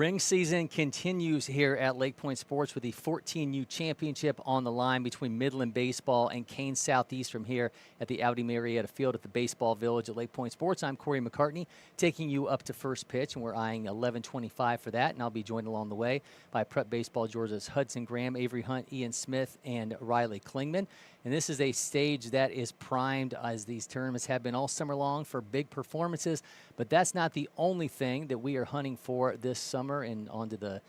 Ring season continues here at LakePoint Sports with the 14U championship on the line between Midland Baseball and Kane Southeast from here at the Audi Marietta Field at the Baseball Village at LakePoint Sports. I'm Cory McCartney taking you up to first pitch, and we're eyeing 11:25 for that, and I'll be joined along the way by Prep Baseball Georgia's Hudson Graham, Avery Hunt, Ian Smith, and Riley Clingman. And this is a stage that is primed, as these tournaments have been all summer long, for big performances. But that's not the only thing that we are hunting for this summer and onto the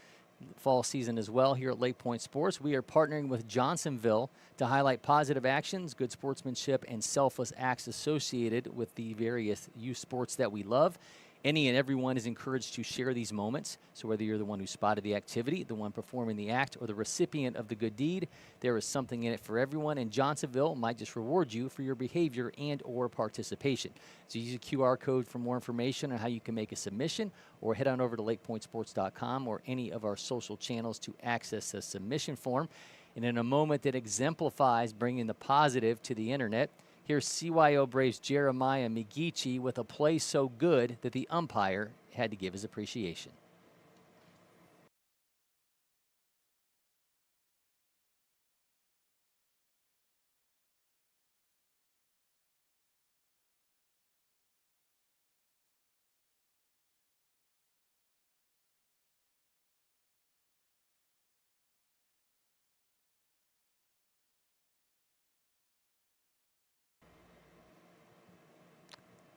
fall season as well here at LakePoint Sports. We are partnering with Johnsonville to highlight positive actions, good sportsmanship, and selfless acts associated with the various youth sports that we love. Any and everyone is encouraged to share these moments. So whether you're the one who spotted the activity, the one performing the act, or the recipient of the good deed, there is something in it for everyone, and Johnsonville might just reward you for your behavior and or participation. So use a QR code for more information on how you can make a submission, or head on over to LakePointSports.com or any of our social channels to access a submission form. And in a moment that exemplifies bringing the positive to the internet, here's CYO Braves Jeremiah Migici with a play so good that the umpire had to give his appreciation.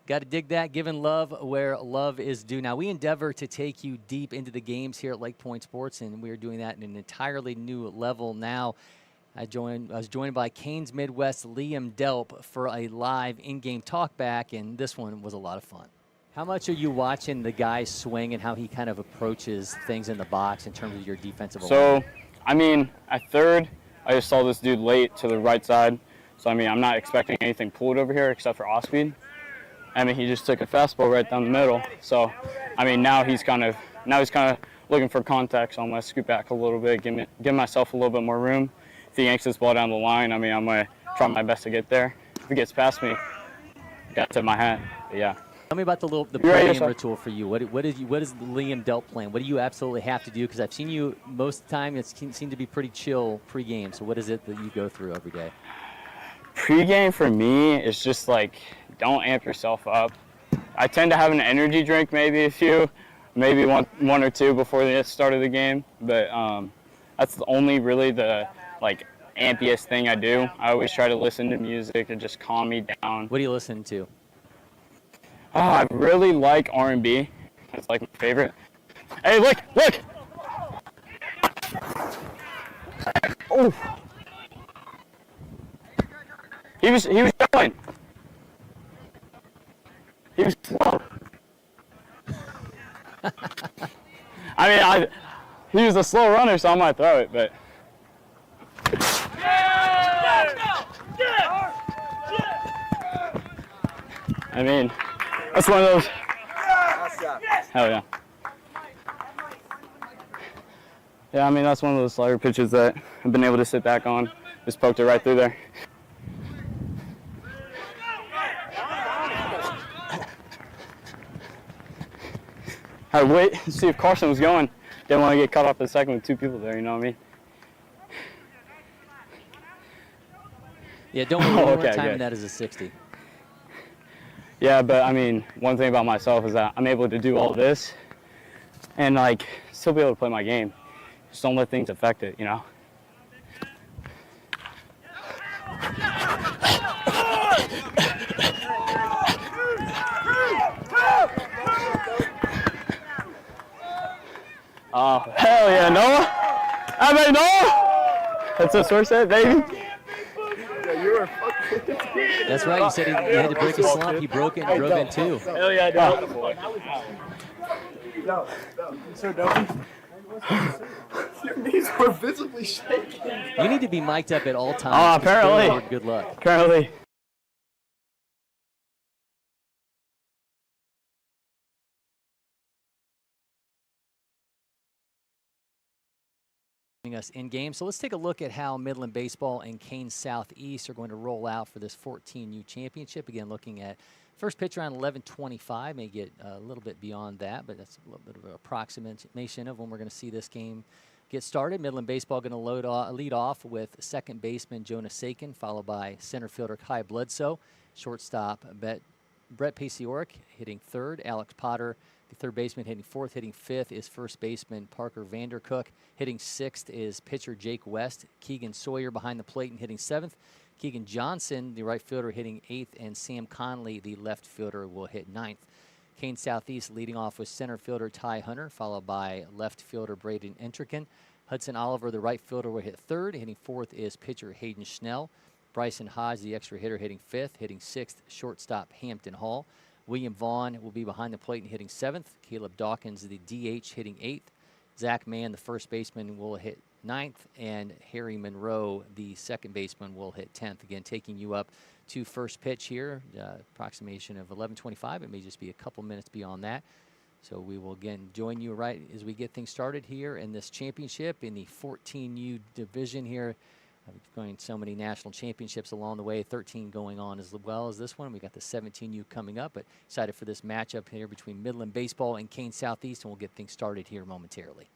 Got to dig that, giving love where love is due. Now, we endeavor to take you deep into the games here at LakePoint Sports, and we are doing that in an entirely new level now. I was joined by Canes Midwest Liam Delp for a live in-game talkback, and this one was a lot of fun. How much are you watching the guy swing and how he kind of approaches things in the box in terms of your defensive alignment? So, I mean, at third, I just saw this dude late to the right side. So, I mean, I'm not expecting anything pulled over here except for off-speed. I mean, he just took a fastball right down the middle. So, I mean, now he's kind of looking for contact. So I'm gonna scoot back a little bit, give myself a little bit more room. If he yanks this ball down the line, I mean, I'm gonna try my best to get there. If he gets past me, I gotta tip my hat. But yeah. Tell me about the pregame ritual for you. What is the Liam Delp plan? What do you absolutely have to do? Because I've seen you most of the time. It seems to be pretty chill pregame. So what is it that you go through every day? Pre-game for me is just like, don't amp yourself up. I tend to have an energy drink, maybe one or two before the start of the game, but that's only really the ampiest thing I do. I always try to listen to music and just calm me down. What do you listen to? Oh, I really like R&B. That's like my favorite. Hey, look! Oh. He was going. He was slow. I mean, he was a slow runner, so I might throw it, but. I mean, that's one of those. Hell yeah. Yeah, I mean, that's one of those slider pitches that I've been able to sit back on. Just poked it right through there. I wait to see if Carson was going. Didn't want to get cut off the second with two people there, you know what I mean? Yeah, don't worry, we're timing that as a 60. Yeah, but I mean, one thing about myself is that I'm able to do all this and still be able to play my game. Just don't let things affect it, you know? Oh, hell yeah, Noah! I mean, Noah! That's a source set, baby. Yeah, you were fucking. That's right, you said he had to break a slump. He broke it and drove in two. Hell yeah, dude. No, so dopey. Your knees were visibly shaking. You need to be mic'd up at all times. Oh, apparently. Good luck. Apparently. Us in game. So let's take a look at how Midland Baseball and Kane Southeast are going to roll out for this 14U championship. Again, looking at First pitch around 11:25. May get a little bit beyond that, but that's a little bit of an approximation of when we're going to see this game get started. Midland Baseball going to lead off with second baseman Jonah Sakin, followed by center fielder Kai Bledsoe, shortstop Brett Pacioric hitting third, Alex Potter, the third baseman, hitting fourth. Hitting fifth is first baseman Parker Vandercook. Hitting sixth is pitcher Jake West. Keegan Sawyer behind the plate and hitting seventh. Keegan Johnson, the right fielder, hitting eighth, and Sam Conley, the left fielder, will hit ninth. Kane Southeast leading off with center fielder Ty Hunter, followed by left fielder Braden Entrican. Hudson Oliver, the right fielder, will hit third. Hitting fourth is pitcher Hayden Schnell. Bryson Hodge, the extra hitter, hitting fifth. Hitting sixth, shortstop Hampton Hall. William Vaughn will be behind the plate and hitting seventh. Caleb Dawkins, the DH, hitting eighth. Zach Mann, the first baseman, will hit ninth, and Harry Monroe, the second baseman, will hit 10th. Again, taking you up to first pitch here, approximation of 11:25. It may just be a couple minutes beyond that. So we will again join you right as we get things started here in this championship in the 14U division here. Going so many national championships along the way, 13 going on as well as this one. We got the 17U coming up, but excited for this matchup here between Midland Baseball and Kane Southeast, and we'll get things started here momentarily.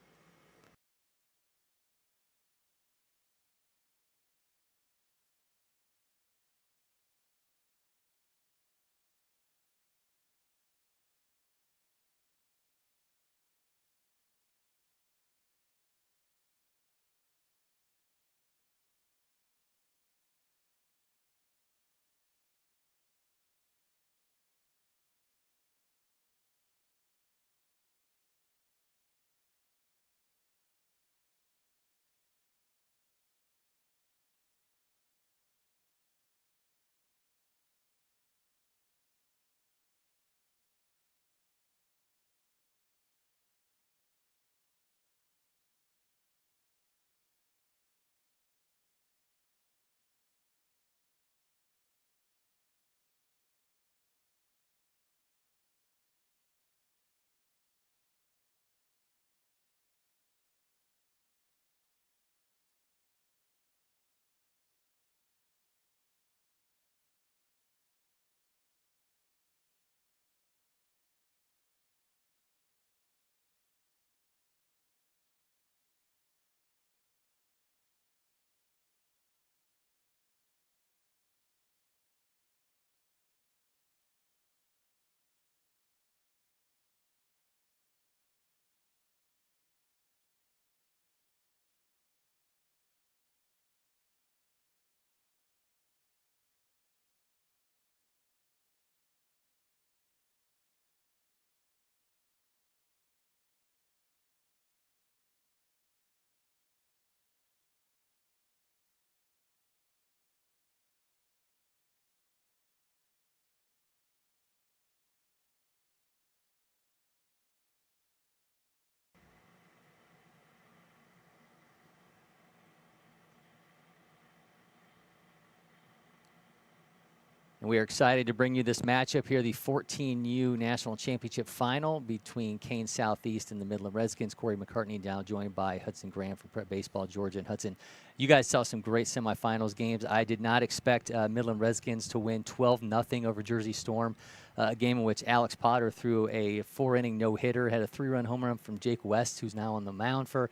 And we are excited to bring you this matchup here, the 14U National Championship Final between Kane Southeast and the Midland Redskins. Cory McCartney now joined by Hudson Graham from Prep Baseball, Georgia. And Hudson, you guys saw some great semifinals games. I did not expect Midland Redskins to win 12-0 over Jersey Storm, a game in which Alex Potter threw a 4-inning no-hitter, had a 3-run home run from Jake West, who's now on the mound for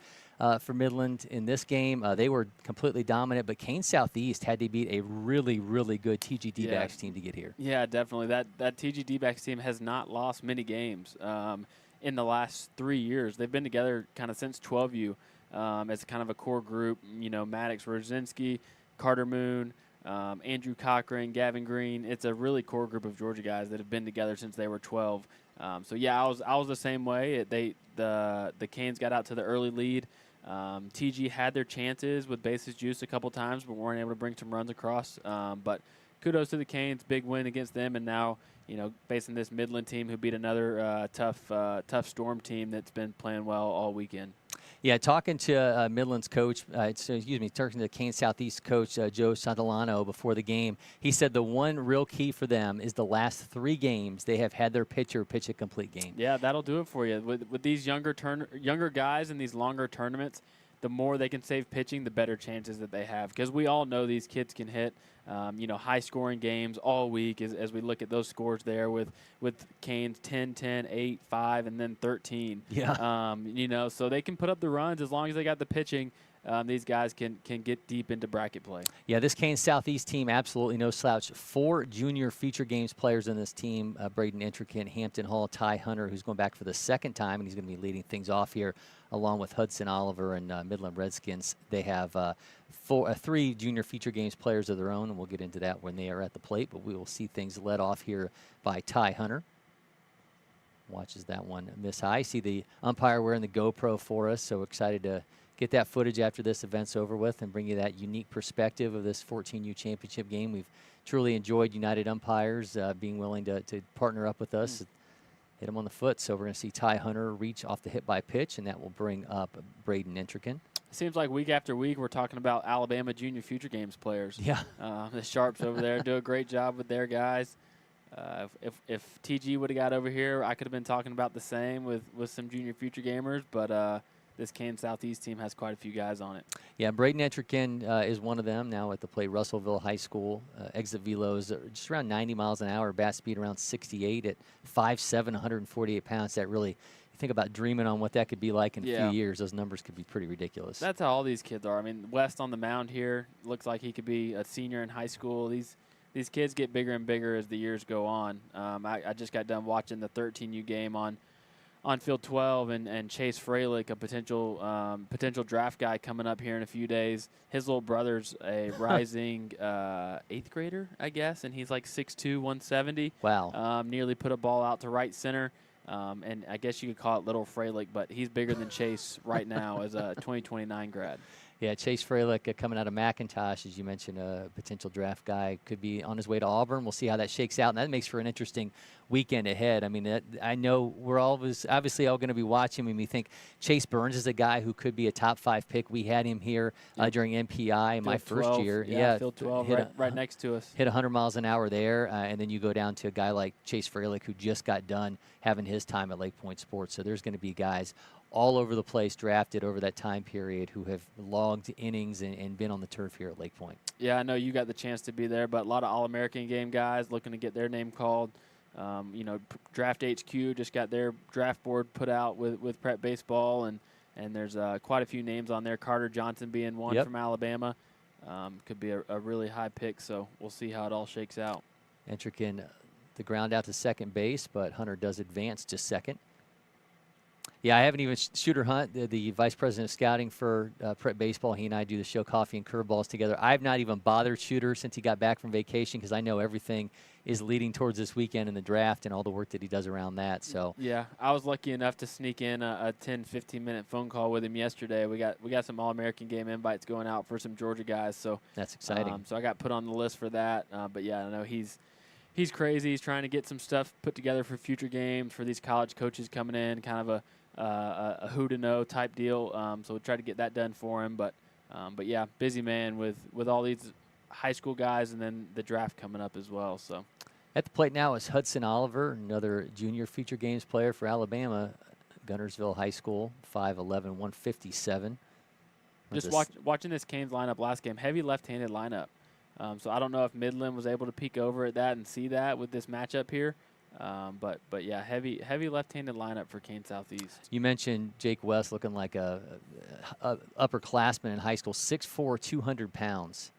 Midland in this game. They were completely dominant, but Kane Southeast had to beat a really, really good TGD-backs team to get here. Yeah, definitely. That TGD-backs team has not lost many games in the last 3 years. They've been together kind of since 12U as kind of a core group. You know, Maddox Rosinski, Carter Moon, Andrew Cochran, Gavin Green. It's a really core group of Georgia guys that have been together since they were 12. So yeah, I was the same way. The Canes got out to the early lead. TG had their chances with bases juiced a couple times, but weren't able to bring some runs across. But kudos to the Canes, big win against them, and now facing this Midland team who beat another tough Storm team that's been playing well all weekend. Yeah, talking to Midland's coach, talking to Kane Southeast coach Joe Santolano before the game, he said the one real key for them is the last 3 games they have had their pitcher pitch a complete game. Yeah, that'll do it for you. With these younger guys in these longer tournaments, the more they can save pitching, the better chances that they have. Because we all know these kids can hit, high-scoring games all week as we look at those scores there with Canes 10, 10, 8, 5, and then 13. Yeah. So they can put up the runs as long as they got the pitching. These guys can get deep into bracket play. Yeah, this Canes Southeast team, absolutely no slouch. 4 junior feature games players in this team, Braden Entrican, Hampton Hall, Ty Hunter, who's going back for the second time, and he's going to be leading things off here along with Hudson Oliver and Midland Redskins. They have 3 junior feature games players of their own, and we'll get into that when they are at the plate, but we will see things led off here by Ty Hunter. Watches that one miss high. See the umpire wearing the GoPro for us, so excited to get that footage after this event's over with and bring you that unique perspective of this 14U championship game. We've truly enjoyed United umpires being willing to partner up with us, hit them on the foot. So we're going to see Ty Hunter reach off the hit by pitch, and that will bring up Braden Entrican. It seems like week after week we're talking about Alabama junior future games players. Yeah. The Sharps over there do a great job with their guys. If TG would have got over here, I could have been talking about the same with some junior future gamers, but this Canes Southeast team has quite a few guys on it. Yeah, Braden Entrican is one of them now at the plate. Russellville High School. Exit velos just around 90 miles an hour. Bat speed around 68 at 5'7", 148 pounds. That really, you think about dreaming on what that could be like in a few years. Those numbers could be pretty ridiculous. That's how all these kids are. I mean, West on the mound here looks like he could be a senior in high school. These kids get bigger and bigger as the years go on. I just got done watching the 13U game on field 12, and Chase Freilich, a potential draft guy coming up here in a few days. His little brother's a rising 8th grader, I guess, and he's like 6'2", 170. Wow. Nearly put a ball out to right center, and I guess you could call it little Freilich, but he's bigger than Chase right now as a 2029 grad. Yeah, Chase Freilich coming out of McIntosh, as you mentioned, a potential draft guy, could be on his way to Auburn. We'll see how that shakes out, and that makes for an interesting weekend ahead. I mean, I know we're obviously all going to be watching when we think Chase Burns is a guy who could be a top 5 pick. We had him here during MPI my first year. Yeah, field 12, right next to us. Hit 100 miles an hour there, and then you go down to a guy like Chase Freilich, who just got done having his time at LakePoint Sports. So there's going to be guys all over the place drafted over that time period who have logged innings and been on the turf here at LakePoint. Yeah, I know you got the chance to be there, but a lot of All-American game guys looking to get their name called. Draft HQ just got their draft board put out with Prep Baseball, and there's quite a few names on there. Carter Johnson being one from Alabama. Could be a really high pick, so we'll see how it all shakes out. Entrican the ground out to second base, but Hunter does advance to second. Yeah, I haven't even Shooter Hunt, the vice president of scouting for Prep Baseball. He and I do the show Coffee and Curveballs together. I've not even bothered Shooter since he got back from vacation because I know everything is leading towards this weekend in the draft and all the work that he does around that. So yeah, I was lucky enough to sneak in a 10, 15-minute phone call with him yesterday. We got some All-American game invites going out for some Georgia guys. So that's exciting. So I got put on the list for that. But yeah, I know he's crazy. He's trying to get some stuff put together for future games for these college coaches coming in, kind of a who to know type deal. So we'll try to get that done for him. But yeah, busy man with all these high school guys and then the draft coming up as well. So at the plate now is Hudson Oliver, another junior feature games player for Alabama, Gunnersville High School, 5'11", 157. Just watching this Canes lineup last game, heavy left-handed lineup. So I don't know if Midland was able to peek over at that and see that with this matchup here. But yeah, heavy left-handed lineup for Canes Southeast. You mentioned Jake West looking like a upperclassman in high school, 6'4", 200 pounds.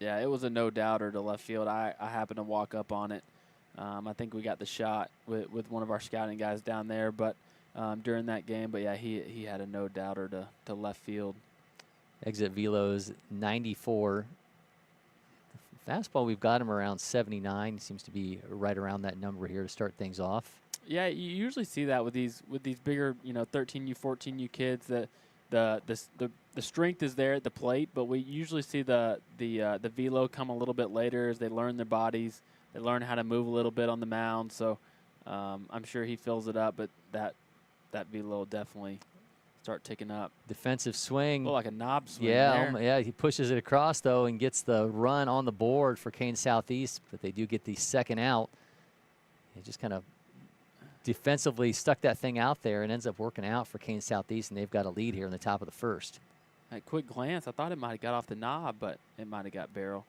Yeah, it was a no-doubter to left field. I happened to walk up on it. I think we got the shot with one of our scouting guys down there, but during that game. But yeah, he had a no-doubter to left field. Exit velos 94. Fastball, we've got him around 79. Seems to be right around that number here to start things off. Yeah, you usually see that with these bigger, 13U, 14U kids, that the strength is there at the plate, but we usually see the velo come a little bit later as they learn their bodies, they learn how to move a little bit on the mound. So I'm sure he fills it up, but that velo will definitely start ticking up. Defensive swing. Oh, like a knob swing. Yeah, there. yeah. He pushes it across though and gets the run on the board for Canes Southeast, but they do get the second out. He just kind of defensively stuck that thing out there and ends up working out for Kane Southeast, and they've got a lead here in the top of the first. At quick glance, I thought it might have got off the knob, but it might have got barrel.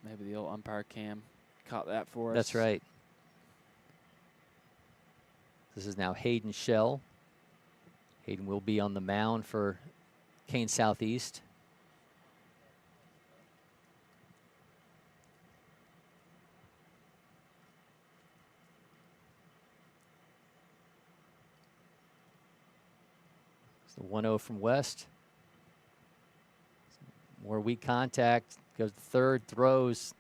Maybe the old umpire cam caught that for us. That's right. This is now Hayden Shell. Hayden will be on the mound for Kane Southeast. It's the 1-0 from West. More weak contact. Goes to third, throws.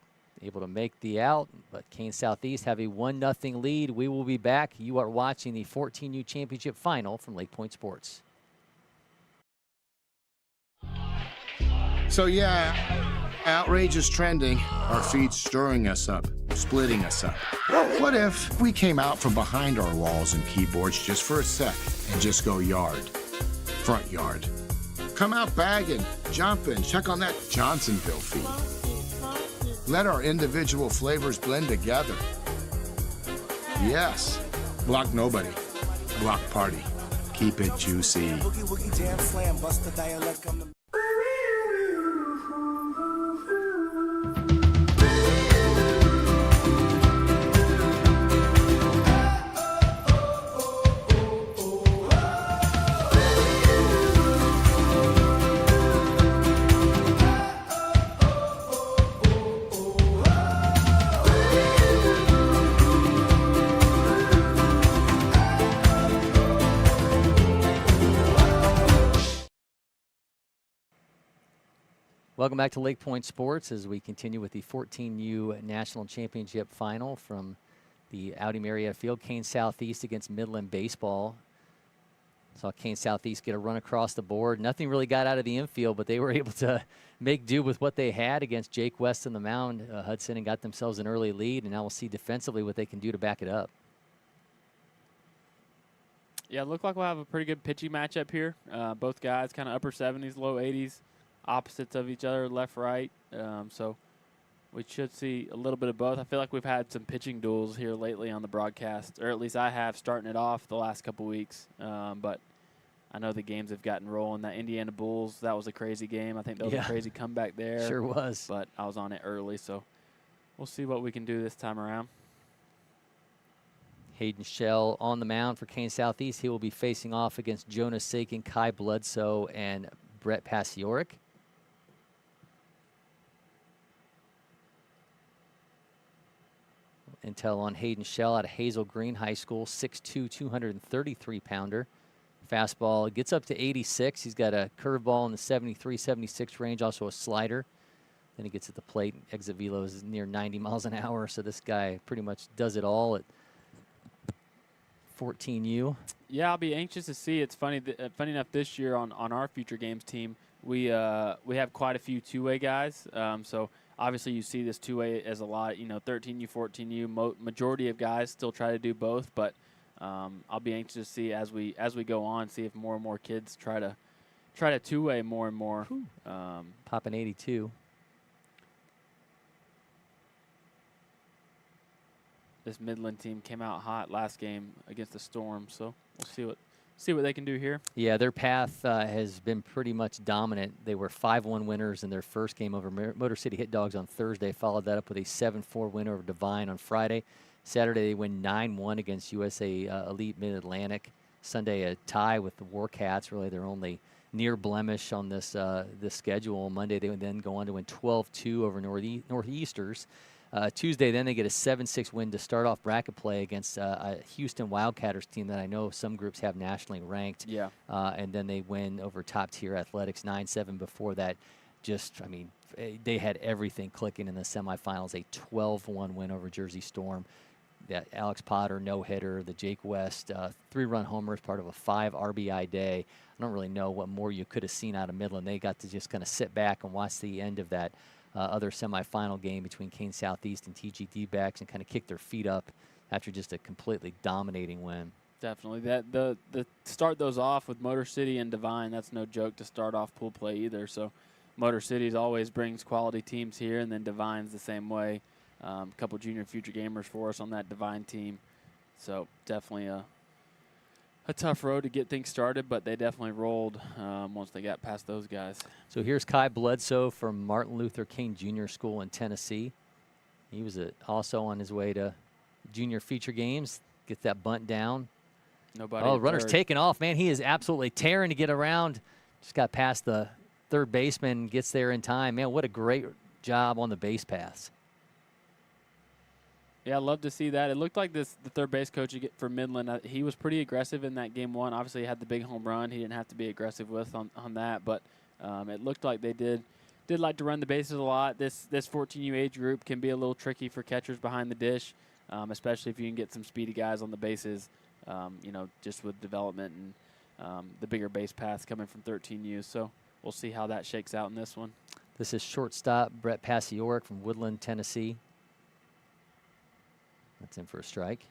Able to make the out, but Kane Southeast have a 1-0 lead. We will be back. You are watching the 14U Championship Final from LakePoint Sports. So yeah, outrage is trending. Our feed's stirring us up, splitting us up. What if we came out from behind our walls and keyboards just for a sec and just go yard, front yard? Come out bagging, jumping, check on that Johnsonville feed. Let our individual flavors blend together. Yes, block nobody, block party. Keep it juicy. Boogie, woogie, jam, slam, bust the dialect, Welcome back to LakePoint Sports as we continue with the 14U National Championship Final from the Audi Marietta Field. Kane Southeast against Midland Baseball. Saw Kane Southeast get a run across the board. Nothing really got out of the infield, but they were able to make do with what they had against Jake West on the mound, Hudson, and got themselves an early lead. And now we'll see defensively what they can do to back it up. Yeah, it looked like we'll have a pretty good pitching matchup here. Both guys kind of upper 70s, low 80s. Opposites of each other, left, right. So we should see a little bit of both. I feel like we've had some pitching duels here lately on the broadcast, or at least I have, starting it off the last couple weeks. But I know the games have gotten rolling. That Indiana Bulls, that was a crazy game. I think that was a crazy comeback there. Sure was. But I was on it early, so we'll see what we can do this time around. Hayden Shell on the mound for Kane Southeast. He will be facing off against Jonas Sakin, Kai Bledsoe, and Brett Pasioric. Intel on Hayden Shell out of Hazel Green High School, 6'2", 233-pounder. Fastball gets up to 86. He's got a curveball in the 73, 76 range, also a slider. Then he gets at the plate. Exit velo is near 90 miles an hour, so this guy pretty much does it all at 14U. Yeah, I'll be anxious to see. It's funny enough, this year on our Future Games team, we have quite a few two-way guys. So obviously you see this two-way as a lot. 13U, 14U. Majority of guys still try to do both, but I'll be anxious to see as we go on, see if more and more kids try to two-way more and more. Popping 82. This Midland team came out hot last game against the Storm, so we'll see what they can do here. Yeah, their path has been pretty much dominant. They were 5-1 winners in their first game over Motor City Hit Dogs on Thursday. Followed that up with a 7-4 win over Divine on Friday. Saturday they win 9-1 against USA Elite Mid-Atlantic. Sunday a tie with the Warcats, really their only near blemish on this schedule. Monday they would then go on to win 12-2 over Northeasters. Tuesday, then they get a 7-6 win to start off bracket play against a Houston Wildcatters team that I know some groups have nationally ranked. Yeah. And then they win over top-tier Athletics 9-7 before that. They had everything clicking in the semifinals. A 12-1 win over Jersey Storm. That Alex Potter no-hitter, the Jake West 3-run homer as part of a 5 RBI day. I don't really know what more you could have seen out of Midland. They got to just kind of sit back and watch the end of that other semifinal game between Kane Southeast and TGD backs and kind of kick their feet up after just a completely dominating win. Definitely. The start those off with Motor City and Divine, that's no joke to start off pool play either. So Motor City's always brings quality teams here, and then Divine's the same way. A couple junior future gamers for us on that Divine team. So definitely a tough road to get things started, but they definitely rolled once they got past those guys. So here's Kai Bledsoe from Martin Luther King Junior School in Tennessee. He was also on his way to junior feature games. Gets that bunt down. Nobody. Oh, runner's taking off, man. He is absolutely tearing to get around. Just got past the third baseman, gets there in time. Man, what a great job on the base pass. Yeah, I love to see that. It looked like the third base coach for Midland, he was pretty aggressive in that game one. Obviously, he had the big home run. He didn't have to be aggressive with on that, but it looked like they did like to run the bases a lot. This 14U age group can be a little tricky for catchers behind the dish, especially if you can get some speedy guys on the bases, just with development and the bigger base paths coming from 13U. So we'll see how that shakes out in this one. This is shortstop Brett Passioric from Woodland, Tennessee. That's in for a strike.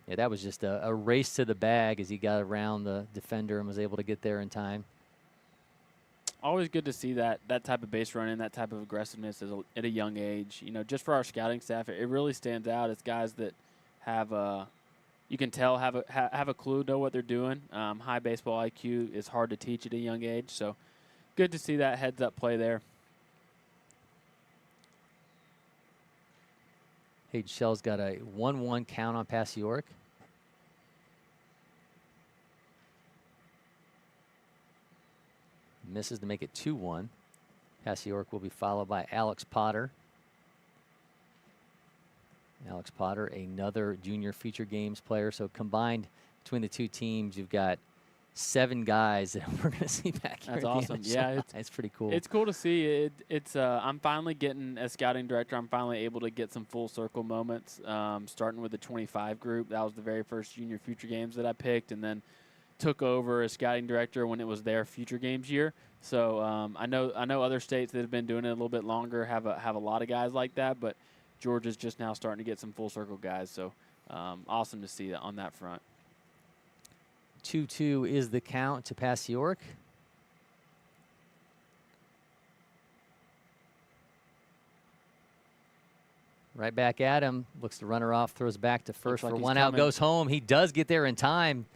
Yeah, that was just a race to the bag as he got around the defender and was able to get there in time. Always good to see that type of base running, that type of aggressiveness at a young age. Just for our scouting staff, it really stands out as guys that have you can tell have a clue, know what they're doing. High baseball IQ is hard to teach at a young age, so good to see that heads-up play there. Hayden Shell's got a 1-1 count on Passioric. Misses to make it 2-1. Passioric will be followed by Alex Potter. Alex Potter, another junior feature games player. So combined between the two teams, you've got 7 guys that we're going to see back here. That's awesome. Yeah, it's pretty cool. It's cool to see. I'm finally getting, as scouting director, I'm finally able to get some full circle moments. Starting with the 25 group, that was the very first junior future games that I picked, and then took over as scouting director when it was their future games year. So I know other states that have been doing it a little bit longer have a lot of guys like that, but Georgia's just now starting to get some full circle guys. So awesome to see that on that front. 2-2 is the count to Passioric. Right back at him. Looks the runner off, throws back to first for one out, goes home. He does get there in time.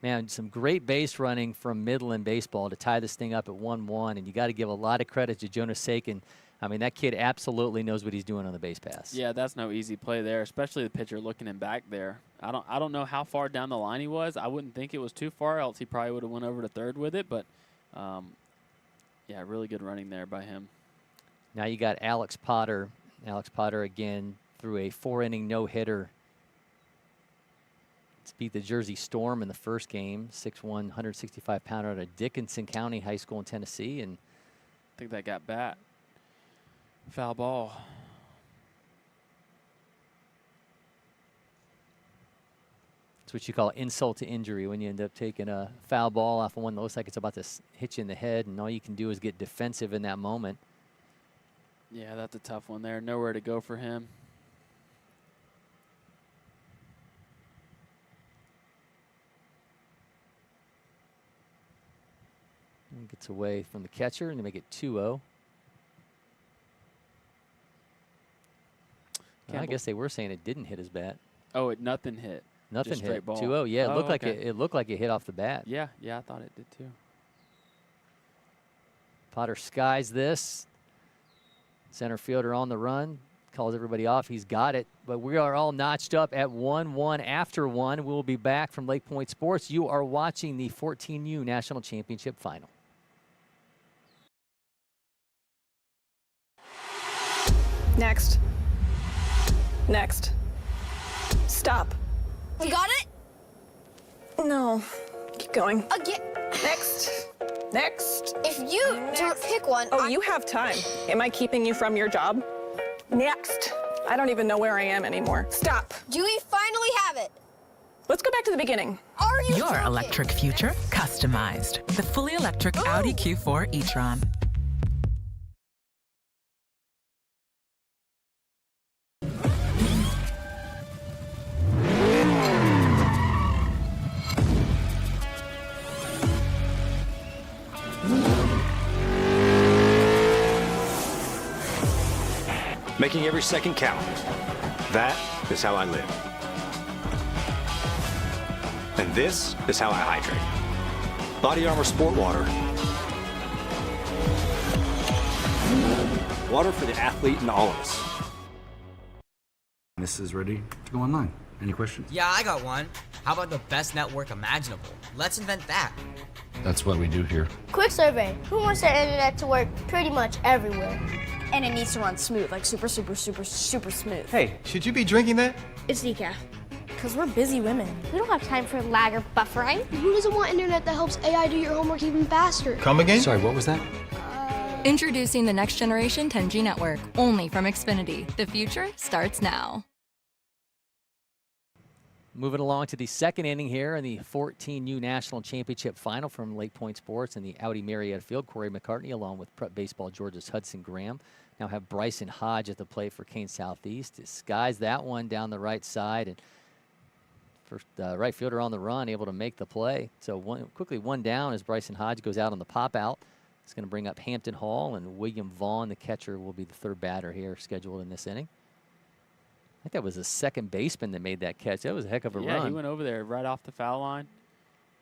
Man, some great base running from Midland Baseball to tie this thing up at 1-1. And you got to give a lot of credit to Jonas Sakin. I mean, that kid absolutely knows what he's doing on the base pass. Yeah, that's no easy play there, especially the pitcher looking him back there. I don't know how far down the line he was. I wouldn't think it was too far, else he probably would have went over to third with it. But, yeah, really good running there by him. Now you got Alex Potter. Alex Potter again threw a 4-inning no-hitter. Beat the Jersey Storm in the first game, 6'1", 165-pounder out of Dickinson County High School in Tennessee. And I think that got bat. Foul ball. It's what you call insult to injury when you end up taking a foul ball off of one that looks like it's about to hit you in the head, and all you can do is get defensive in that moment. Yeah, that's a tough one there. Nowhere to go for him. And gets away from the catcher and to make it 2-0. I guess they were saying it didn't hit his bat. Oh, nothing hit. Nothing just hit. ball. 2-0. Yeah, Oh, it looked like it hit off the bat. Yeah, I thought it did too. Potter skies this. Center fielder on the run. Calls everybody off. He's got it. But we are all notched up at 1-1 after 1. We'll be back from LakePoint Sports. You are watching the 14U National Championship Final. Next. Next. Stop. You got it? No. Keep going. Again. Next. Next. If you don't pick one, Oh, you have time. Am I keeping you from your job? Next. I don't even know where I am anymore. Stop. do we finally have it? Let's go back to the beginning. Are you Your joking? electric future customized. The fully electric Audi Q4 e-tron. making every second count. That is how I live. And this is how I hydrate. Body Armor Sport Water. Water for the athlete and all of us. This is ready to go online. Any questions? Yeah, I got one. How about the best network imaginable? Let's invent that. That's what we do here. Quick survey. Who wants their internet to work pretty much everywhere? And it needs to run smooth, like super smooth. Hey, should you be drinking that? It's decaf. Because we're busy women. We don't have time for lag or buffering. Who doesn't want internet that helps AI do your homework even faster? Come again? Sorry, what was that? Introducing the next generation 10G network, only from Xfinity. The future starts now. Moving along to the second inning here in the 14U National Championship Final from LakePoint Sports and the Audi Marietta Field. Cory McCartney along with Prep Baseball Georgia's Hudson Graham. Now have Bryson Hodge at the plate for Kane Southeast. Skies that one down the right side, and first right fielder on the run able to make the play. So quickly one down as Bryson Hodge goes out on the pop out. It's going to bring up Hampton Hall, and William Vaughn, the catcher, will be the third batter here scheduled in this inning. I think that was a second baseman that made that catch. That was a heck of a run. Yeah, he went over there right off the foul line.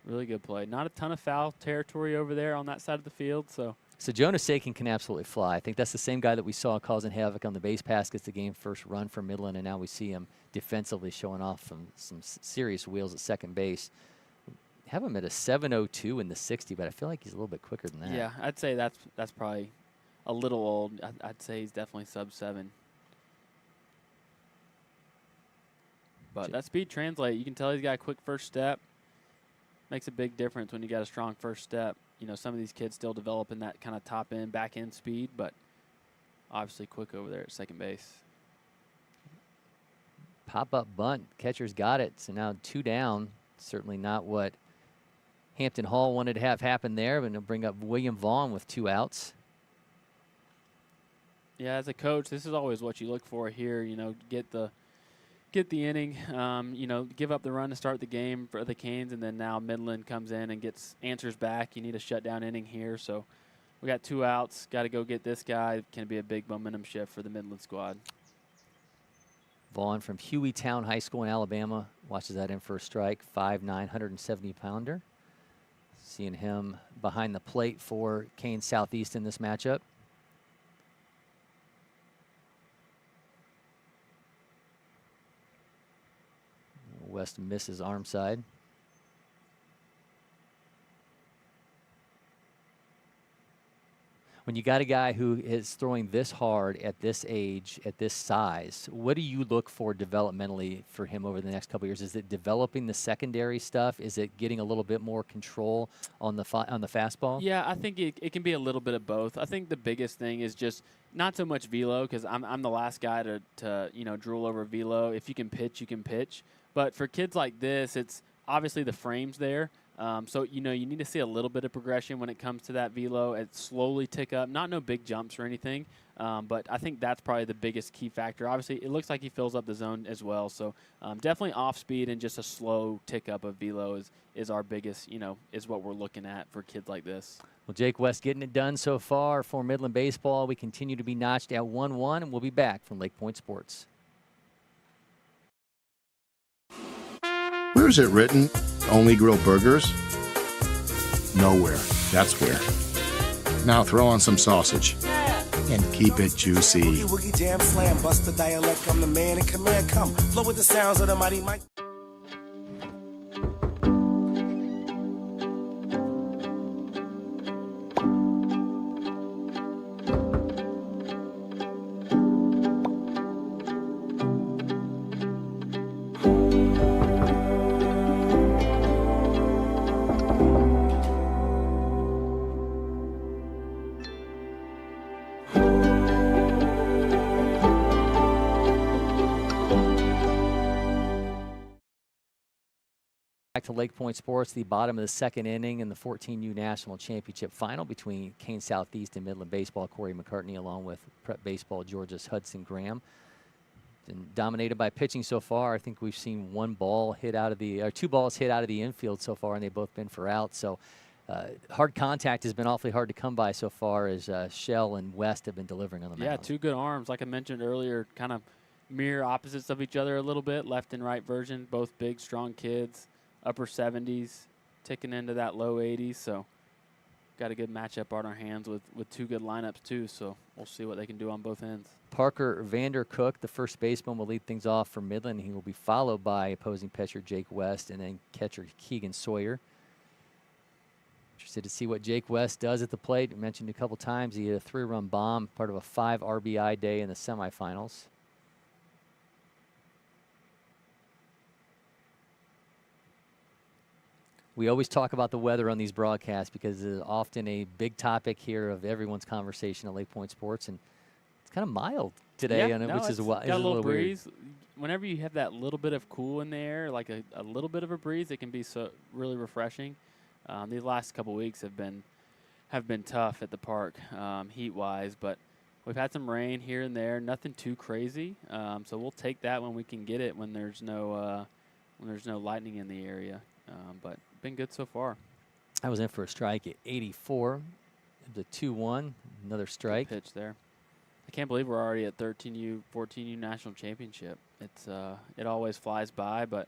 Really good play. Not a ton of foul territory over there on that side of the field. So Jonas Sakin can absolutely fly. I think that's the same guy that we saw causing havoc on the base pass, gets the game first run for Midland, and now we see him defensively showing off some serious wheels at second base. Have him at a 7.02 in the 60, but I feel like he's a little bit quicker than that. yeah, I'd say that's probably a little old. I'd say he's definitely sub-7. But that speed translate. You can tell he's got a quick first step. Makes a big difference when you got a strong first step. You know, some of these kids still developing that kind of top end, back end speed, but obviously quick over there at second base. Pop up bunt. Catcher's got it. So now 2 down. Certainly not what Hampton Hall wanted to have happen there, but it'll bring up William Vaughn with 2 outs. Yeah, as a coach, this is always what you look for here. You know, get the inning, you know, give up the run to start the game for the Canes, and then now Midland comes in and gets answers back. You need a shutdown inning here, so we got 2 outs. Got to go get this guy. Can be a big momentum shift for the Midland squad. Vaughn from Hueytown High School in Alabama watches that in for a strike. 5'9", 170-pounder. Seeing him behind the plate for Kane Southeast in this matchup. West misses arm side. When you got a guy who is throwing this hard at this age, at this size, what do you look for developmentally for him over the next couple of years? Is it developing the secondary stuff? Is it getting a little bit more control on the fastball? Yeah, I think it can be a little bit of both. I think the biggest thing is just not so much velo, because I'm the last guy to you know, drool over velo. If you can pitch, you can pitch. But for kids like this, it's obviously the frame's there. So, you know, you need to see a little bit of progression when it comes to that velo. It slowly tick up, not no big jumps or anything, but I think that's probably the biggest key factor. Obviously, it looks like he fills up the zone as well. So definitely off speed and just a slow tick up of velo is our biggest, you know, is what we're looking at for kids like this. Well, Jake West getting it done so far for Midland Baseball. We continue to be notched at 1-1, and we'll be back from LakePoint Sports. Where's it written? Only grill burgers? Nowhere. That's where. Now throw on some sausage. And keep it juicy. Boogie, woogie, jam, slam, bust the dialect. I'm the man in command. Come, flow with the sounds of the mighty Mike. Back to LakePoint Sports, the bottom of the second inning in the 14U National Championship Final between Kane Southeast and Midland Baseball. Cory McCartney along with Prep Baseball Georgia's Hudson Graham. Been dominated by pitching so far. I think we've seen 2 balls hit out of the infield so far, and they've both been for outs. So hard contact has been awfully hard to come by so far as Shell and West have been delivering on the mound. Yeah, two good arms. Like I mentioned earlier, kind of mirror opposites of each other a little bit, left and right version, both big, strong kids, upper 70s, ticking into that low 80s. So got a good matchup on our hands with two good lineups too. So we'll see what they can do on both ends. Parker Vandercook, the first baseman, will lead things off for Midland. He will be followed by opposing pitcher Jake West and then catcher Keegan Sawyer. Interested to see what Jake West does at the plate. I mentioned a couple times he had a 3-run bomb, part of a 5 RBI day in the semifinals. We always talk about the weather on these broadcasts because it's often a big topic here of everyone's conversation at LakePoint Sports, and it's kind of mild today, Yeah, which is got a little breeze. Weird. Whenever you have that little bit of cool in the air, like a little bit of a breeze, it can be so really refreshing. These last couple weeks have been tough at the park, heat-wise, but we've had some rain here and there, nothing too crazy. So we'll take that when we can get it when there's no lightning in the area. But been good so far. I was in for a strike at 84. The 2-1, another strike. Good pitch there. I can't believe we're already at 13U, 14U national championship. It always flies by, but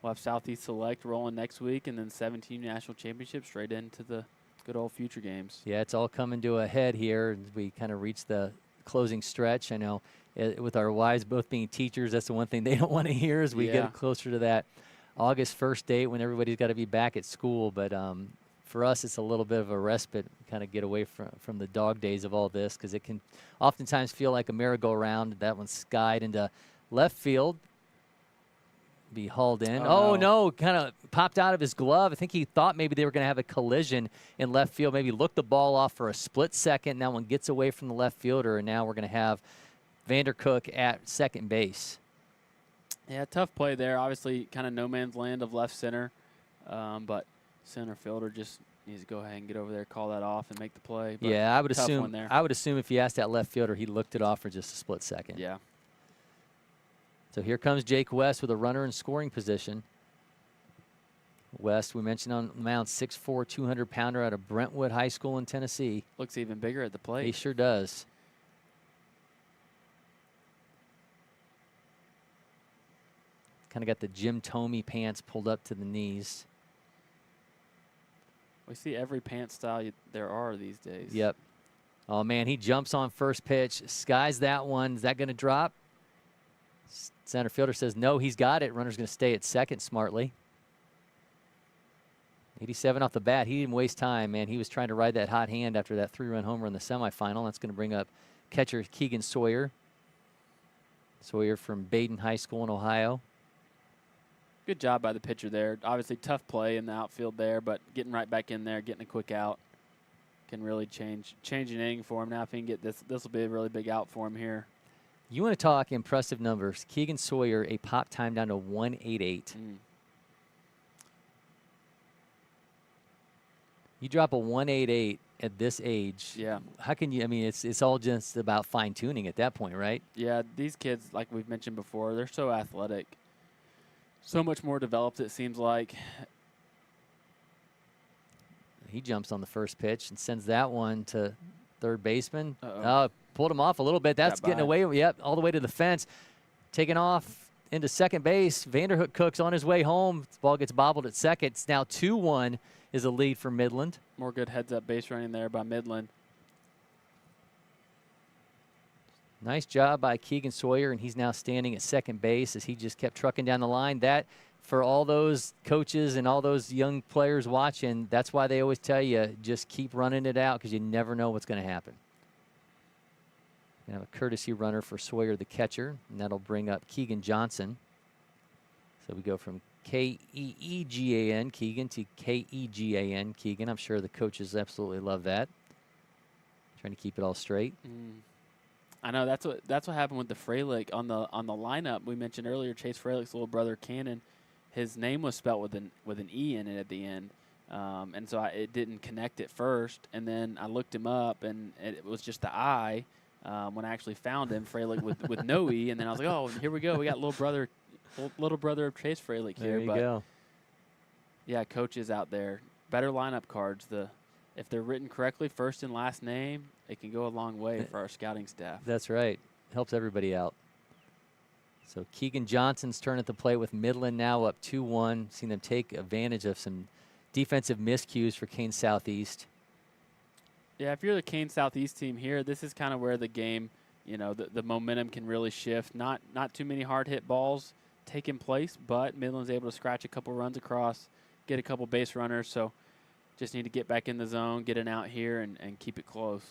we'll have Southeast Select rolling next week, and then 17 national championship straight into the good old future games. Yeah, it's all coming to a head here as we kind of reach the closing stretch. I know with our wives both being teachers, that's the one thing they don't want to hear as we get closer to that August 1st date when everybody's got to be back at school. But for us, it's a little bit of a respite, kind of get away from the dog days of all this, because it can oftentimes feel like a merry-go-round. That one skied into left field. Be hauled in. Oh, no, kind of popped out of his glove. I think he thought maybe they were going to have a collision in left field, maybe looked the ball off for a split second. That one gets away from the left fielder, and now we're going to have Vandercook at second base. Yeah, tough play there. Obviously, kind of no man's land of left center, but center fielder just needs to go ahead and get over there, call that off, and make the play. But yeah, I would tough assume. one there. I would assume if you asked that left fielder, he looked it off for just a split second. Yeah. So here comes Jake West with a runner in scoring position. West, we mentioned on the mound, 6'4", 200-pounder out of Brentwood High School in Tennessee. Looks even bigger at the plate. He sure does. Kind of got the Jim Thome pants pulled up to the knees. We see every pant style there are these days. Yep. Oh, man, he jumps on first pitch, skies that one. Is that going to drop? Center fielder says no, he's got it. Runner's going to stay at second smartly. 87 off the bat. He didn't waste time, man. He was trying to ride that hot hand after that 3-run homer in the semifinal. That's going to bring up catcher Keegan Sawyer. Sawyer from Baden High School in Ohio. Good job by the pitcher there. Obviously tough play in the outfield there, but getting right back in there, getting a quick out can really change an inning for him. Now if he can get this will be a really big out for him here. You want to talk impressive numbers. Keegan Sawyer, a pop time down to 188. You drop a 188 at this age. Yeah. How can you, I mean, it's all just about fine tuning at that point, right? Yeah, these kids, like we've mentioned before, they're so athletic. So much more developed, it seems like. He jumps on the first pitch and sends that one to third baseman. Uh-oh. Pulled him off a little bit. That's getting away. Yep, all the way to the fence. Taking off into second base. Vandercook's on his way home. The ball gets bobbled at second. It's now 2-1 is a lead for Midland. More good heads-up base running there by Midland. Nice job by Keegan Sawyer, and he's now standing at second base as he just kept trucking down the line. That, for all those coaches and all those young players watching, that's why they always tell you, just keep running it out because you never know what's going to happen. Going to have a courtesy runner for Sawyer, the catcher, and that'll bring up Keegan Johnson. So we go from K-E-E-G-A-N, Keegan, to K-E-G-A-N, Keegan. I'm sure the coaches absolutely love that. Trying to keep it all straight. I know that's what happened with the Freilich on the lineup. We mentioned earlier Chase Freilich's little brother Cannon. His name was spelt with an E in it at the end, and so it didn't connect at first. And then I looked him up, and it was just the I. When I actually found him, Freilich with no E, and then I was like, oh, here we go. We got little brother of Chase Freilich here. There you go. Yeah, coaches out there better lineup cards. If they're written correctly, first and last name, it can go a long way for our scouting staff. That's right. Helps everybody out. So Keegan Johnson's turn at the plate with Midland now up 2-1. Seen them take advantage of some defensive miscues for Kane Southeast. Yeah, if you're the Kane Southeast team here, this is kind of where the game, the momentum can really shift. Not too many hard hit balls taking place, but Midland's able to scratch a couple runs across, get a couple base runners. So just need to get back in the zone, get an out here, and keep it close.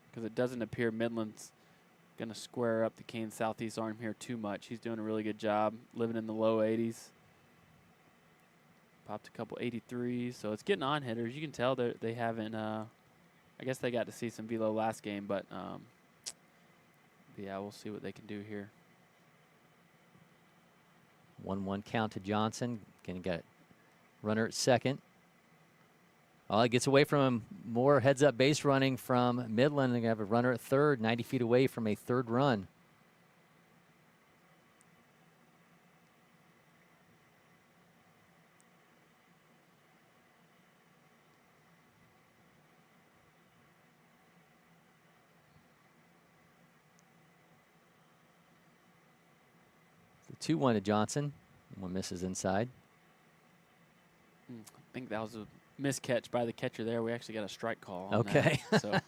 Because it doesn't appear Midland's going to square up the Kane Southeast arm here too much. He's doing a really good job, living in the low 80s. Popped a couple 83s, so it's getting on hitters. You can tell they haven't. I guess they got to see some velo last game, but yeah, we'll see what they can do here. 1-1 count to Johnson. Gonna get runner at second. Oh, it gets away from him. More heads-up base running from Midland. They're going to have a runner at third, 90 feet away from a third run. The 2-1 to Johnson. One misses inside. I think that was a miscatch by the catcher there. We actually got a strike call on okay. that, so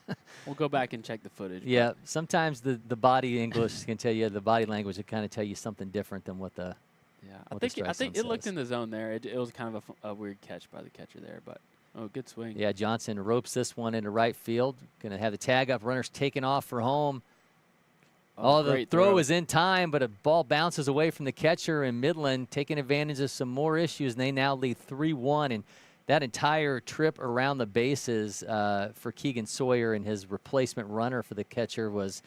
we'll go back and check the footage. Yeah, sometimes the body English can tell you, the body language will kind of tell you something different than what the I think it looked in the zone there. It was kind of a weird catch by the catcher there, but good swing. Yeah, Johnson ropes this one into right field. Going to have the tag up. Runners taking off for home. The throw is in time, but a ball bounces away from the catcher, and Midland taking advantage of some more issues, and they now lead 3-1. And that entire trip around the bases for Keegan Sawyer and his replacement runner for the catcher was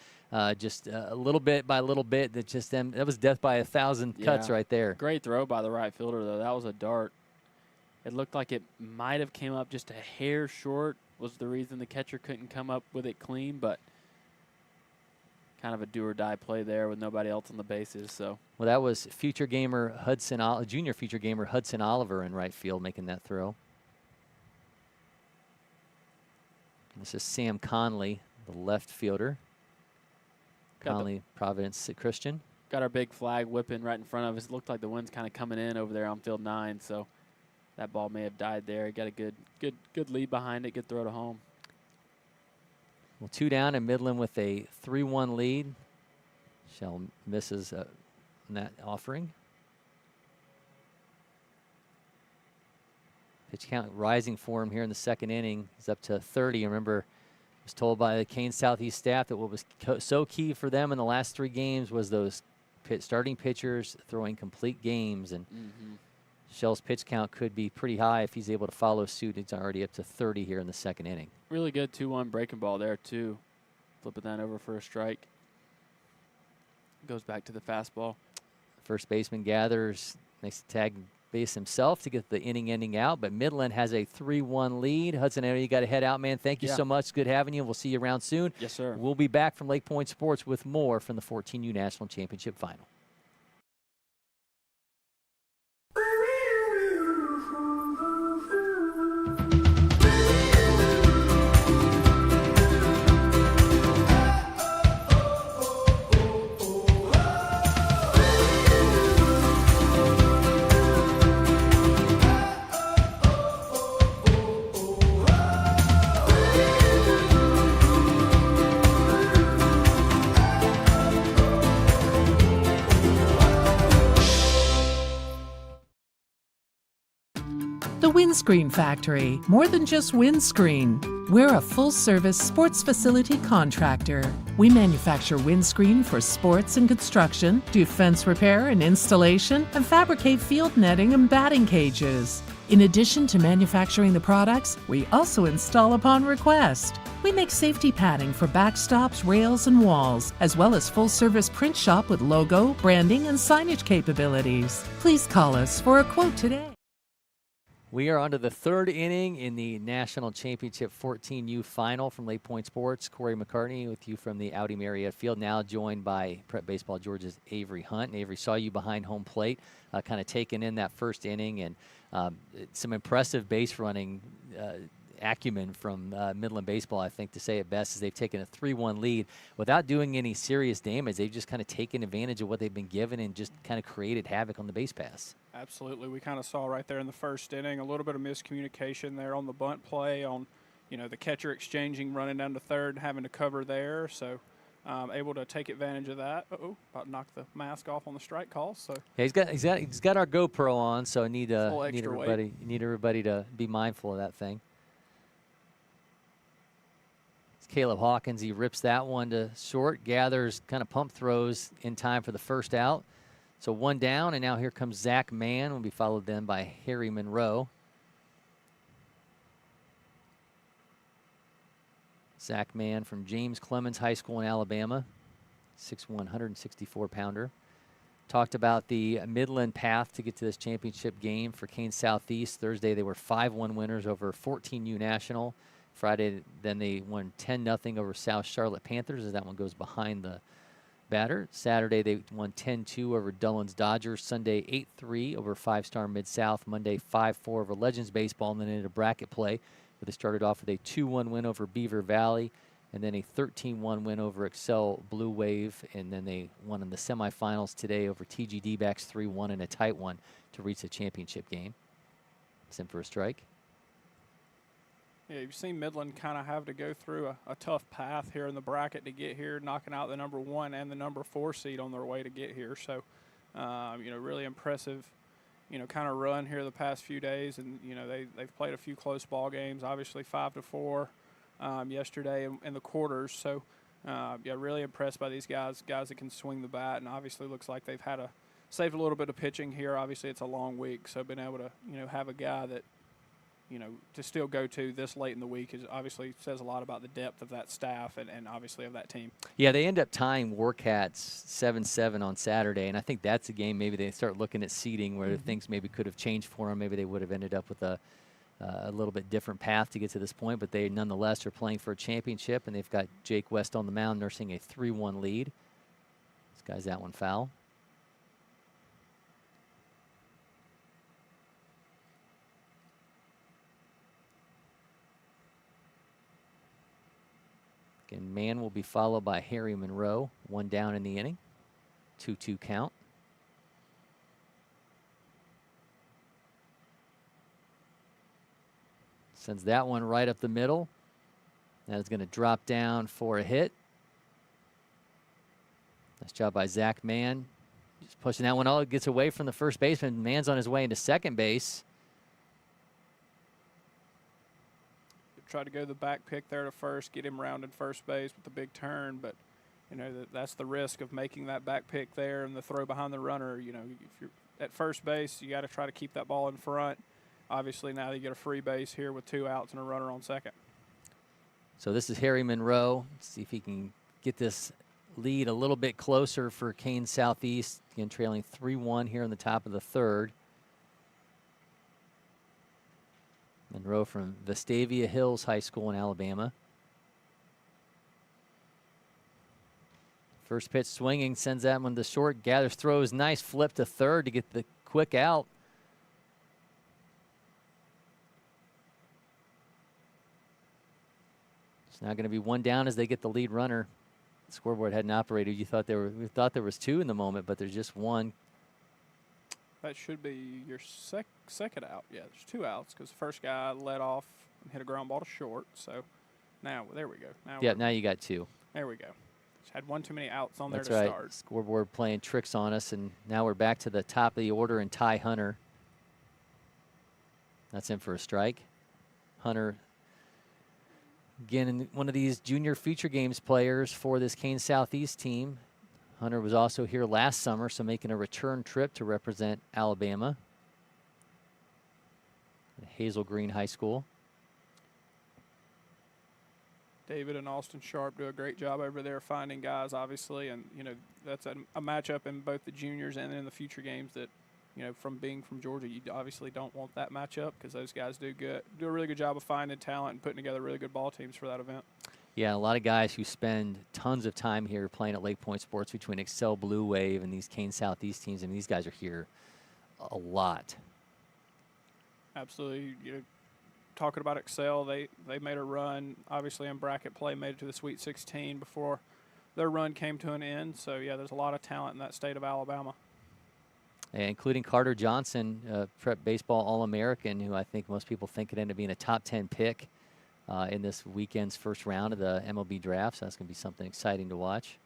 just a little bit by little bit. That was death by 1,000 cuts right there. Great throw by the right fielder, though. That was a dart. It looked like it might have came up just a hair short, was the reason the catcher couldn't come up with it clean, but kind of a do-or-die play there with nobody else on the bases. So, well, that was future gamer Hudson, junior future gamer Hudson Oliver in right field making that throw. This is Sam Conley, the left fielder. Conley, Providence Christian. Got our big flag whipping right in front of us. It looked like the wind's kind of coming in over there on field 9, so that ball may have died there. Got a good lead behind it. Good throw to home. Well, 2 down, and Midland with a 3-1 lead. Shell misses that offering. Pitch count rising for him here in the second inning. He's up to 30. Remember, I was told by the Kane Southeast staff that what was so key for them in the last 3 games was those starting pitchers throwing complete games. And Shell's pitch count could be pretty high if he's able to follow suit. It's already up to 30 here in the second inning. Really good 2-1 breaking ball there, too. Flipping that over for a strike. Goes back to the fastball. First baseman gathers, makes the tag base himself to get the inning ending out, but Midland has a 3-1 lead. Hudson, I know you got to head out, man. Thank you so much. Good having you. We'll see you around soon. Yes, sir. We'll be back from LakePoint Sports with more from the 14U National Championship Final. The Windscreen Factory, more than just windscreen. We're a full-service sports facility contractor. We manufacture windscreen for sports and construction, do fence repair and installation, and fabricate field netting and batting cages. In addition to manufacturing the products, we also install upon request. We make safety padding for backstops, rails, and walls, as well as full-service print shop with logo, branding, and signage capabilities. Please call us for a quote today. We are on to the third inning in the National Championship 14U final from LakePoint Sports. Cory McCartney with you from the Audi Marietta Field, now joined by Prep Baseball Georgia's Avery Hunt. And Avery, saw you behind home plate, kind of taking in that first inning, and some impressive base running acumen from Midland Baseball, I think, to say it best, is they've taken a 3-1 lead without doing any serious damage. They've just kind of taken advantage of what they've been given and just kind of created havoc on the base pass. Absolutely. We kind of saw right there in the first inning a little bit of miscommunication there on the bunt play, on, you know, the catcher exchanging, running down to third, having to cover there. So able to take advantage of that. About to knock the mask off on the strike call. So yeah, he's got our GoPro on, so I need weight. everybody to be mindful of that thing. It's Caleb Hawkins. He rips that one to short, gathers, kind of pump throws in time for the first out. So one down, and now here comes Zach Mann. Will be followed then by Harry Monroe. Zach Mann from James Clemens High School in Alabama, 6'1", 164-pounder. Talked about the Midland path to get to this championship game for Kane Southeast. Thursday they were 5-1 winners over 14U National. Friday then they won 10-0 over South Charlotte Panthers, as that one goes behind the batter. Saturday they won 10-2 over Dullen's Dodgers. Sunday 8-3 over 5-star Mid-South. Monday 5-4 over Legends Baseball, and then into bracket play, where they started off with a 2-1 win over Beaver Valley, and then a 13-1 win over Excel Blue Wave, and then they won in the semifinals today over TGD backs 3-1 in a tight one to reach the championship game. It's in for a strike. Yeah, you've seen Midland kind of have to go through a tough path here in the bracket to get here, knocking out the number 1 and the number 4 seed on their way to get here. So, you know, really impressive, you know, kind of run here the past few days. And, you know, they've played a few close ball games, obviously 5-4 yesterday in the quarters. So, yeah, really impressed by these guys that can swing the bat. And obviously looks like they've had saved a little bit of pitching here. Obviously it's a long week, so being able to, you know, have a guy that, you know, to still go to this late in the week is obviously says a lot about the depth of that staff and obviously of that team. Yeah, they end up tying Warcats 7-7 on Saturday, and I think that's a game maybe they start looking at seeding where things maybe could have changed for them. Maybe they would have ended up with a little bit different path to get to this point, but they nonetheless are playing for a championship, and they've got Jake West on the mound nursing a 3-1 lead. This guy's that one foul. Again, Mann will be followed by Harry Monroe. One down in the inning. 2-2 count. Sends that one right up the middle. That is going to drop down for a hit. Nice job by Zach Mann. Just pushing that one all. It gets away from the first baseman. Mann's on his way into second base. Try to go the back pick there to first, get him rounded first base with the big turn, but you know that's the risk of making that back pick there and the throw behind the runner. You know, if you're at first base, you got to try to keep that ball in front. Obviously now you get a free base here with 2 outs and a runner on second. So this is Harry Monroe. Let's see if he can get this lead a little bit closer for Kane Southeast. Again, trailing 3-1 here in the top of the third. Monroe from Vestavia Hills High School in Alabama. First pitch swinging, sends that one to short, gathers, throws, nice flip to third to get the quick out. It's now going to be one down as they get the lead runner. The scoreboard hadn't operated. We thought there was 2 in the moment, but there's just 1. That should be your second out. Yeah, there's 2 outs because the first guy led off and hit a ground ball to short. So now, there we go. Now you got 2. There we go. Just had one too many outs on That's there to right. start. Scoreboard playing tricks on us, and now we're back to the top of the order and Ty Hunter. That's in for a strike. Hunter, again, one of these junior feature games players for this Kane Southeast team. Hunter was also here last summer, so making a return trip to represent Alabama at Hazel Green High School. David and Austin Sharp do a great job over there finding guys, obviously, and you know that's a matchup in both the juniors and in the future games that from being from Georgia, you obviously don't want that matchup because those guys do a really good job of finding talent and putting together really good ball teams for that event. Yeah, a lot of guys who spend tons of time here playing at LakePoint Sports between Excel Blue Wave and these Kane Southeast teams. I mean, these guys are here a lot. Absolutely. Talking about Excel, they made a run, obviously in bracket play, made it to the Sweet 16 before their run came to an end. So, yeah, there's a lot of talent in that state of Alabama. Including Carter Johnson, prep baseball All-American, who I think most people think could end up being a top 10 pick in this weekend's first round of the MLB draft. So that's going to be something exciting to watch.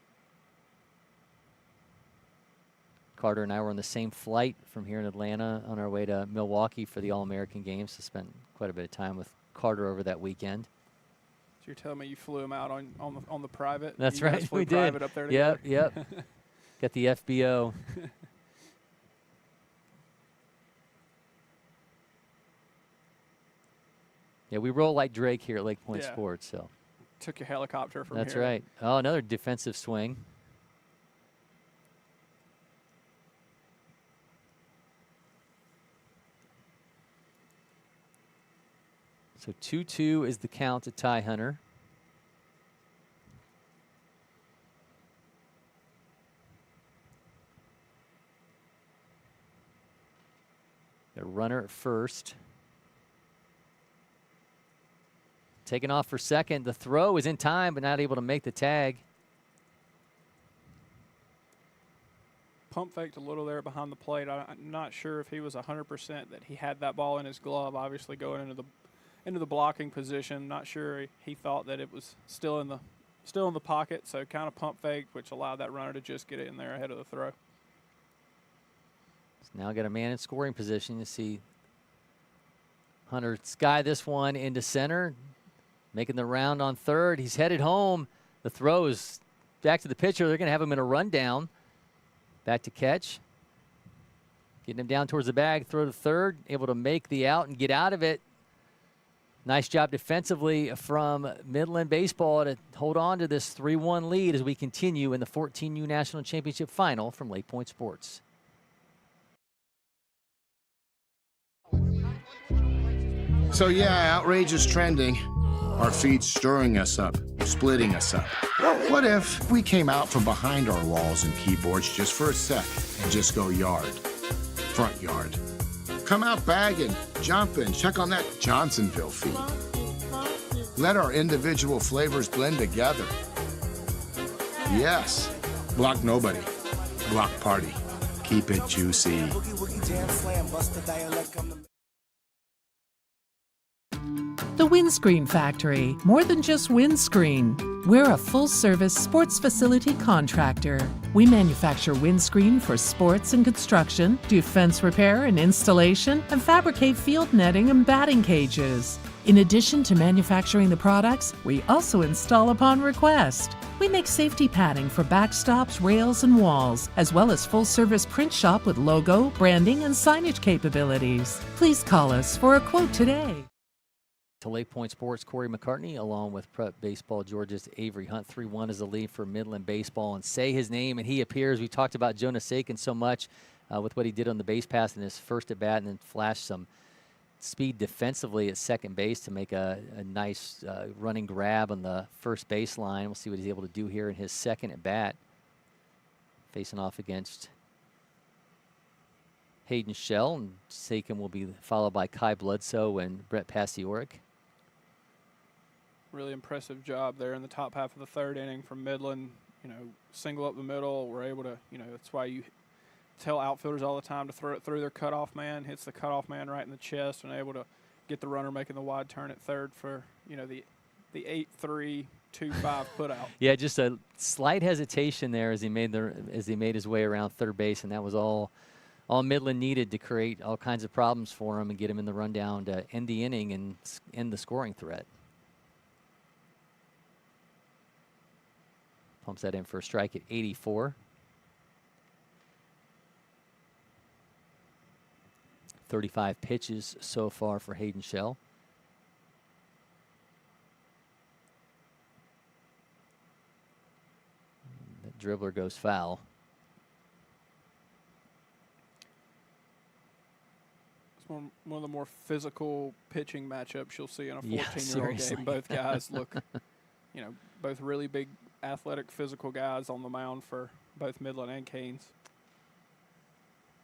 Carter and I were on the same flight from here in Atlanta on our way to Milwaukee for the All-American games. So spent quite a bit of time with Carter over that weekend. So you're telling me you flew him out on the private? That's you guys right, flew we private did. Up there Yep, together? yep. Got the FBO. Yeah, we roll like Drake here at LakePoint Sports. So took your helicopter from That's here. right. Oh, another defensive swing. So 2-2 is the count to Ty Hunter. The runner at first. Taking off for second. The throw is in time, but not able to make the tag. Pump faked a little there behind the plate. I'm not sure if he was 100% that he had that ball in his glove, obviously going into the blocking position. Not sure he thought that it was still in the pocket, so kind of pump faked, which allowed that runner to just get it in there ahead of the throw. It's now got a man in scoring position. You see Hunter sky this one into center, making the round on third. He's headed home. The throw is back to the pitcher. They're going to have him in a rundown. Back to catch. Getting him down towards the bag. Throw to third. Able to make the out and get out of it. Nice job defensively from Midland Baseball to hold on to this 3-1 lead as we continue in the 14U National Championship Final from LakePoint Sports. So yeah, outrage is trending. Our feed's stirring us up, splitting us up. What if we came out from behind our walls and keyboards just for a sec and just go yard, front yard? Come out bagging, jumping, check on that Johnsonville feed. Let our individual flavors blend together. Yes, block nobody, block party. Keep it juicy. The Windscreen Factory, more than just windscreen. We're a full-service sports facility contractor. We manufacture windscreen for sports and construction, do fence repair and installation, and fabricate field netting and batting cages. In addition to manufacturing the products, we also install upon request. We make safety padding for backstops, rails, and walls, as well as full-service print shop with logo, branding, and signage capabilities. Please call us for a quote today. To LakePoint Sports, Cory McCartney, along with Prep Baseball Georgia's Avery Hunt. 3-1 is the lead for Midland Baseball. And say his name, and he appears. We talked about Jonas Sakin so much with what he did on the base pass in his first at-bat, and then flashed some speed defensively at second base to make a nice running grab on the first baseline. We'll see what he's able to do here in his second at-bat. Facing off against Hayden Shell, and Sakin will be followed by Kai Bledsoe and Brett Pastioric. Really impressive job there in the top half of the third inning from Midland. Single up the middle. We're able to, that's why you tell outfielders all the time to throw it through their cutoff man. Hits the cutoff man right in the chest and able to get the runner making the wide turn at third for, the 8-3-2-5 put out. Yeah, just a slight hesitation there as he made his way around third base, and that was all Midland needed to create all kinds of problems for him and get him in the rundown to end the inning and end the scoring threat. Pumps that in for a strike at 84. 35 pitches so far for Hayden Shell. That dribbler goes foul. one of the more physical pitching matchups you'll see in a 14-year-old seriously. game. Both guys look, both really big, athletic, physical guys on the mound for both Midland and Canes.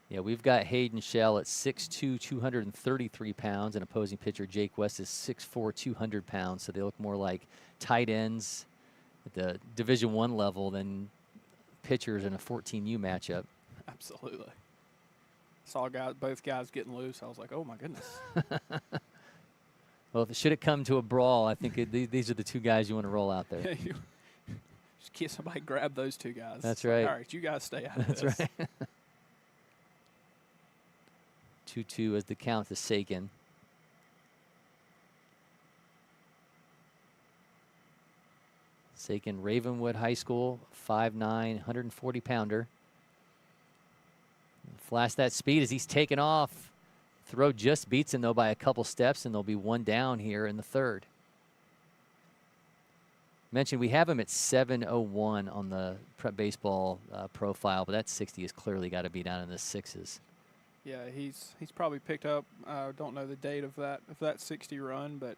Yeah, we've got Hayden Shell at 6'2", 233 pounds, and opposing pitcher Jake West is 6'4", 200 pounds. So they look more like tight ends at the Division I level than pitchers in a 14U matchup. Absolutely. Saw both guys getting loose. I was like, oh, my goodness. Well, should it come to a brawl, I think these are the two guys you want to roll out there. Just get somebody grab those two guys. That's right. All right, you guys stay out of this. That's right. 2-2 as the count to Sagan. Sagan, Ravenwood High School, 5'9", 140-pounder. Flash that speed as he's taken off. Throw just beats him, though, by a couple steps, and there'll be one down here in the third. Mentioned we have him at 7:01 on the prep baseball profile, but that 60 has clearly got to be down in the sixes. Yeah, he's probably picked up. I don't know the date of that 60 run, but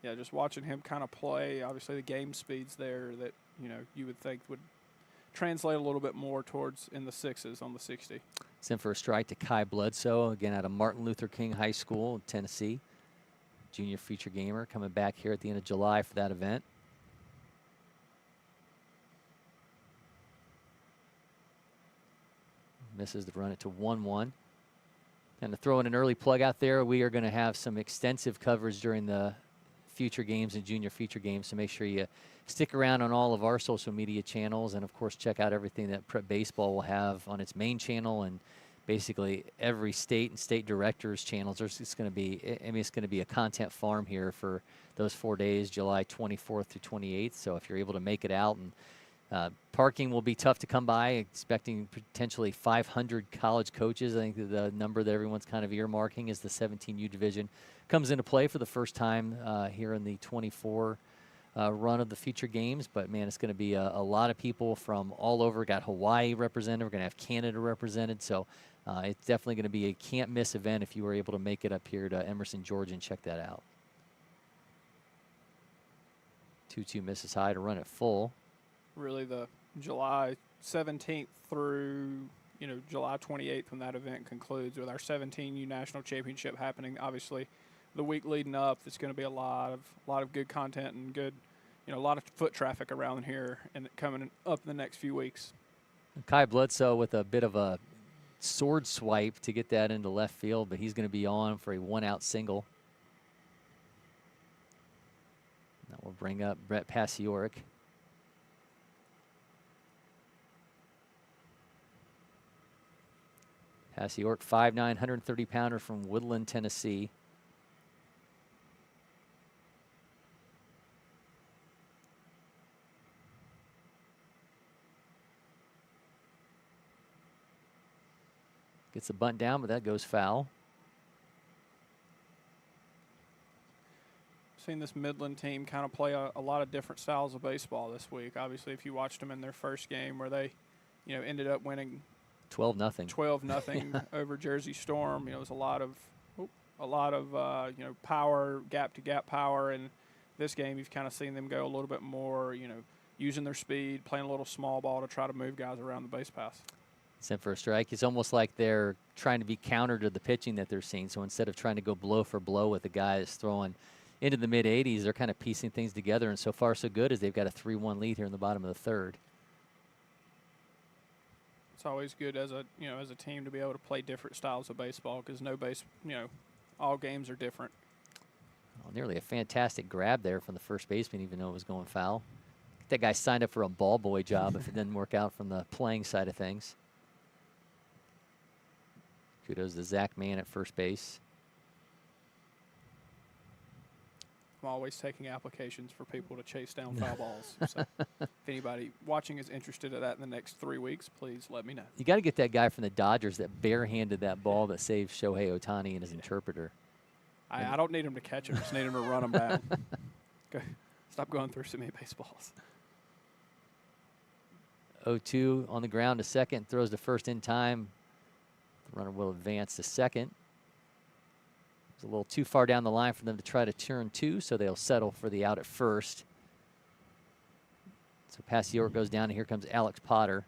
yeah, just watching him kind of play. Obviously, the game speed's there that you would think would translate a little bit more towards in the sixes on the 60. It's in for a strike to Kai Bledsoe, again out of Martin Luther King High School in Tennessee. Junior feature gamer coming back here at the end of July for that event. Misses to run it to 1-1. And to throw in an early plug out there, we are going to have some extensive coverage during the future games and junior feature games, so make sure you stick around on all of our social media channels, and of course check out everything that Prep Baseball will have on its main channel and basically every state and state directors channels. It's going to be, it's going to be a content farm here for those 4 days, July 24th through 28th. So if you're able to make it out, and parking will be tough to come by, expecting potentially 500 college coaches. I think the number that everyone's kind of earmarking is the 17U division comes into play for the first time here in the 24 run of the feature games. But, man, it's going to be a lot of people from all over. Got Hawaii represented. We're going to have Canada represented. So it's definitely going to be a can't-miss event if you were able to make it up here to Emerson, Georgia, and check that out. 2-2 misses high to run it full. Really the July 17th through July 28th when that event concludes with our 17U National Championship happening. Obviously, the week leading up, there's going to be a lot of good content and good, a lot of foot traffic around here and coming up in the next few weeks. Kai Bledsoe with a bit of a sword swipe to get that into left field, but he's going to be on for a one-out single. That will bring up Brett Pasioric. Pasioric, 5'9", 130-pounder from Woodland, Tennessee. Gets a bunt down, but that goes foul. Seen this Midland team kind of play a lot of different styles of baseball this week. Obviously, if you watched them in their first game where they, ended up winning 12-0. 12-0 over Jersey Storm. It was a lot of power, gap-to-gap power. And this game, you've kind of seen them go a little bit more, using their speed, playing a little small ball to try to move guys around the base pass. Sent for a strike. It's almost like they're trying to be counter to the pitching that they're seeing. So instead of trying to go blow for blow with the guy that's throwing into the mid-80s, they're kind of piecing things together. And so far, so good as they've got a 3-1 lead here in the bottom of the third. It's always good as a team to be able to play different styles of baseball because all games are different. Well, nearly a fantastic grab there from the first baseman, even though it was going foul. That guy signed up for a ball boy job if it didn't work out from the playing side of things. Kudos to Zach Mann at first base. I'm always taking applications for people to chase down foul balls. So if anybody watching is interested in that in the next 3 weeks, please let me know. You got to get that guy from the Dodgers that barehanded that ball that saved Shohei Ohtani and his interpreter. I don't need him to catch him. Just need him to run him down. Okay. Stop going through so many baseballs. 0-2 on the ground to second. Throws to first in time. The runner will advance to second. It's a little too far down the line for them to try to turn 2, so they'll settle for the out at first. So Pacior goes down, and here comes Alex Potter.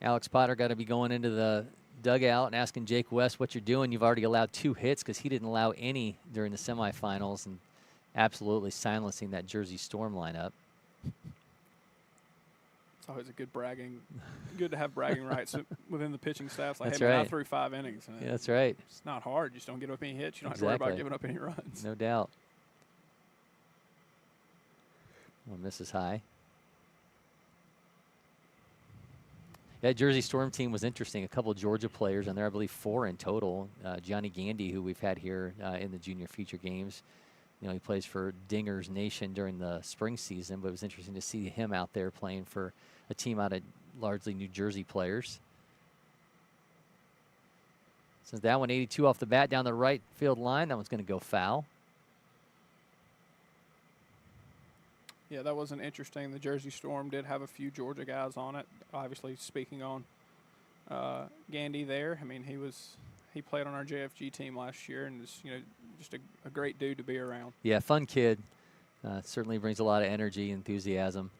Alex Potter got to be going into the dugout and asking Jake West what you're doing. You've already allowed 2 hits because he didn't allow any during the semifinals, and absolutely silencing that Jersey Storm lineup. It's always a good to have bragging rights within the pitching staff. Like, That's hey, man, right. I threw 5 innings. Yeah, that's right. It's not hard. You just don't get up any hits. You don't have to worry about giving up any runs. No doubt. Well, misses high. That Jersey Storm team was interesting. A couple of Georgia players on there, I believe 4 in total. Johnny Gandy, who we've had here in the junior feature games. You know, he plays for Dinger's Nation during the spring season, but it was interesting to see him out there playing for a team out of largely New Jersey players. Since that one, 82 off the bat down the right field line, that one's going to go foul. Yeah, that wasn't interesting. The Jersey Storm did have a few Georgia guys on it. Obviously, speaking on Gandy there, I mean, he played on our JFG team last year, and is, you know, just a great dude to be around. Yeah, fun kid. Certainly brings a lot of energy, enthusiasm.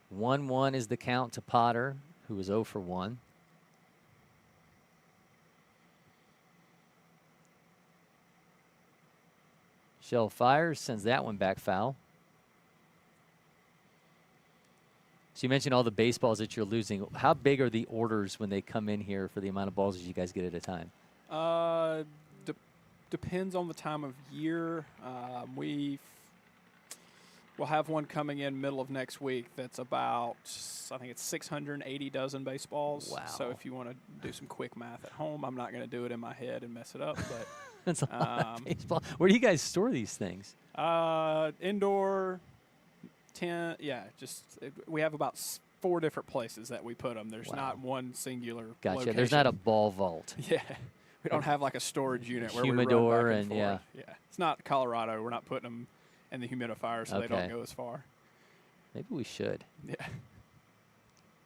One is the count to Potter, who was 0 for 1. Shell fires, sends that one back foul. So you mentioned all the baseballs that you're losing. How big are the orders when they come in here for the amount of balls that you guys get at a time? Depends on the time of year. We'll have one coming in middle of next week that's about, I think it's 680 dozen baseballs. Wow. So if you want to do some quick math at home, I'm not going to do it in my head and mess it up. But that's a lot of baseball. Where do you guys store these things? Indoor, we have about 4 different places that we put them. There's not one singular Gotcha. location. There's not a ball vault. Yeah. We don't have like a storage unit where humidor we run back and forth. Yeah. It's not Colorado. We're not putting them in the humidifier so they don't go as far. Maybe we should. Yeah.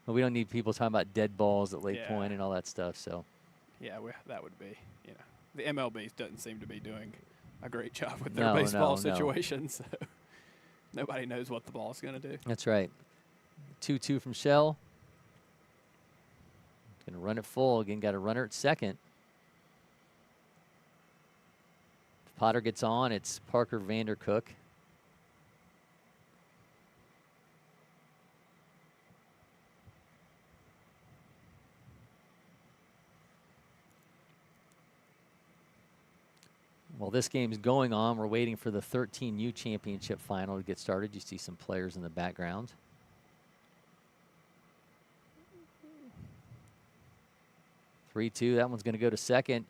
Well, we don't need people talking about dead balls at LakePoint and all that stuff. So. Yeah, that would be, you know, the MLB doesn't seem to be doing a great job with their baseball situation. So nobody knows what the ball's going to do. That's right. 2-2 from Shell. Going to run it full. Again, got a runner at second. If Potter gets on, it's Parker Vandercook. While this game's going on, we're waiting for the 13U championship final to get started. You see some players in the background. (3-2). That one's going to go to second.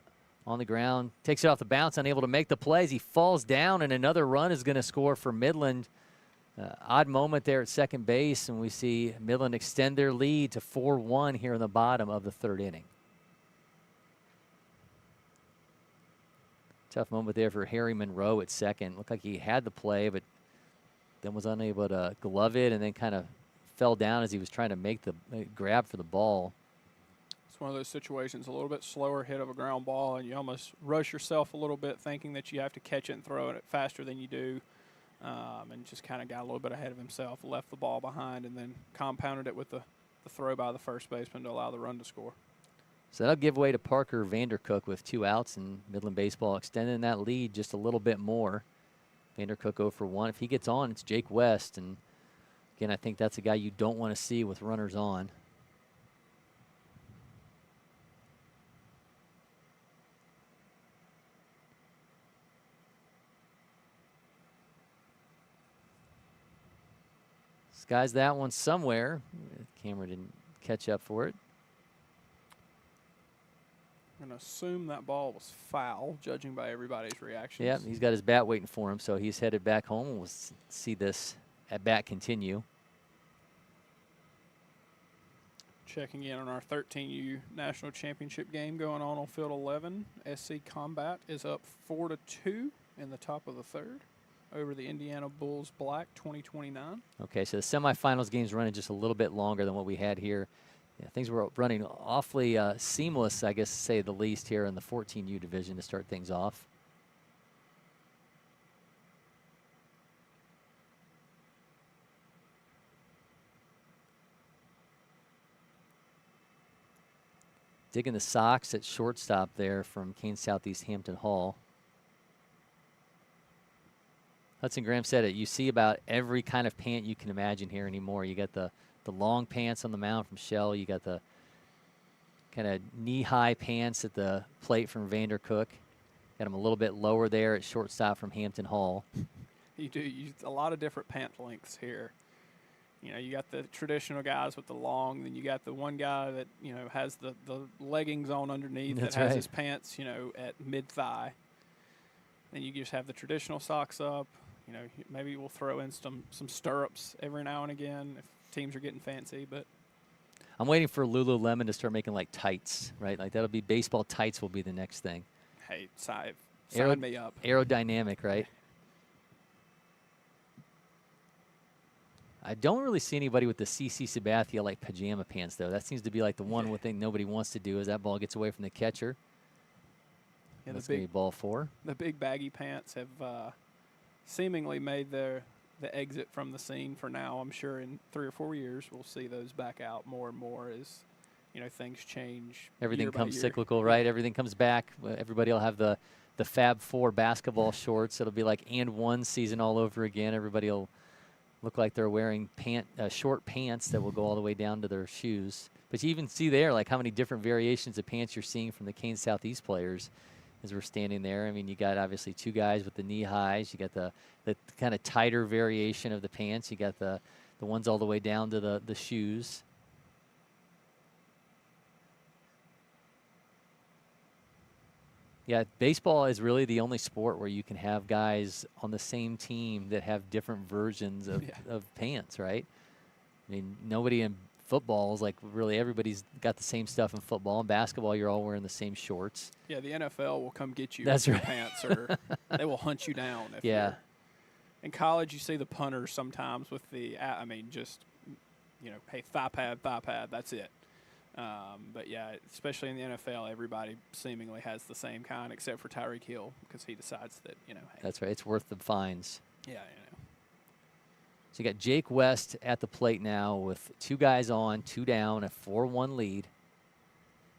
On the ground, takes it off the bounce, unable to make the plays. He falls down, and another run is going to score for Midland. Odd moment there at second base, and we see Midland extend their lead to 4-1 here in the bottom of the 3rd inning. Tough moment there for Harry Monroe at second. Looked like he had the play, but then was unable to glove it, and then kind of fell down as he was trying to make the grab for the ball. It's one of those situations, a little bit slower hit of a ground ball, and you almost rush yourself a little bit thinking that you have to catch it and throw it faster than you do, and just kind of got a little bit ahead of himself, left the ball behind, and then compounded it with the throw by the first baseman to allow the run to score. So that'll give way to Parker Vandercook with 2 outs, and Midland Baseball extending that lead just a little bit more. Vandercook 0 for 1. If he gets on, it's Jake West, and again, I think that's a guy you don't want to see with runners on. Skies that one somewhere. The camera didn't catch up for it. I'm going to assume that ball was foul, judging by everybody's reactions. Yeah, he's got his bat waiting for him, so he's headed back home. We'll see this at bat continue. Checking in on our 13U National Championship game going on field 11. SC Combat is up 4-2 in the top of the third over the Indiana Bulls Black 2029. Okay, so the semifinals game's running just a little bit longer than what we had here. Yeah, things were running awfully seamless, I guess, to say the least, here in the 14U division to start things off. Digging the socks at shortstop there from Kane Southeast Hampton Hall. Hudson Graham said it. You see about every kind of pant you can imagine here anymore. You got the long pants on the mound from Shell. You got the kind of knee-high pants at the plate from Vandercook. Got them a little bit lower there at shortstop from Hampton Hall. You do use a lot of different pant lengths here. You know, you got the traditional guys with the long, then you got the one guy that, you know, has the leggings on underneath That's that has right. his pants, you know, at mid-thigh. Then you just have the traditional socks up. You know, maybe we'll throw in some stirrups every now and again if teams are getting fancy, but I'm waiting for Lululemon to start making like tights, right? Like that'll be baseball tights will be the next thing. hey, sign me up. Aerodynamic, right? I don't really see anybody with the CC Sabathia like pajama pants, though. That seems to be like the one thing nobody wants to do is that ball gets away from the catcher. Yeah, That's going to be ball 4. The big baggy pants have seemingly made the exit from the scene for now. I'm sure in 3 or 4 years we'll see those back out more and more as, you know, things change. Everything comes cyclical, right? Everything comes back. Everybody will have the Fab 4 basketball shorts. It'll be like and one season all over again. Everybody will look like they're wearing short pants that will go all the way down to their shoes. But you even see there like how many different variations of pants you're seeing from the Kane Southeast players as we're standing there. I mean, you got obviously 2 guys with the knee highs. You got the kind of tighter variation of the pants. You got the ones all the way down to the shoes. Yeah, baseball is really the only sport where you can have guys on the same team that have different versions of pants, right? I mean, nobody in football is like really everybody's got the same stuff in football. In basketball, you're all wearing the same shorts. Yeah, the NFL will come get you That's with right. your pants, or they will hunt you down. If Yeah. In college, you see the punters sometimes with just, you know, hey, thigh pad, that's it. But yeah, especially in the NFL, everybody seemingly has the same kind except for Tyreek Hill because he decides that, you know, hey. That's right. It's worth the fines. Yeah, you know. So you got Jake West at the plate now with 2 guys on, 2 down, a 4-1 lead.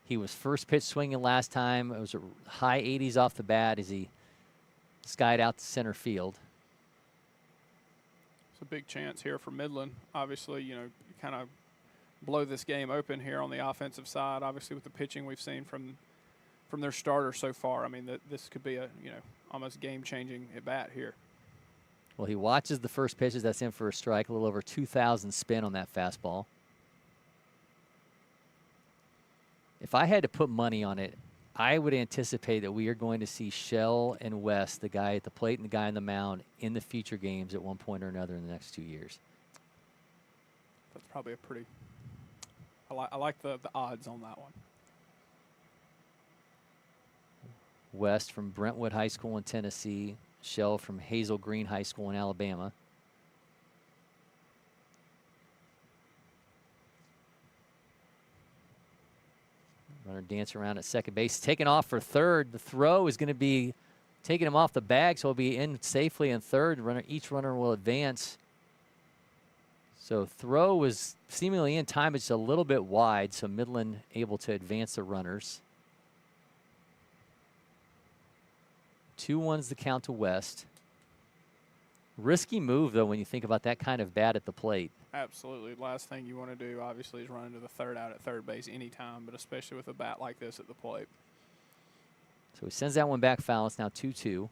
He was first pitch swinging last time. It was a high 80s off the bat as he skied out to center field. It's a big chance here for Midland. Obviously, you know, kind of blow this game open here on the offensive side. Obviously, with the pitching we've seen from their starter so far, I mean, this could be a, you know, almost game-changing at bat here. Well, he watches the first pitches. That's in for a strike. A little over 2,000 spin on that fastball. If I had to put money on it, I would anticipate that we are going to see Shell and West, the guy at the plate and the guy on the mound, in the future games at one point or another in the next 2 years. That's probably a pretty. I like the odds on that one. West from Brentwood High School in Tennessee. Shell from Hazel Green High School in Alabama. Runner dancing around at second base. Taking off for third. The throw is going to be taking him off the bag, so he'll be in safely in third. Each runner will advance. So throw was seemingly in time. It's a little bit wide, so Midland able to advance the runners. 2-1's the count to West. Risky move, though, when you think about that kind of bat at the plate. Absolutely. Last thing you want to do, obviously, is run into the third out at third base anytime, but especially with a bat like this at the plate. So he sends that one back foul. It's now 2-2.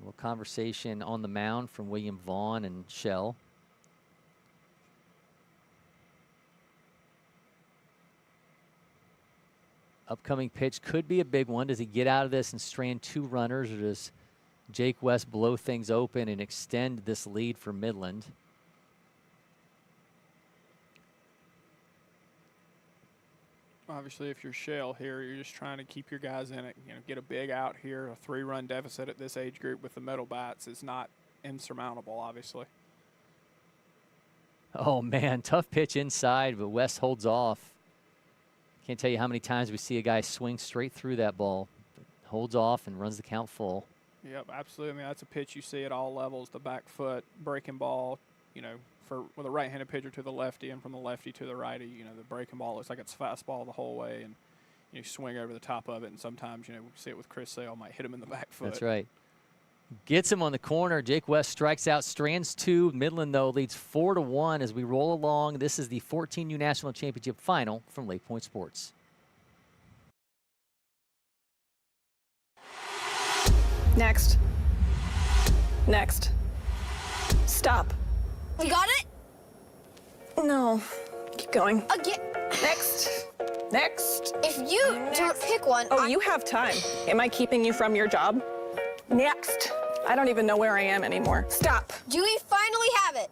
A little conversation on the mound from William Vaughn and Shell. Upcoming pitch could be a big one. Does he get out of this and strand 2 runners, or does Jake West blow things open and extend this lead for Midland? Obviously, if you're Shell here, you're just trying to keep your guys in it. You know, get a big out here. A 3-run deficit at this age group with the metal bats is not insurmountable, obviously. Oh, man, tough pitch inside, but West holds off. Can't tell you how many times we see a guy swing straight through that ball. Holds off and runs the count full. Yep, absolutely. I mean, that's a pitch you see at all levels. The back foot, breaking ball, you know, with a right-handed pitcher to the lefty and from the lefty to the righty, you know, the breaking ball looks like it's fastball the whole way, and you swing over the top of it, and sometimes, you know, we see it with Chris Sale, might hit him in the back foot. That's right. Gets him on the corner. Jake West strikes out, strands 2. Midland, though, leads 4-1 as we roll along. This is the 14U National Championship final from LakePoint Sports. Next. Next. Stop. We got it? No. Keep going. Again. Next. Next. If you don't pick one, Oh, you have time. Am I keeping you from your job? Next. I don't even know where I am anymore. Stop. Do we finally have it?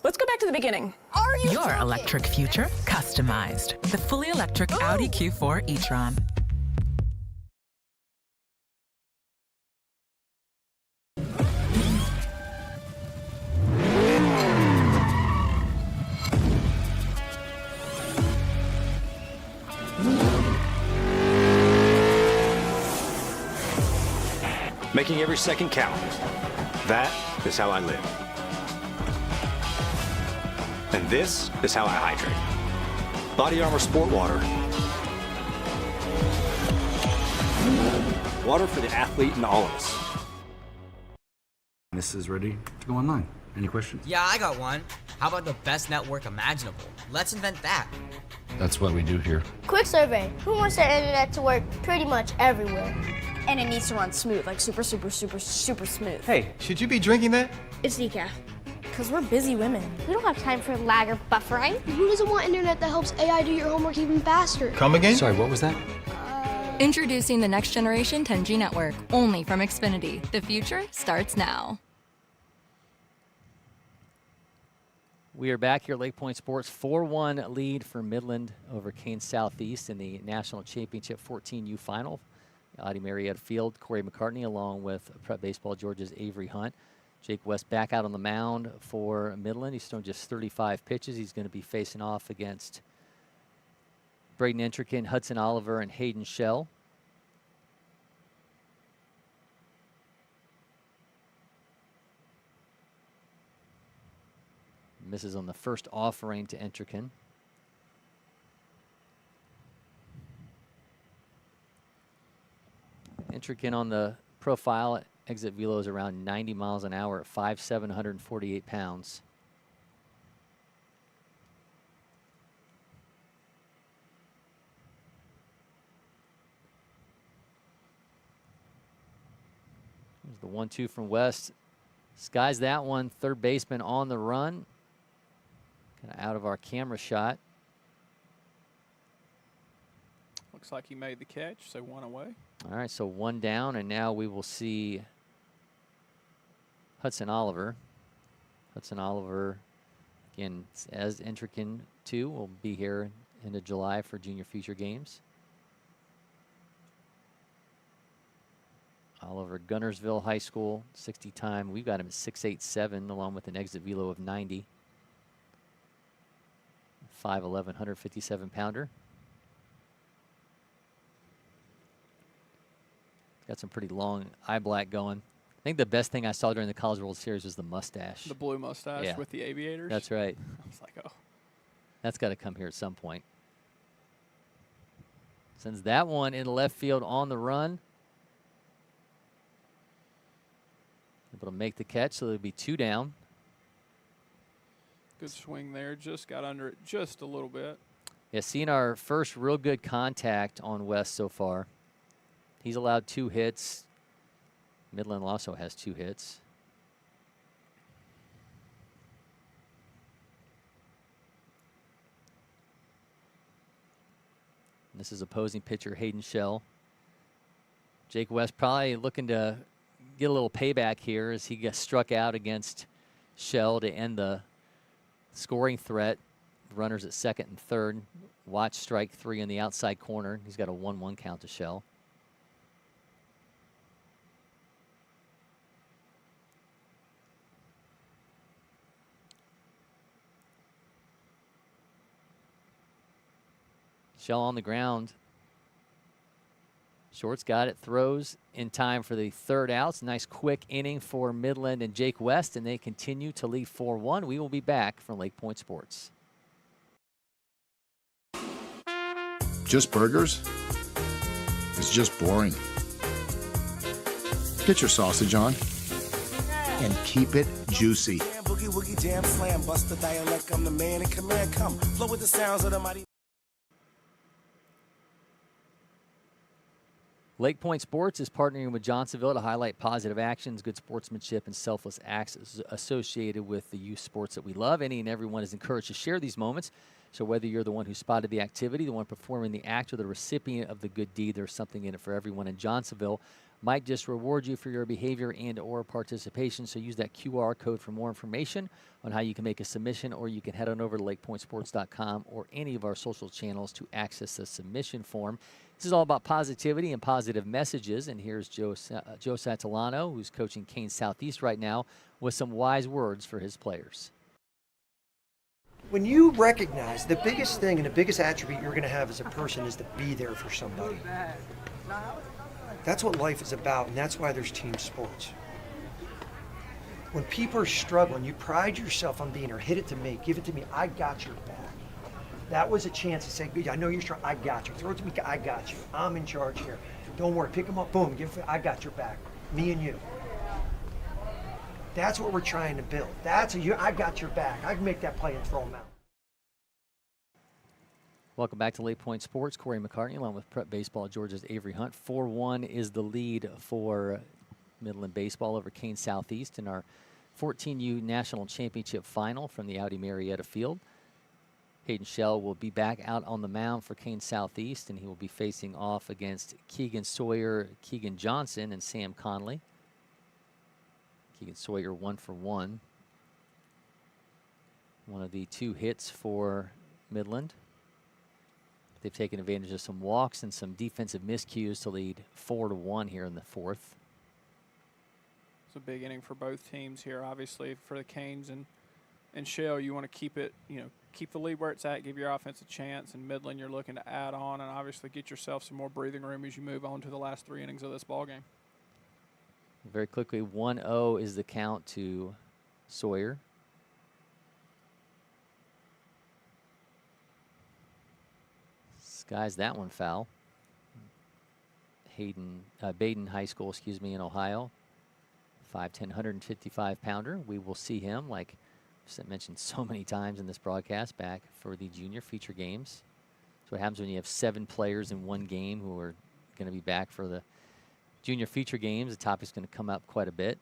Let's go back to the beginning. Are you Your joking? electric future customized. The fully electric Audi Q4 e-tron. Making every second count. That is how I live. And this is how I hydrate. Body Armor Sport Water. Water for the athlete in all of us. This is ready to go online. Any questions? Yeah, I got one. How about the best network imaginable? Let's invent that. That's what we do here. Quick survey. Who wants their internet to work pretty much everywhere? And it needs to run smooth, like super smooth. Hey, should you be drinking that? It's decaf. Because we're busy women. We don't have time for lag or buffering. Who doesn't want internet that helps AI do your homework even faster? Come again? Sorry, what was that? Introducing the next generation 10G network, only from Xfinity. The future starts now. We are back here at LakePoint Sports. 4-1 lead for Midland over Kane Southeast in the National Championship 14U final. Audi Marietta Field, Cory McCartney, along with Prep Baseball Georgia's Avery Hunt. Jake West back out on the mound for Midland. He's thrown just 35 pitches. He's going to be facing off against Braden Entrican, Hudson Oliver, and Hayden Shell. Misses on the first offering to Entrican. Entrican on the profile exit velo is around 90 miles an hour at 5'7", 148 pounds. There's the 1-2 from West. Skies that one. Third baseman on the run. Kind of out of our camera shot. Looks like he made the catch, so 1 away. All right, so 1 down, and now we will see Hudson Oliver. Hudson Oliver, again, as Entrican 2, will be here into July for Junior Future Games. Oliver, Gunnersville High School, 60 time. We've got him at 6'8", along with an exit velo of 90. 5'11", 157-pounder. Got some pretty long eye black going. I think the best thing I saw during the College World Series was the mustache. The blue mustache with the aviators? That's right. I was like, oh. That's got to come here at some point. Sends that one into left field on the run. Able to make the catch, so there'll be 2 down. Good swing there. Just got under it just a little bit. Yeah, seeing our first real good contact on West so far. He's allowed 2 hits. Midland also has 2 hits. This is opposing pitcher Hayden Shell. Jake West probably looking to get a little payback here as he gets struck out against Shell to end the scoring threat. Runners at second and third. Watch strike 3 in the outside corner. He's got a 1-1 count to Shell. Shell on the ground. Short's got it, throws in time for the third out. It's a nice quick inning for Midland and Jake West, and they continue to lead 4-1. We will be back from LakePoint Sports. Just burgers? It's just boring. Get your sausage on and keep it juicy. Boogie woogie jam slam, bust the dialect. I'm the man in command. Come flow with the sounds of the mighty. LakePoint Sports is partnering with Johnsonville to highlight positive actions, good sportsmanship, and selfless acts associated with the youth sports that we love. Any and everyone is encouraged to share these moments. So whether you're the one who spotted the activity, the one performing the act, or the recipient of the good deed, there's something in it for everyone. In Johnsonville might just reward you for your behavior and or participation. So use that QR code for more information on how you can make a submission, or you can head on over to LakePointSports.com or any of our social channels to access the submission form. This is all about positivity and positive messages, and here's Joe Satellano, who's coaching Kane Southeast right now, with some wise words for his players. When you recognize the biggest thing and the biggest attribute you're going to have as a person is to be there for somebody. That's what life is about, and that's why there's team sports. When people are struggling, you pride yourself on being there. Hit it to me, give it to me, I got your back. That was a chance to say, I know you're strong, I got you. Throw it to me, I got you. I'm in charge here. Don't worry, pick them up, boom, I got your back. Me and you. That's what we're trying to build. I got your back. I can make that play and throw them out. Welcome back to LakePoint Sports. Cory McCartney along with Prep Baseball, Georgia's Avery Hunt. 4-1 is the lead for Midland Baseball over Kane Southeast in our 14U National Championship Final from the Audi Marietta Field. Hayden Shell will be back out on the mound for Kane Southeast, and he will be facing off against Keegan Sawyer, Keegan Johnson, and Sam Conley. Keegan Sawyer 1 for 1. One of the 2 hits for Midland. They've taken advantage of some walks and some defensive miscues to lead 4-1 here in the 4th. It's a big inning for both teams here. Obviously, for the Canes and Shell, you want to keep it, keep the lead where it's at, give your offense a chance. And Midland, you're looking to add on and obviously get yourself some more breathing room as you move on to the last 3 innings of this ballgame. Very quickly, 1-0 is the count to Sawyer. Skies that one foul. Baden High School, in Ohio. 5'10", 155-pounder. We will see him, like I mentioned so many times in this broadcast, back for the junior feature games. That's what happens when you have 7 players in one game who are going to be back for the junior feature games. The topic's going to come up quite a bit.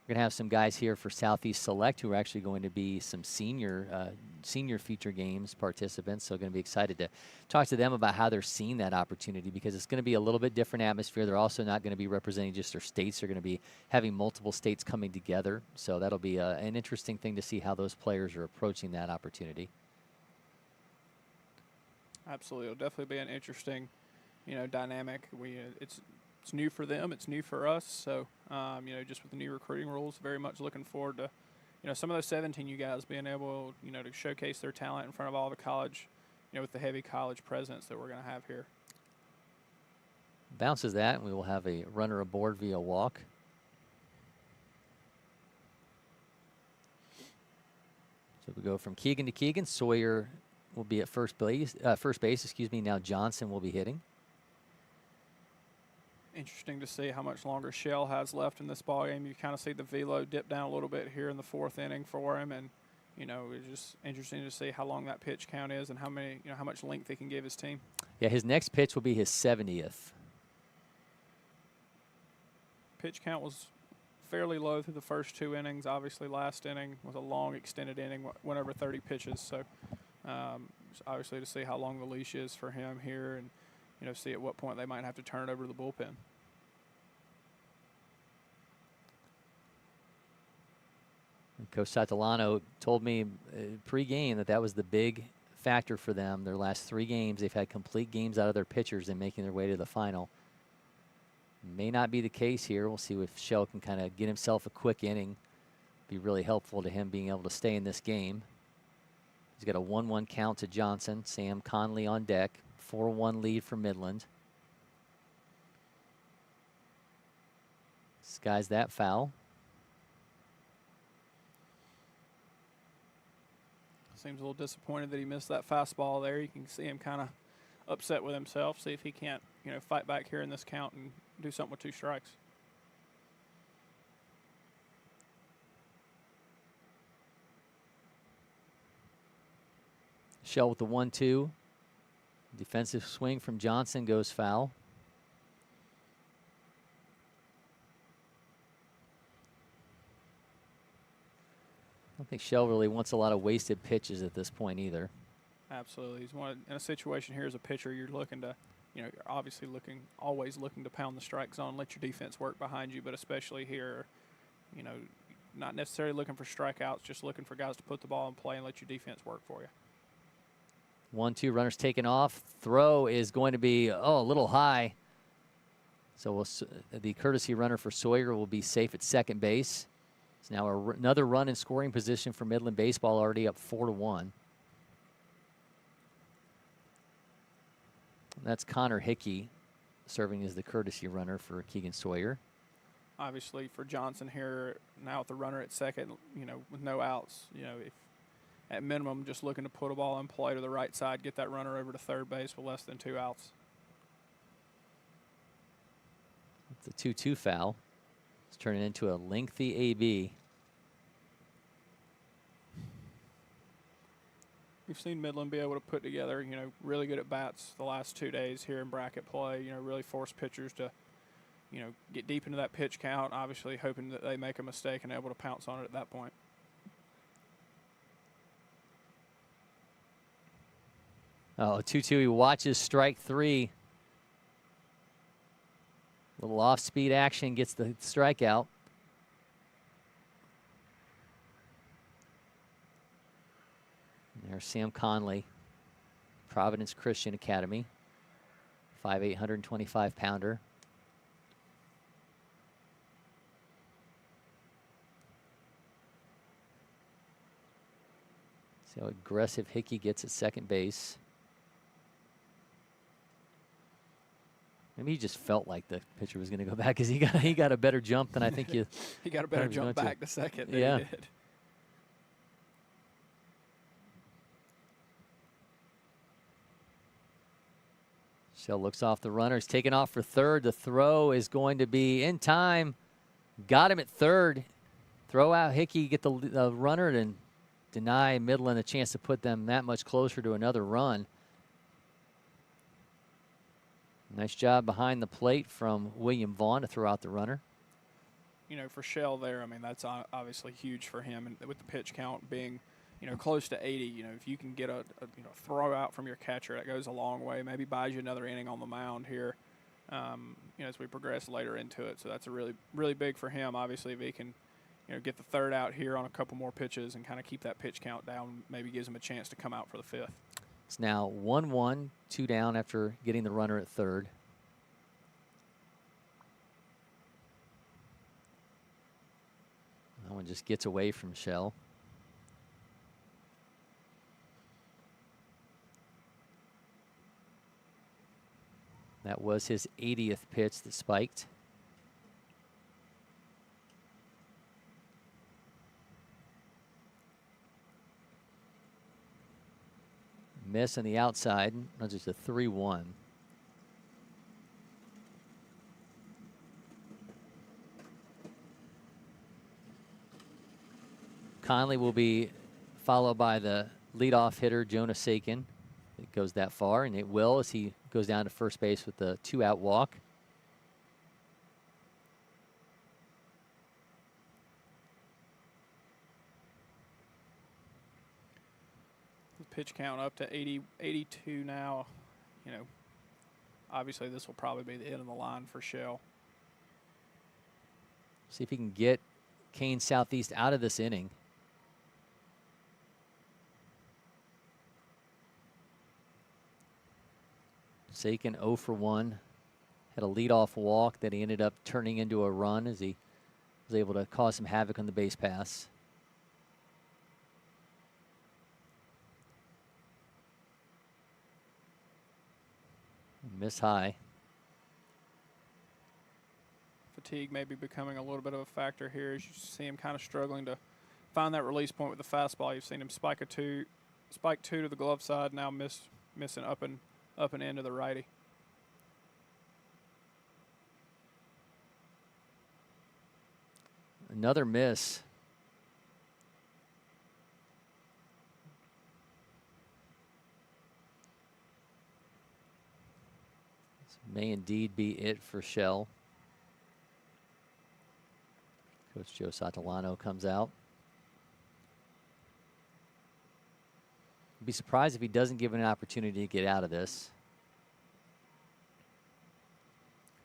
We're going to have some guys here for Southeast Select who are actually going to be some senior feature games participants. So going to be excited to talk to them about how they're seeing that opportunity, because it's going to be a little bit different atmosphere. They're also not going to be representing just their states. They're going to be having multiple states coming together. So that'll be an interesting thing to see how those players are approaching that opportunity. Absolutely. It'll definitely be an interesting, dynamic. It's new for them. It's new for us. So, just with the new recruiting rules, very much looking forward to, some of those 17 guys being able, to showcase their talent in front of all the college, with the heavy college presence that we're going to have here. Bounces that, and we will have a runner aboard via walk. So we go from Keegan to Keegan. Sawyer will be at first base. Now Johnson will be hitting. Interesting to see how much longer Shell has left in this ballgame. You kind of see the velo dip down a little bit here in the 4th inning for him, and it's just interesting to see how long that pitch count is and how much length he can give his team. Yeah, his next pitch will be his 70th. Pitch count was fairly low through the first 2 innings. Obviously, last inning was a long, extended inning, went over 30 pitches. So, obviously to see how long the leash is for him here, and see at what point they might have to turn it over to the bullpen. Coach Satellano told me pre-game that was the big factor for them. Their last 3 games, they've had complete games out of their pitchers and making their way to the final. May not be the case here. We'll see if Shell can kind of get himself a quick inning. Be really helpful to him being able to stay in this game. He's got a 1-1 count to Johnson. Sam Conley on deck. 4-1 lead for Midland. Skies that foul. Seems a little disappointed that he missed that fastball there. You can see him kind of upset with himself. See if he can't, fight back here in this count and do something with 2 strikes. Shell with the 1-2. Defensive swing from Johnson goes foul. I don't think Shell really wants a lot of wasted pitches at this point either. Absolutely. He's in a situation here as a pitcher, you're looking to, you're obviously always looking to pound the strike zone, let your defense work behind you, but especially here, not necessarily looking for strikeouts, just looking for guys to put the ball in play and let your defense work for you. 1-2, runners taken off. Throw is going to be, a little high. So the courtesy runner for Sawyer will be safe at second base. It's now another run in scoring position for Midland Baseball, already up 4-1. That's Connor Hickey serving as the courtesy runner for Keegan Sawyer. Obviously for Johnson here, now with the runner at second, with no outs, if at minimum just looking to put a ball in play to the right side, get that runner over to third base with less than 2 outs. It's a 2-2 foul. It's turning into a lengthy AB. We've seen Midland be able to put together, really good at bats the last 2 days here in bracket play, really force pitchers to, get deep into that pitch count, obviously hoping that they make a mistake and able to pounce on it at that point. Oh, 2-2, he watches strike 3. Little off-speed action, gets the strikeout. And there's Sam Conley, Providence Christian Academy, 5'8", 125-pounder. See how aggressive Hickey gets at second base. Maybe he just felt like the pitcher was going to go back because he got a better jump than I think you. He got a better jump back to second than yeah. he did. Shell looks off the runner. He's taken off for third. The throw is going to be in time. Got him at third. Throw out Hickey, get the runner, and deny Midland a chance to put them that much closer to another run. Nice job behind the plate from William Vaughn to throw out the runner. For Shell there, I mean, that's obviously huge for him. And with the pitch count being, close to 80, if you can get a throw out from your catcher, that goes a long way. Maybe buys you another inning on the mound here, as we progress later into it. So that's a really, really big for him. Obviously, if he can, get the third out here on a couple more pitches and kind of keep that pitch count down, maybe gives him a chance to come out for the 5th. It's now 1-1, 2 down after getting the runner at third. That one just gets away from Shell. That was his 80th pitch that spiked. Miss on the outside. That's just a 3-1. Conley will be followed by the leadoff hitter, Jonah Sakin. It goes that far, and it will as he goes down to first base with the 2-out walk. The Pitch count up to 82 now. You know, obviously this will probably be the end of the line for Shell. See if he can get Kane Southeast out of this inning. Sakin 0 for 1. Had a leadoff walk that he ended up turning into a run as he was able to cause some havoc on the base pass. Miss high. Fatigue may be becoming a little bit of a factor here as you see him kind of struggling to find that release point with the fastball. You've seen him spike two to the glove side, now missing up and in to the righty. Another miss. This may indeed be it for Shell. Coach Joe Santolano comes out. I'd be surprised if he doesn't give him an opportunity to get out of this.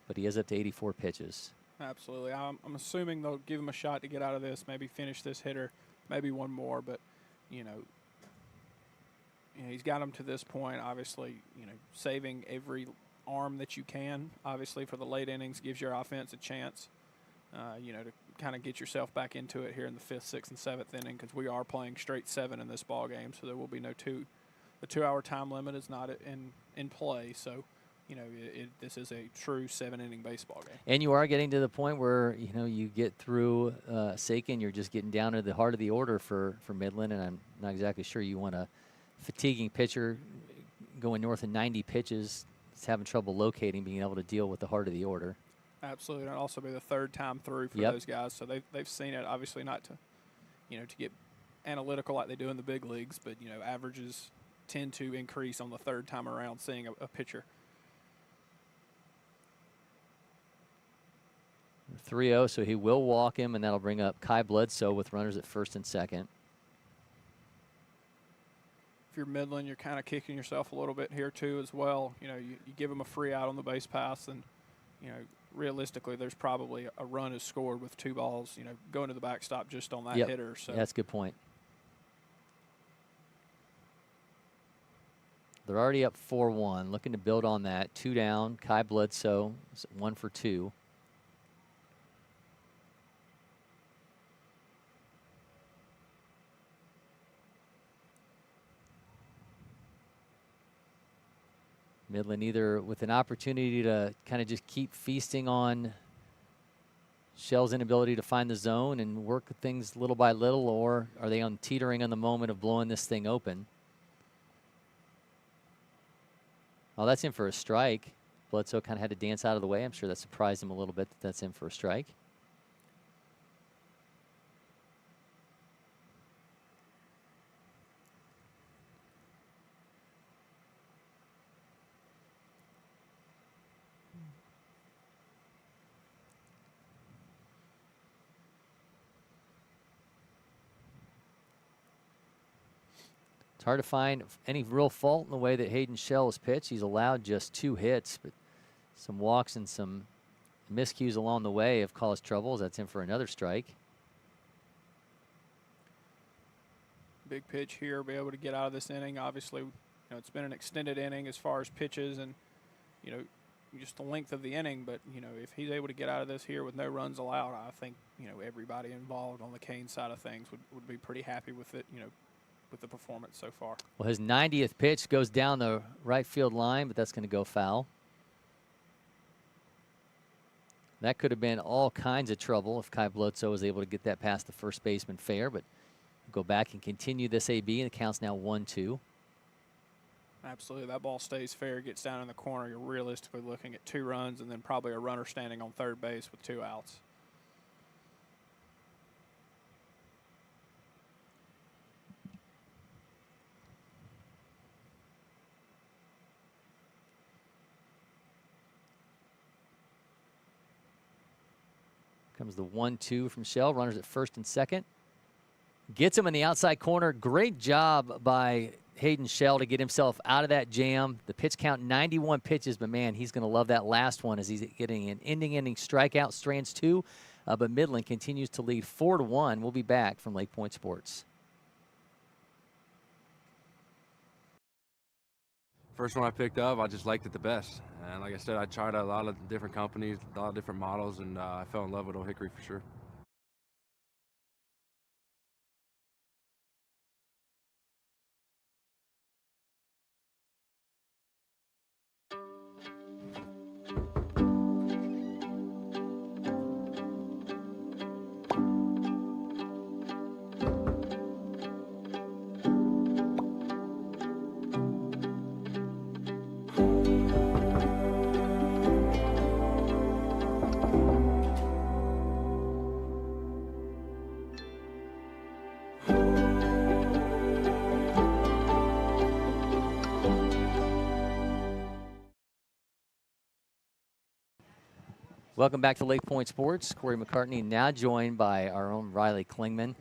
But he is up to 84 pitches. Absolutely. I'm assuming they'll give him a shot to get out of this, maybe finish this hitter, maybe one more. But, you know, he's got him to this point. Obviously, you know, saving every arm that you can, obviously, for the late innings gives your offense a chance, you know, to kind of get yourself back into it here in the 5th, 6th, and 7th inning, because we are playing straight 7 in this ball game, so there will be no the 2-hour time limit is not in play. So, you know, this is a true 7-inning baseball game. And you are getting to the point where, you know, you get through Sakin, you're just getting down to the heart of the order for Midland, and I'm not exactly sure you want a fatiguing pitcher going north of 90 pitches. It's having trouble locating, being able to deal with the heart of the order. Absolutely. It'll also be the 3rd time through for those guys, so they've seen it, obviously not to, you know, to get analytical like they do in the big leagues, but, you know, averages tend to increase on the 3rd time around seeing a pitcher. 3-0, so he will walk him, and that'll bring up Kai Bledsoe with runners at 1st and 2nd. If you're Midland, you're kind of kicking yourself a little bit here too as well. You know, you give him a free out on the base pass, and, you know, realistically there's probably a run is scored with 2 balls, you know, going to the backstop just on that hitter. So yeah, that's a good point. They're already up 4-1, looking to build on that. 2 down, Kai Bledsoe, 1 for 2. Midland either with an opportunity to kind of just keep feasting on Shell's inability to find the zone and work things little by little, or are they on teetering on the moment of blowing this thing open? Oh, that's in for a strike. Bledsoe kind of had to dance out of the way. I'm sure that surprised him a little bit that that's in for a strike. It's hard to find any real fault in the way that Hayden Shell has pitched. He's allowed just 2 hits, but some walks and some miscues along the way have caused troubles. That's in for another strike. Big pitch here, be able to get out of this inning. Obviously, you know, it's been an extended inning as far as pitches and, you know, just the length of the inning. But, you know, if he's able to get out of this here with no runs allowed, I think, you know, everybody involved on the Kane side of things would be pretty happy with it, you know, with the performance so far. Well, his 90th pitch goes down the right field line, but that's going to go foul. That could have been all kinds of trouble if Kai Bledsoe was able to get that past the first baseman fair, but go back and continue this AB, and the count's now 1-2. Absolutely. That ball stays fair, gets down in the corner. You're realistically looking at 2 runs and then probably a runner standing on third base with 2 outs. Comes the 1-2 from Shell. Runners at 1st and 2nd. Gets him in the outside corner. Great job by Hayden Shell to get himself out of that jam. The pitch count 91 pitches, but man, he's going to love that last one as he's getting an inning strikeout, strands 2. But Midland continues to lead 4-1. We'll be back from LakePoint Sports. First one I picked up, I just liked it the best. And like I said, I tried a lot of different companies, a lot of different models, and I fell in love with Old Hickory for sure. Welcome back to LakePoint Sports. Cory McCartney now joined by our own Riley Clingman.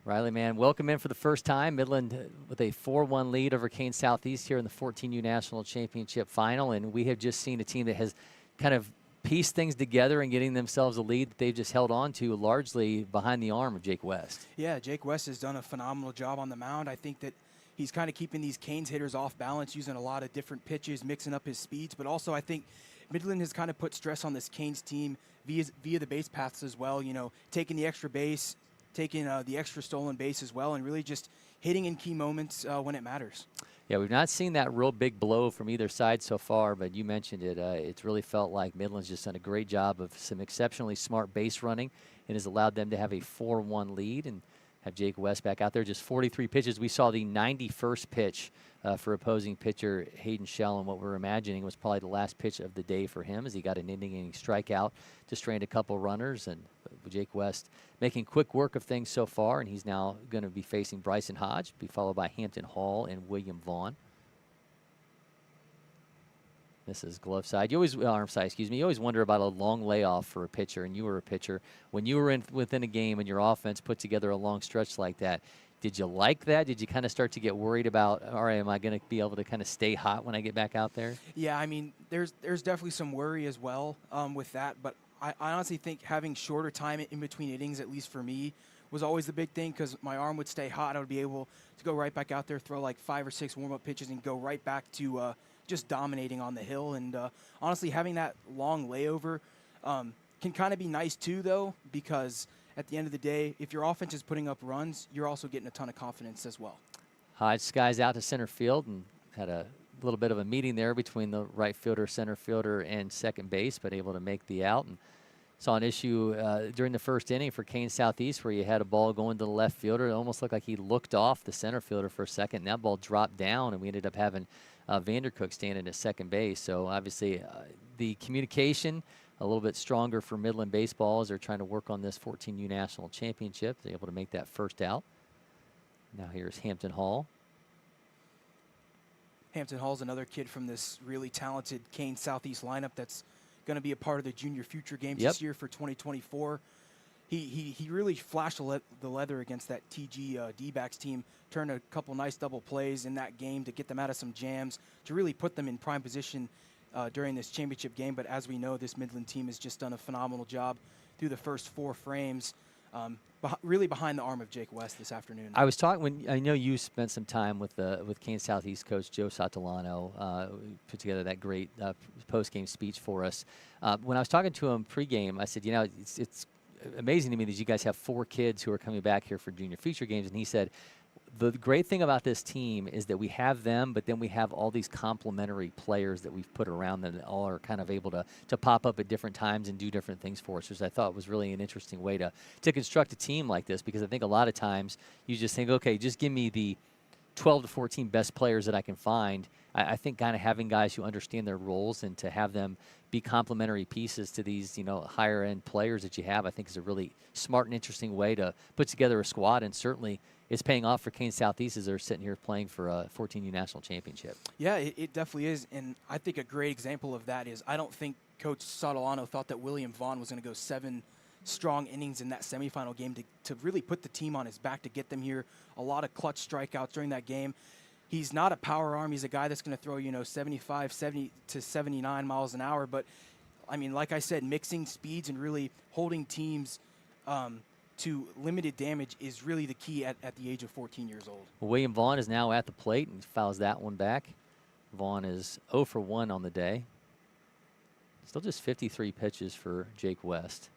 Riley, man, welcome in for the first time. Midland with a 4-1 lead over Kane Southeast here in the 14U National Championship Final, and we have just seen a team that has kind of pieced things together and getting themselves a lead that they've just held on to largely behind the arm of Jake West. Yeah, Jake West has done a phenomenal job on the mound. I think that he's kind of keeping these Canes hitters off balance, using a lot of different pitches, mixing up his speeds, but also I think Midland has kind of put stress on this Canes team via the base paths as well, you know, taking the extra base, taking the extra stolen base as well, and really just hitting in key moments when it matters. Yeah, we've not seen that real big blow from either side so far, but you mentioned it. It's really felt like Midland's just done a great job of some exceptionally smart base running and has allowed them to have a 4-1 lead and have Jake West back out there. Just 43 pitches. We saw the 91st pitch for opposing pitcher Hayden Shell, and what we're imagining was probably the last pitch of the day for him as he got an inning strikeout to strand a couple runners. And Jake West making quick work of things so far, and he's now going to be facing Bryson Hodge, be followed by Hampton Hall and William Vaughn. This is glove side. You always, arm side, excuse me. You always wonder about a long layoff for a pitcher, and you were a pitcher. When you were within a game and your offense put together a long stretch like that, did you like that? Did you kind of start to get worried about, all right, am I going to be able to kind of stay hot when I get back out there? Yeah, I mean, there's definitely some worry as well with that, but I honestly think having shorter time in between innings, at least for me, was always the big thing because my arm would stay hot. I would be able to go right back out there, throw like 5 or 6 warm-up pitches, and go right back to just dominating on the hill. And honestly, having that long layover can kind of be nice too, though, because at the end of the day, if your offense is putting up runs, you're also getting a ton of confidence as well. Hodge skies out to center field and had a little bit of a meeting there between the right fielder, center fielder, and second base, but able to make the out. And saw an issue during the first inning for Kane Southeast where you had a ball going to the left fielder. It almost looked like he looked off the center fielder for a second, and that ball dropped down, and we ended up having Vandercook standing at second base. So obviously the communication a little bit stronger for Midland Baseball as they're trying to work on this 14U National Championship. They're able to make that first out. Now here's Hampton Hall. Hampton Hall's another kid from this really talented Kane Southeast lineup that's going to be a part of the junior future games this year for 2024. He really flashed the leather against that TG D-backs team, turned a couple nice double plays in that game to get them out of some jams, to really put them in prime position during this championship game. But as we know, this Midland team has just done a phenomenal job through the first 4 frames, really behind the arm of Jake West this afternoon. I was talking when I know you spent some time with Kane Southeast coach Joe Sotolano, put together that great post-game speech for us. When I was talking to him pregame, I said, you know, it's amazing to me that you guys have 4 kids who are coming back here for junior feature games, and he said, the great thing about this team is that we have them, but then we have all these complementary players that we've put around them that all are kind of able to pop up at different times and do different things for us, which I thought was really an interesting way to construct a team like this, because I think a lot of times you just think, okay, just give me the 12 to 14 best players that I can find. I think kind of having guys who understand their roles and to have them be complementary pieces to these, you know, higher end players that you have, I think is a really smart and interesting way to put together a squad, and certainly it's paying off for Kane Southeast as they're sitting here playing for a 14U National Championship. Yeah, it definitely is, and I think a great example of that is I don't think Coach Sotolano thought that William Vaughn was going to go 7 strong innings in that semifinal game to really put the team on his back to get them here. A lot of clutch strikeouts during that game. he's not a power arm. He's a guy that's going to throw, 75, 70 to 79 miles an hour. But, I mean, like I said, mixing speeds and really holding teams to limited damage is really the key at the age of 14 years old. William Vaughn is now at the plate and fouls that one back. Vaughn is 0 for 1 on the day. Still just 53 pitches for Jake West.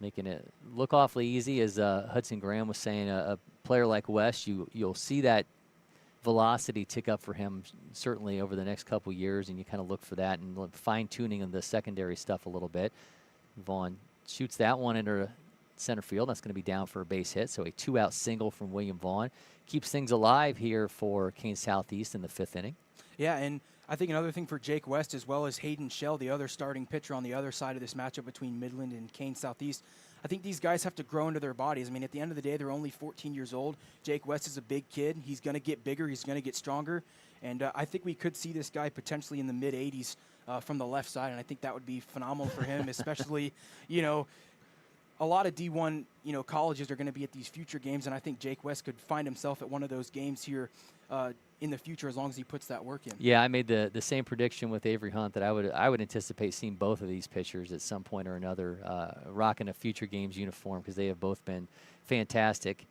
Making it look awfully easy, as Hudson Graham was saying. A player like West, you'll see that velocity tick up for him certainly over the next couple years, and you kind of look for that and fine-tuning of the secondary stuff a little bit. Vaughn shoots that one into center field. That's going to be down for a base hit, so a 2-out single from William Vaughn. Keeps things alive here for Kane Southeast in the 5th inning. Yeah, and I think another thing for Jake West, as well as Hayden Shell, the other starting pitcher on the other side of this matchup between Midland and Kane Southeast, I think these guys have to grow into their bodies. I mean, at the end of the day, they're only 14 years old. Jake West is a big kid. He's going to get bigger. He's going to get stronger. And I think we could see this guy potentially in the mid-80s from the left side, and I think that would be phenomenal for him, especially, a lot of D1, colleges are going to be at these future games, and I think Jake West could find himself at one of those games here in the future as long as he puts that work in. Yeah, I made the same prediction with Avery Hunt that I would anticipate seeing both of these pitchers at some point or another rocking a future games uniform, because they have both been fantastic.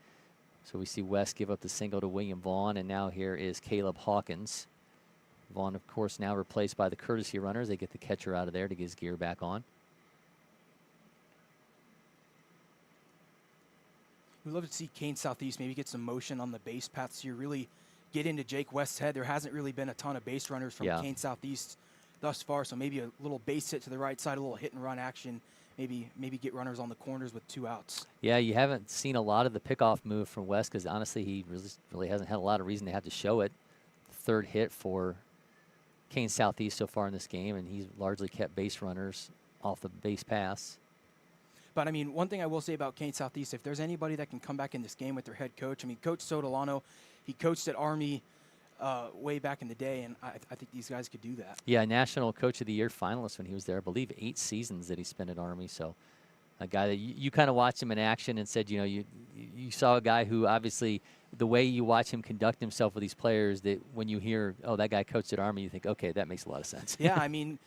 So we see West give up the single to William Vaughn, and now here is Caleb Hawkins. Vaughn, of course, now replaced by the courtesy runners. They get the catcher out of there to get his gear back on. We'd love to see Kane Southeast maybe get some motion on the base paths here, really get into Jake West's head. There hasn't really been a ton of base runners from Kane Southeast thus far, so maybe a little base hit to the right side, a little hit and run action, maybe get runners on the corners with 2 outs. Yeah, you haven't seen a lot of the pickoff move from West, because honestly he really hasn't had a lot of reason to have to show it. 3rd hit for Kane Southeast so far in this game, and he's largely kept base runners off the base pass. But, I mean, one thing I will say about Kane Southeast, if there's anybody that can come back in this game with their head coach, I mean, Coach Sotolano, he coached at Army way back in the day, and I think these guys could do that. Yeah, National Coach of the Year finalist when he was there. I believe 8 seasons that he spent at Army. So a guy that you kind of watched him in action and said, you saw a guy who obviously the way you watch him conduct himself with these players, that when you hear, oh, that guy coached at Army, you think, okay, that makes a lot of sense. Yeah, I mean,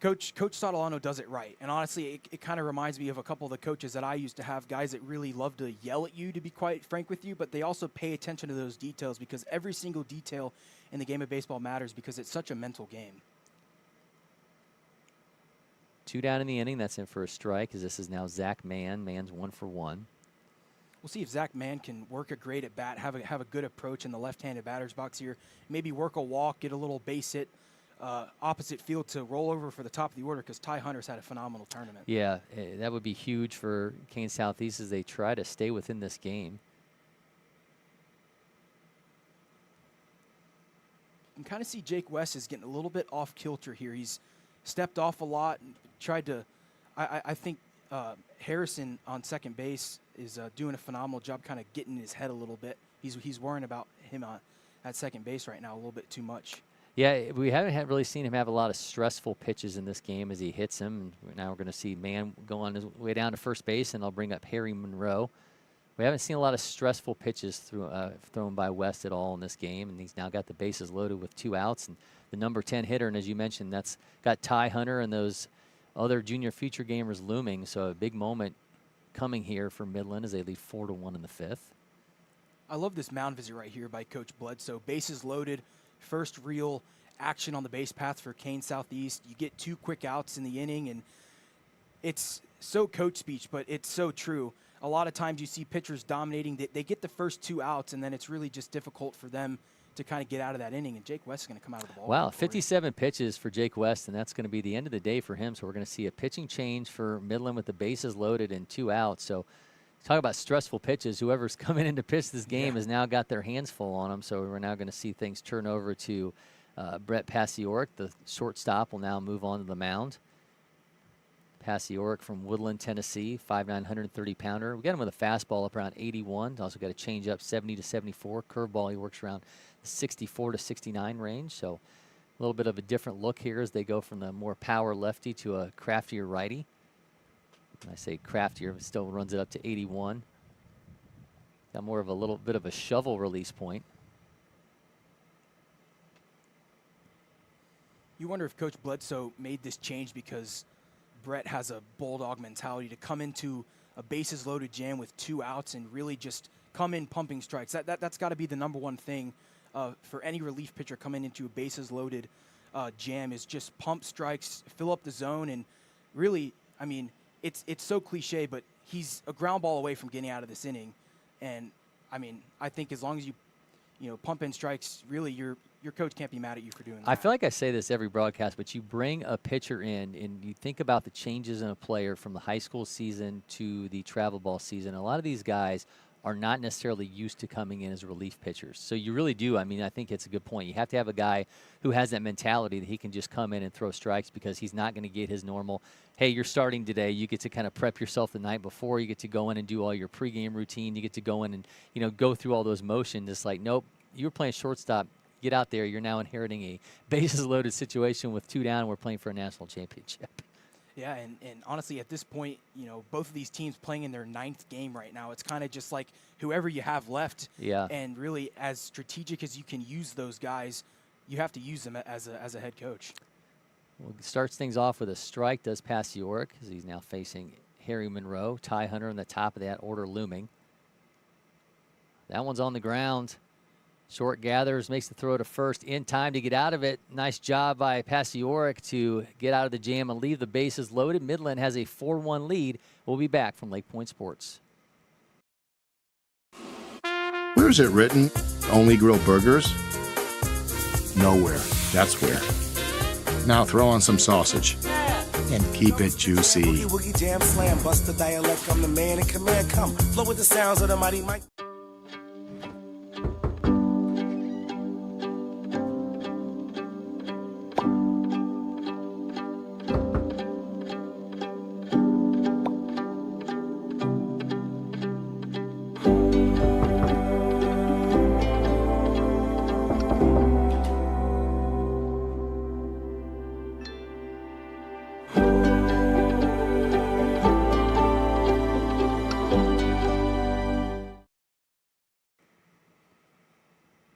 Coach Sotolano does it right. And honestly, it kind of reminds me of a couple of the coaches that I used to have, guys that really love to yell at you, to be quite frank with you, but they also pay attention to those details, because every single detail in the game of baseball matters, because it's such a mental game. 2 down in the inning. That's in for a strike, as this is now Zach Mann. Mann's 1 for 1. We'll see if Zach Mann can work a great at bat, have a good approach in the left-handed batter's box here, maybe work a walk, get a little base hit opposite field to roll over for the top of the order, because Ty Hunter's had a phenomenal tournament. Yeah, that would be huge for Kane Southeast as they try to stay within this game. You can kind of see Jake West is getting a little bit off kilter here. He's stepped off a lot and tried to, I think Harrison on second base is doing a phenomenal job kind of getting in his head a little bit. He's worrying about him at second base right now a little bit too much. Yeah, we haven't really seen him have a lot of stressful pitches in this game as he hits him. And now we're going to see Mann go on his way down to first base, and I'll bring up Harry Monroe. We haven't seen a lot of stressful pitches thrown by West at all in this game, and he's now got the bases loaded with 2 outs. And the number 10 hitter, and as you mentioned, that's got Ty Hunter and those other junior future gamers looming. So a big moment coming here for Midland as they lead 4-1 in the 5th. I love this mound visit right here by Coach Bledsoe. Bases loaded. First real action on the base path for Kane Southeast. You get 2 quick outs in the inning, and it's so coach speech, but it's so true. A lot of times you see pitchers dominating. They get the first 2 outs, and then it's really just difficult for them to kind of get out of that inning, and Jake West is going to come out of the ball. Wow, 57 pitches for Jake West, and that's going to be the end of the day for him. So we're going to see a pitching change for Midland with the bases loaded and 2 outs. So talk about stressful pitches. Whoever's coming in to pitch this game has now got their hands full on them. So we're now going to see things turn over to Brett Passiorek. The shortstop will now move on to the mound. Passiorek from Woodland, Tennessee, 5'9", 130-pounder. We got him with a fastball up around 81. Also got a changeup 70 to 74. Curveball, he works around the 64 to 69 range. So a little bit of a different look here as they go from the more power lefty to a craftier righty. I say craftier, but still runs it up to 81. Got more of a little bit of a shovel release point. You wonder if Coach Bledsoe made this change because Brett has a bulldog mentality to come into a bases loaded jam with 2 outs and really just come in pumping strikes. That's got to be the number one thing for any relief pitcher coming into a bases loaded jam is just pump strikes, fill up the zone, and really, I mean, it's so cliche, but he's a ground ball away from getting out of this inning. And I mean, I think as long as you pump in strikes, really your coach can't be mad at you for doing that. I feel like I say this every broadcast, but you bring a pitcher in and you think about the changes in a player from the high school season to the travel ball season. A lot of these guys are not necessarily used to coming in as relief pitchers. So you really do. I mean, I think it's a good point. You have to have a guy who has that mentality that he can just come in and throw strikes because he's not going to get his normal, hey, you're starting today. You get to kind of prep yourself the night before. You get to go in and do all your pregame routine. You get to go in and, go through all those motions. It's like, nope, you were playing shortstop. Get out there. You're now inheriting a bases-loaded situation with 2 down. And we're playing for a national championship. Yeah, and honestly, at this point, both of these teams playing in their 9th game right now. It's kind of just like whoever you have left. Yeah. And really, as strategic as you can use those guys, you have to use them as a head coach. Well, starts things off with a strike, does pass York, as he's now facing Harry Monroe. Ty Hunter on the top of that order looming. That one's on the ground. Short gathers, makes the throw to first in time to get out of it. Nice job by Pasioric to get out of the jam and leave the bases loaded. Midland has a 4-1 lead. We'll be back from LakePoint Sports. Where's it written? Only grill burgers? Nowhere. That's where. Now throw on some sausage. And keep it juicy. Boogie woogie jam slam, bust the dialect. I'm the man in command. Come, flow with the sounds of the mighty Mike.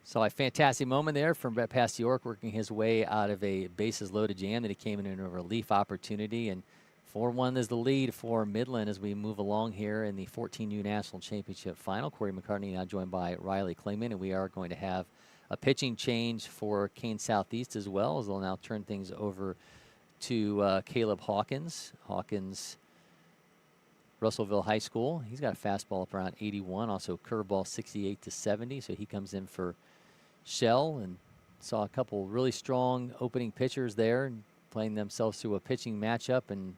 So a fantastic moment there from Brett Pasioric working his way out of a bases-loaded jam that he came in a relief opportunity. And 4-1 is the lead for Midland as we move along here in the 14U National Championship Final. Cory McCartney now joined by Riley Clingman, and we are going to have a pitching change for Kane Southeast as well, as they'll now turn things over to Caleb Hawkins. Hawkins, Russellville High School. He's got a fastball up around 81, also curveball 68 to 70, so he comes in for Shell, and saw a couple really strong opening pitchers there and playing themselves through a pitching matchup, and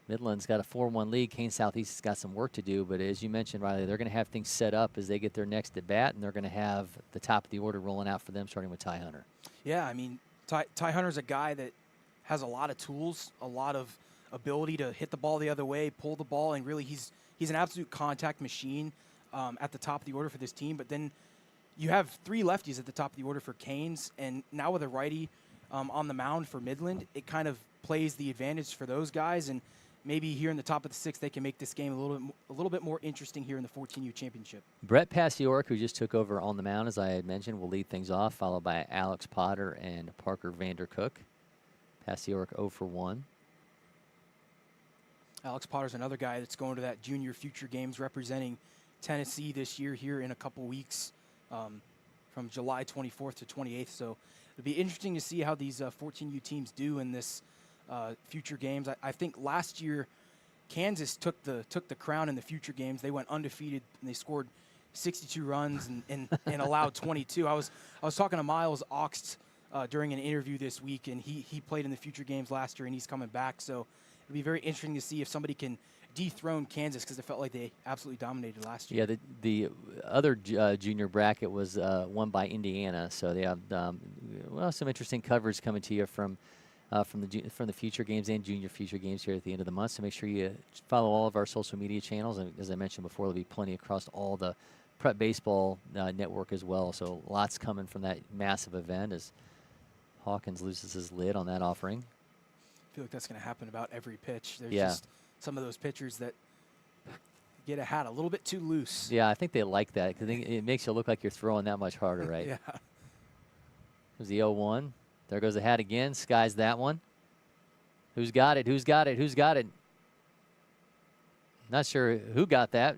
Midland's got a 4-1 lead. Kane Southeast has got some work to do, but as you mentioned, Riley, they're going to have things set up as they get their next at bat, and they're going to have the top of the order rolling out for them, starting with Ty Hunter. Yeah, I mean, Ty Hunter's a guy that has a lot of tools, a lot of ability to hit the ball the other way, pull the ball, and really he's an absolute contact machine at the top of the order for this team. But then you have 3 lefties at the top of the order for Canes, and now with a righty on the mound for Midland, it kind of plays the advantage for those guys, and maybe here in the top of the 6th they can make this game a little bit more interesting here in the 14U championship. Brett Pasioric, who just took over on the mound, as I had mentioned, will lead things off, followed by Alex Potter and Parker Vandercook. Pasioric 0 for 1. Alex Potter's another guy that's going to that junior future games representing Tennessee this year here in a couple weeks from July 24th to 28th. So it'll be interesting to see how these 14U teams do in this future games. I think last year Kansas took the crown in the future games. They went undefeated and they scored 62 runs and allowed 22. I was talking to Miles Oxt during an interview this week, and he played in the future games last year and he's coming back. So it'll be very interesting to see if somebody can dethrone Kansas, because it felt like they absolutely dominated last year. Yeah, the other junior bracket was won by Indiana, so they have some interesting coverage coming to you from the future games and junior future games here at the end of the month. So make sure you follow all of our social media channels, and as I mentioned before, there'll be plenty across all the Prep Baseball network as well. So lots coming from that massive event as Hawkins loses his lid on that offering. I feel like that's going to happen about every pitch. There's yeah. just some of those pitchers that get a hat a little bit too loose. Yeah, I think they like that because it makes you look like you're throwing that much harder, right? Yeah. There's the 0-1. There goes the hat again. Skies that one. Who's got it? Who's got it? Who's got it? Not sure who got that.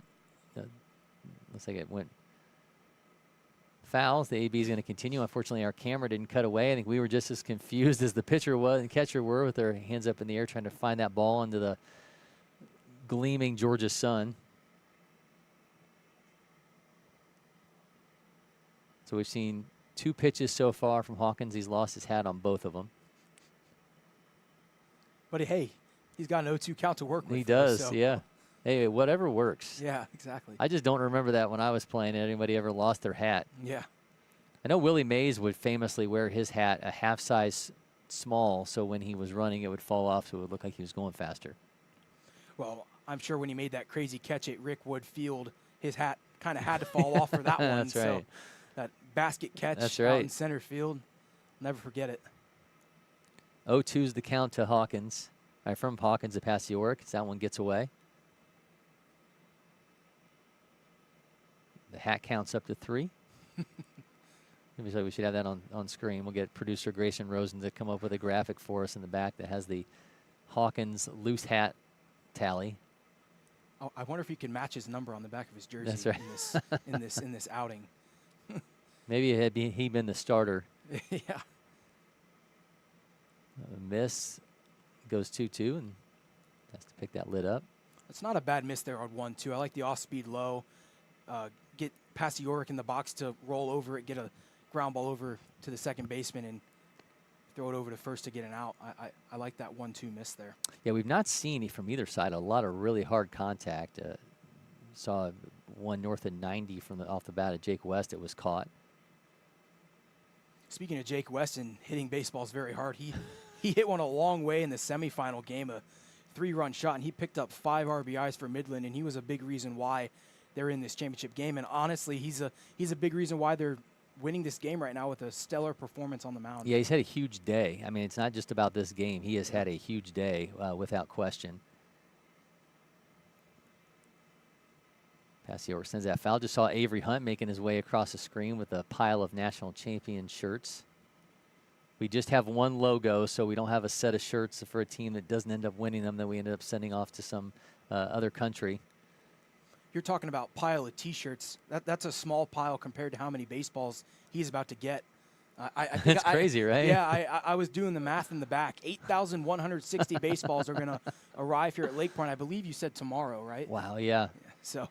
Looks like it went fouls. The AB is going to continue. Unfortunately, our camera didn't cut away. I think we were just as confused as the pitcher was and catcher were with their hands up in the air trying to find that ball into the gleaming Georgia sun. So we've seen 2 pitches so far from Hawkins. He's lost his hat on both of them. But hey, he's got an 0-2 count to work with. He does, so. yeah. Hey, whatever works. Yeah, exactly. I just don't remember that when I was playing. Anybody ever lost their hat? Yeah. I know Willie Mays would famously wear his hat a half size small, so when he was running, it would fall off, so it would look like he was going faster. Well, I'm sure when he made that crazy catch at Rickwood Field, his hat kind of had to fall off for that one. That's right. So that basket catch That's out right. in center field, never forget it. 0-2's the count to Hawkins. From Hawkins to Passiorek. That one gets away. The hat counts up to 3. Maybe we should have that on screen. We'll get producer Grayson Rosen to come up with a graphic for us in the back that has the Hawkins loose hat tally. Oh, I wonder if he can match his number on the back of his jersey. That's right. in this outing. Maybe had he been the starter. Yeah. Miss goes 2-2 and has to pick that lid up. It's not a bad miss there on 1-2. I like the off-speed low. Get Passiorek in the box to roll over it, get a ground ball over to the second baseman, and throw it over to first to get an out. I like that 1-2 miss there. Yeah, we've not seen from either side a lot of really hard contact. Saw one north of 90 from off the bat of Jake West. It was caught. Speaking of Jake West and hitting baseballs very hard, he hit one a long way in the semifinal game, a 3-run shot, and he picked up 5 RBIs for Midland, and he was a big reason why they're in this championship game. And honestly, he's a big reason why they're winning this game right now with a stellar performance on the mound. Yeah, he's had a huge day. I mean, it's not just about this game. He has had a huge day without question. Passiorek sends that foul. Just saw Avery Hunt making his way across the screen with a pile of national champion shirts. We just have one logo, so we don't have a set of shirts for a team that doesn't end up winning them that we ended up sending off to some other country. You're talking about pile of T-shirts. That's a small pile compared to how many baseballs he's about to get. I think That's crazy, right? Yeah, I was doing the math in the back. 8,160 baseballs are going to arrive here at LakePoint. I believe you said tomorrow, right? Wow, yeah. So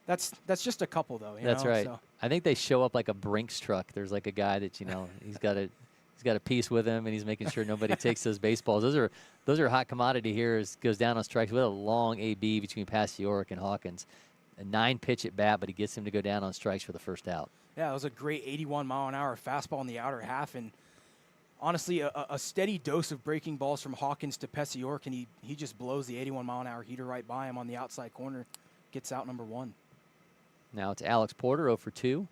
that's just a couple, though. That's right. So. I think they show up like a Brinks truck. There's like a guy that he's got a piece with him, and he's making sure nobody takes those baseballs. Those are a hot commodity here. It goes down on strikes. We had a long AB between Passiorek and Hawkins. A 9-pitch at bat, but he gets him to go down on strikes for the first out. Yeah, it was a great 81-mile-an-hour fastball in the outer half, and honestly, a steady dose of breaking balls from Hawkins to Passiorek, and he just blows the 81-mile-an-hour heater right by him on the outside corner, gets out number 1. Now it's Alex Porter, 0 for 2.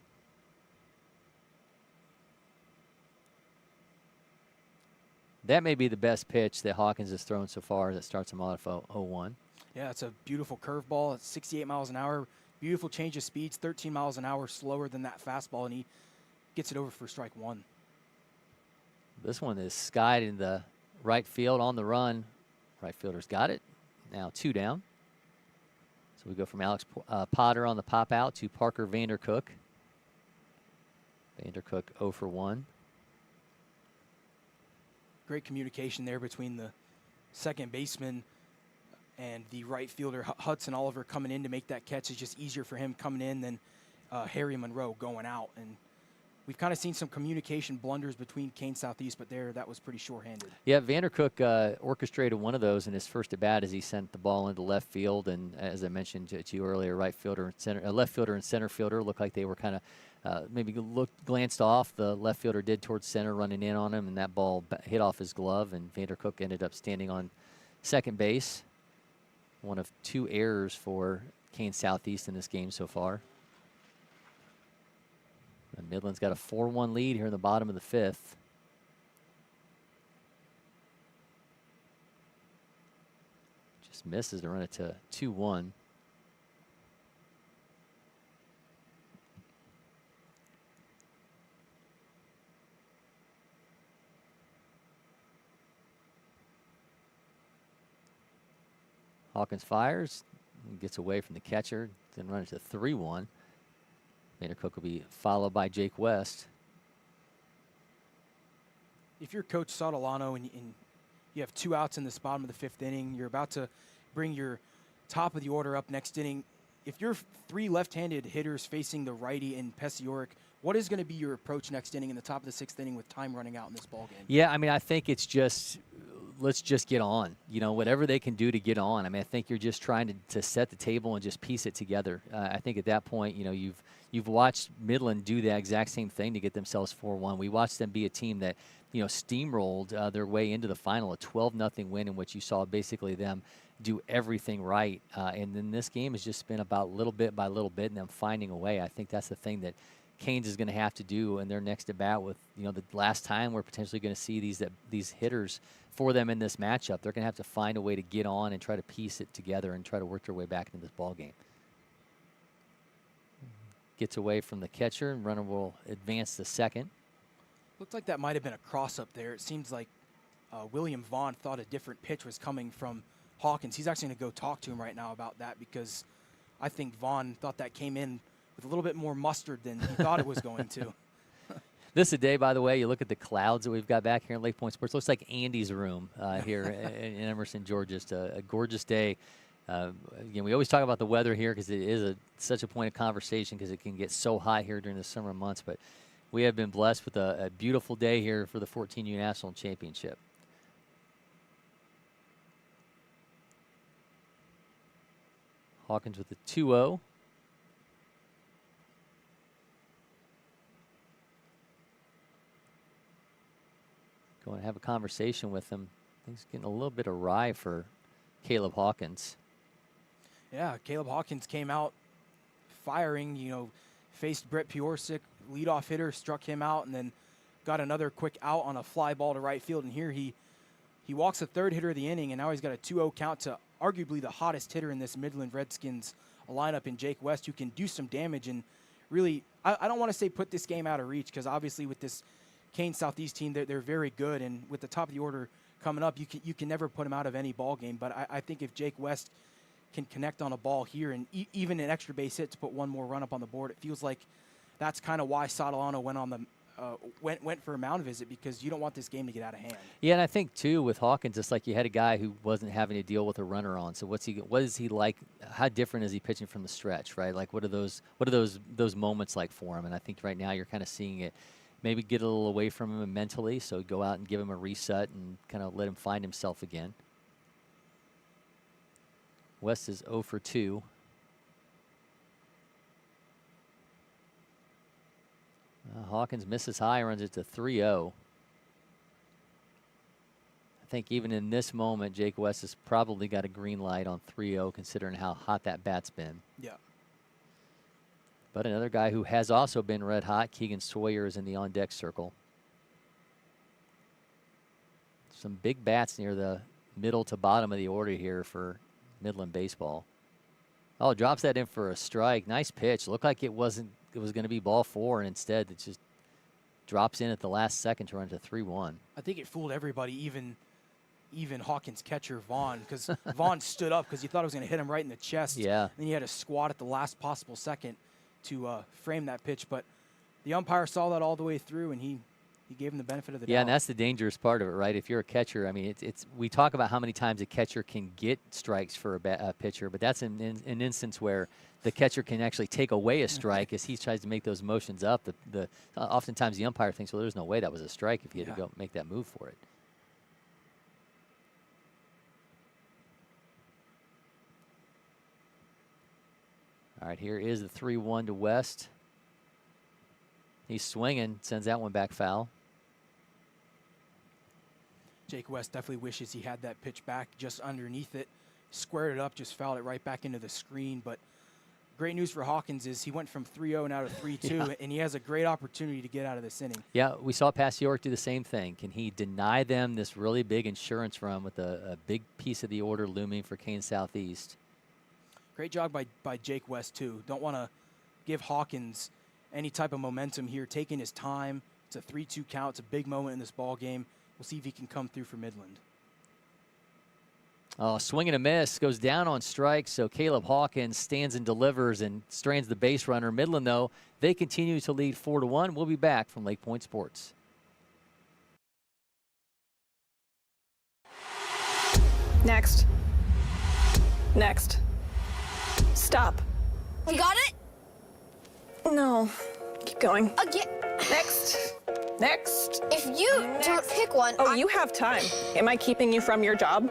That may be the best pitch that Hawkins has thrown so far that starts him off 0-1. Yeah, it's a beautiful curveball. It's 68 miles an hour. Beautiful change of speeds, 13 miles an hour slower than that fastball, and he gets it over for strike 1. This one is skied in the right field on the run. Right fielder's got it. Now 2 down. So we go from Alex Potter on the pop out to Parker Vandercook. Vandercook 0 for 1. Great communication there between the second baseman and the right fielder. Hudson Oliver coming in to make that catch is just easier for him coming in than Harry Monroe going out. And we've kind of seen some communication blunders between Kane Southeast, but that was pretty short-handed. Yeah, Vandercook orchestrated one of those in his first at-bat as he sent the ball into left field. And as I mentioned to you earlier, right fielder and center, left fielder and center fielder looked like they were kind of maybe glanced off. The left fielder did towards center, running in on him, and that ball hit off his glove, and Vandercook ended up standing on second base. One of 2 errors for Kane Southeast in this game so far. And Midland's got a 4-1 lead here in the bottom of the 5th. Just misses to run it to 2-1. Hawkins fires, gets away from the catcher, then runs to 3-1. Maynard Cook will be followed by Jake West. If you're Coach Sotolano and you have 2 outs in this bottom of the 5th inning, you're about to bring your top of the order up next inning. If you're 3 left-handed hitters facing the righty in Pesioric, what is going to be your approach next inning in the top of the 6th inning with time running out in this ballgame? Yeah, I mean, I think it's just, let's just get on. You know, whatever they can do to get on. I mean, I think you're just trying to set the table and just piece it together. I think at that point, you know, you've watched Midland do the exact same thing to get themselves 4-1. We watched them be a team that, you know, steamrolled their way into the final, a 12-0 win in which you saw basically them do everything right. And then this game has just been about little bit by little bit and them finding a way. I think that's the thing that Canes is going to have to do in their next at-bat with, you know, the last time we're potentially going to see these hitters for them in this matchup. They're going to have to find a way to get on and try to piece it together and try to work their way back into this ball game. Gets away from the catcher, and runner will advance to second. Looked like that might have been a cross-up there. It seems like William Vaughn thought a different pitch was coming from Hawkins. He's actually going to go talk to him right now about that because I think Vaughn thought that came in with a little bit more mustard than he thought it was going to. This is a day, by the way, you look at the clouds that we've got back here in LakePoint Sports. Looks like Andy's room here in Emerson, Georgia. Just a gorgeous day. Again, we always talk about the weather here because it is such a point of conversation because it can get so hot here during the summer months. But we have been blessed with a beautiful day here for the 14U National Championship. Hawkins with the 2-0. Going to have a conversation with him. Things getting a little bit awry for Caleb Hawkins. Yeah, Caleb Hawkins came out firing, you know, faced Brett Piorsic, leadoff hitter, struck him out, and then got another quick out on a fly ball to right field. And here he walks the 3rd hitter of the inning, and now he's got a 2-0 count to arguably the hottest hitter in this Midland Redskins lineup in Jake West, who can do some damage and really, I don't want to say put this game out of reach because obviously with this Kane Southeast team, they're very good, and with the top of the order coming up, you can never put them out of any ball game. But I think if Jake West can connect on a ball here and even an extra base hit to put one more run up on the board, it feels like that's kind of why Sotolano went on the went for a mound visit because you don't want this game to get out of hand. Yeah, and I think too with Hawkins, it's like you had a guy who wasn't having to deal with a runner on. So what is he like? How different is he pitching from the stretch, right? Like what are those moments like for him? And I think right now you're kind of seeing it. Maybe get a little away from him mentally, so go out and give him a reset and kind of let him find himself again. West is 0 for 2. Hawkins misses high, runs it to 3-0. I think even in this moment, Jake West has probably got a green light on 3-0 considering how hot that bat's been. Yeah. But another guy who has also been red hot, Keegan Sawyer, is in the on-deck circle. Some big bats near the middle to bottom of the order here for Midland Baseball. Oh, drops that in for a strike. Nice pitch. Looked like it was going to be ball 4, and instead it just drops in at the last second to run to 3-1. I think it fooled everybody, even Hawkins catcher Vaughn, because Vaughn stood up because he thought it was going to hit him right in the chest. Yeah. Then he had to squat at the last possible second to frame that pitch. But the umpire saw that all the way through, and he gave him the benefit of the doubt. Yeah, and that's the dangerous part of it, right? If you're a catcher, I mean, it's we talk about how many times a catcher can get strikes for a pitcher, but that's an instance where the catcher can actually take away a strike as he tries to make those motions up. Oftentimes the umpire thinks, well, there's no way that was a strike if he had to go make that move for it. All right, here is the 3-1 to West. He's swinging, sends that one back foul. Jake West definitely wishes he had that pitch back just underneath it. Squared it up, just fouled it right back into the screen. But great news for Hawkins is he went from 3-0 now to 3-2, and he has a great opportunity to get out of this inning. Yeah, we saw Pesioric do the same thing. Can he deny them this really big insurance run with a big piece of the order looming for Kane Southeast? Great job by Jake West, too. Don't want to give Hawkins any type of momentum here, taking his time. It's a 3-2 count. It's a big moment in this ball game. We'll see if he can come through for Midland. Oh, swing and a miss. Goes down on strikes, so Caleb Hawkins stands and delivers and strands the base runner. Midland, though, they continue to lead 4-1. We'll be back from LakePoint Sports. Next. Next. Stop. You got it? No. Keep going. Again. Next. Next. If you don't pick one. Oh, you have time. Am I keeping you from your job?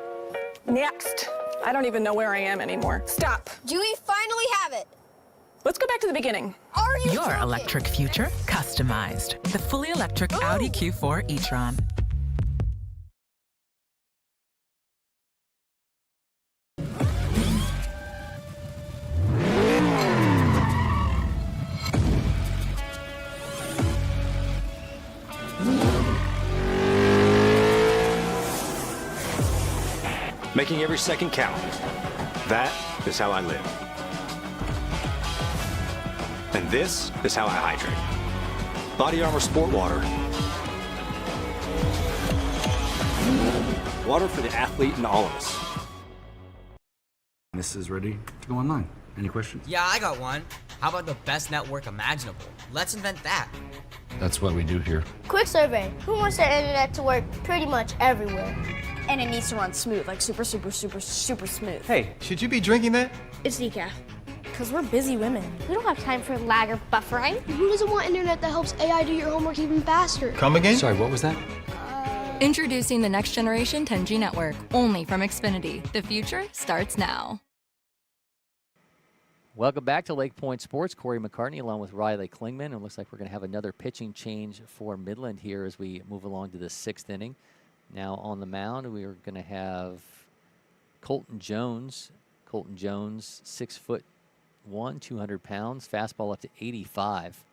Next. I don't even know where I am anymore. Stop. Do we finally have it? Let's go back to the beginning. Are you Your joking? electric future customized. The fully electric Audi Q4 e-tron. Making every second count. That is how I live. And this is how I hydrate. Body Armor Sport Water. Water for the athlete and all of us. This is ready to go online. Any questions? Yeah, I got one. How about the best network imaginable? Let's invent that. That's what we do here. Quick survey. Who wants their internet to work pretty much everywhere? And it needs to run smooth, like super smooth. Hey, should you be drinking that? It's decaf. Because we're busy women. We don't have time for lag or buffering. Who doesn't want internet that helps AI do your homework even faster? Come again? Sorry, what was that? Introducing the next generation 10G network, only from Xfinity. The future starts now. Welcome back to LakePoint Sports. Cory McCartney along with Riley Clingman. It looks like we're going to have another pitching change for Midland here as we move along to the 6th inning. Now on the mound, we are going to have Colton Jones. Colton Jones, 6'1", 200 pounds, fastball up to 85.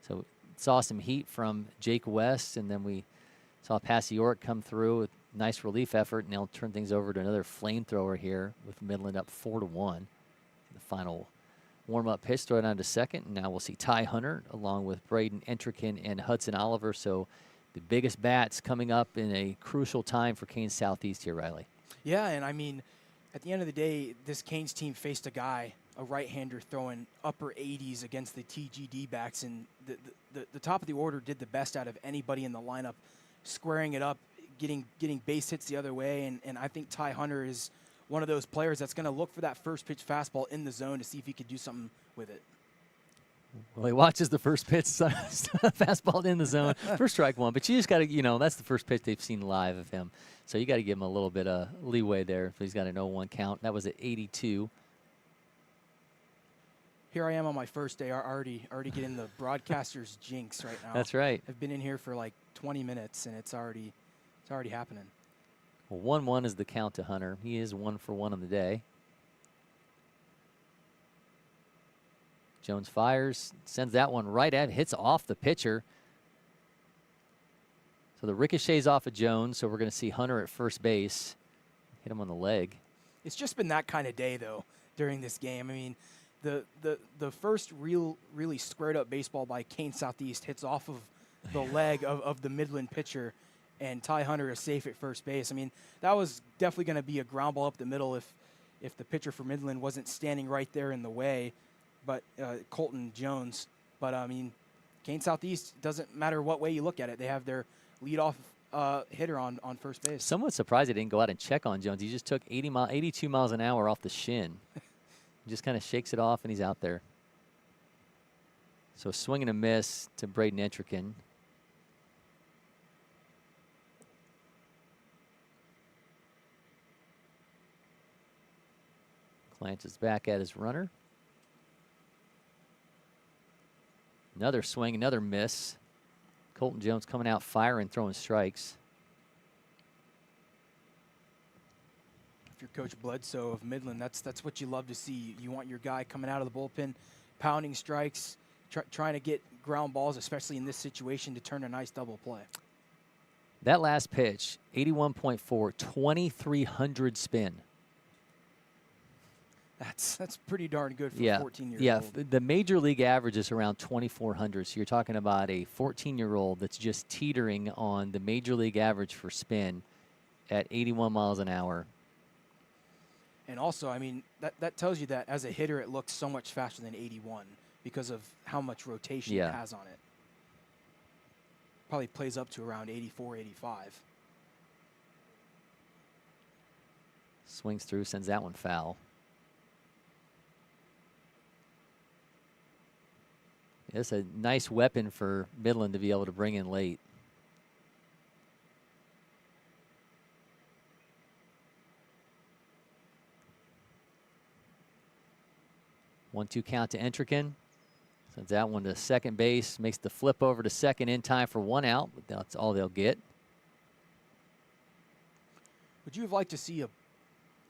So saw some heat from Jake West, and then we saw Passiorek come through with nice relief effort, and they'll turn things over to another flamethrower here with Midland up 4-1. The final warm-up pitch, throw it down to second, and now we'll see Ty Hunter along with Braden Entrikin and Hudson Oliver. So the biggest bats coming up in a crucial time for Canes Southeast here, Riley. Yeah, and I mean, at the end of the day, this Canes team faced a guy, a right-hander throwing upper 80s against the TGD backs, and the top of the order did the best out of anybody in the lineup, squaring it up, getting base hits the other way, and I think Ty Hunter is one of those players that's going to look for that first pitch fastball in the zone to see if he could do something with it. Well, he watches the first pitch fastball in the zone, first strike one. But you just got to, that's the first pitch they've seen live of him. So you got to give him a little bit of leeway there if he's got an 0-1 count. That was at 82. Here I am on my first day, already getting the broadcaster's jinx right now. That's right. I've been in here for like 20 minutes, and it's already happening. Well, 1-1 is the count to Hunter. He is 1 for 1 on the day. Jones fires, sends that one right at, hits off the pitcher. So the ricochet's off of Jones, so we're going to see Hunter at first base. Hit him on the leg. It's just been that kind of day, though, during this game. I mean, the first really squared-up baseball by Canes Southeast hits off of the leg of the Midland pitcher, and Ty Hunter is safe at first base. I mean, that was definitely going to be a ground ball up the middle if the pitcher for Midland wasn't standing right there in the way. But Colton Jones. But, I mean, Canes Southeast, doesn't matter what way you look at it. They have their leadoff hitter on first base. Somewhat surprised they didn't go out and check on Jones. He just took 82 miles an hour off the shin. He just kind of shakes it off, and he's out there. So swing and a miss to Braden Entrikin. Clanches back at his runner. Another swing, another miss. Colton Jones coming out firing, throwing strikes. If you're Coach Bledsoe of Midland, that's what you love to see. You want your guy coming out of the bullpen, pounding strikes, trying to get ground balls, especially in this situation, to turn a nice double play. That last pitch, 81.4, 2,300 spin. That's pretty darn good for a 14-year-old. Yeah, the major league average is around 2,400. So you're talking about a 14-year-old that's just teetering on the major league average for spin at 81 miles an hour. And also, I mean, that tells you that as a hitter, it looks so much faster than 81 because of how much rotation it has on it. Probably plays up to around 84, 85. Swings through, sends that one foul. It's a nice weapon for Midland to be able to bring in late. 1-2 count to Entrican. Sends that one to second base. Makes the flip over to second in time for 1 out, but that's all they'll get. Would you have liked to see a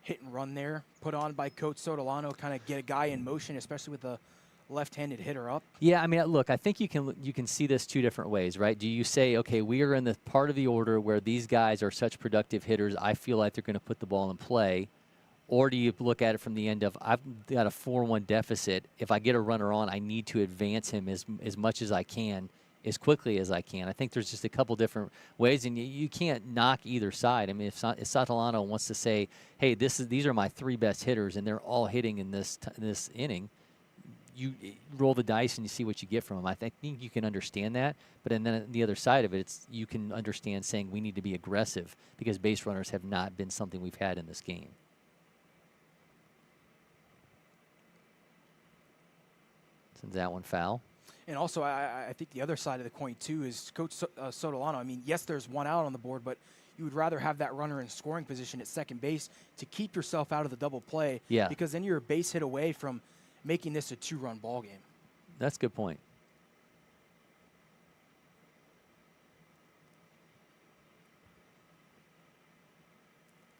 hit and run there put on by Coach Sotolano, kind of get a guy in motion, especially with a left-handed hitter up? Yeah, I mean, look, I think you can see this 2 different ways, right? Do you say, okay, we are in the part of the order where these guys are such productive hitters, I feel like they're going to put the ball in play? Or do you look at it from the end of, I've got a 4-1 deficit. If I get a runner on, I need to advance him as much as I can, as quickly as I can. I think there's just a couple different ways, and you can't knock either side. I mean, if Sotolano wants to say, hey, these are my 3 best hitters, and they're all hitting in this inning, you roll the dice and you see what you get from them. I think you can understand that, but then on the other side of it, you can understand saying we need to be aggressive because base runners have not been something we've had in this game. Sends that one foul. And also, I think the other side of the coin, too, is Coach Sotolano. I mean, yes, there's 1 out on the board, but you would rather have that runner in scoring position at second base to keep yourself out of the double play. Yeah. Because then you're a base hit away from making this a 2-run ball game. That's a good point.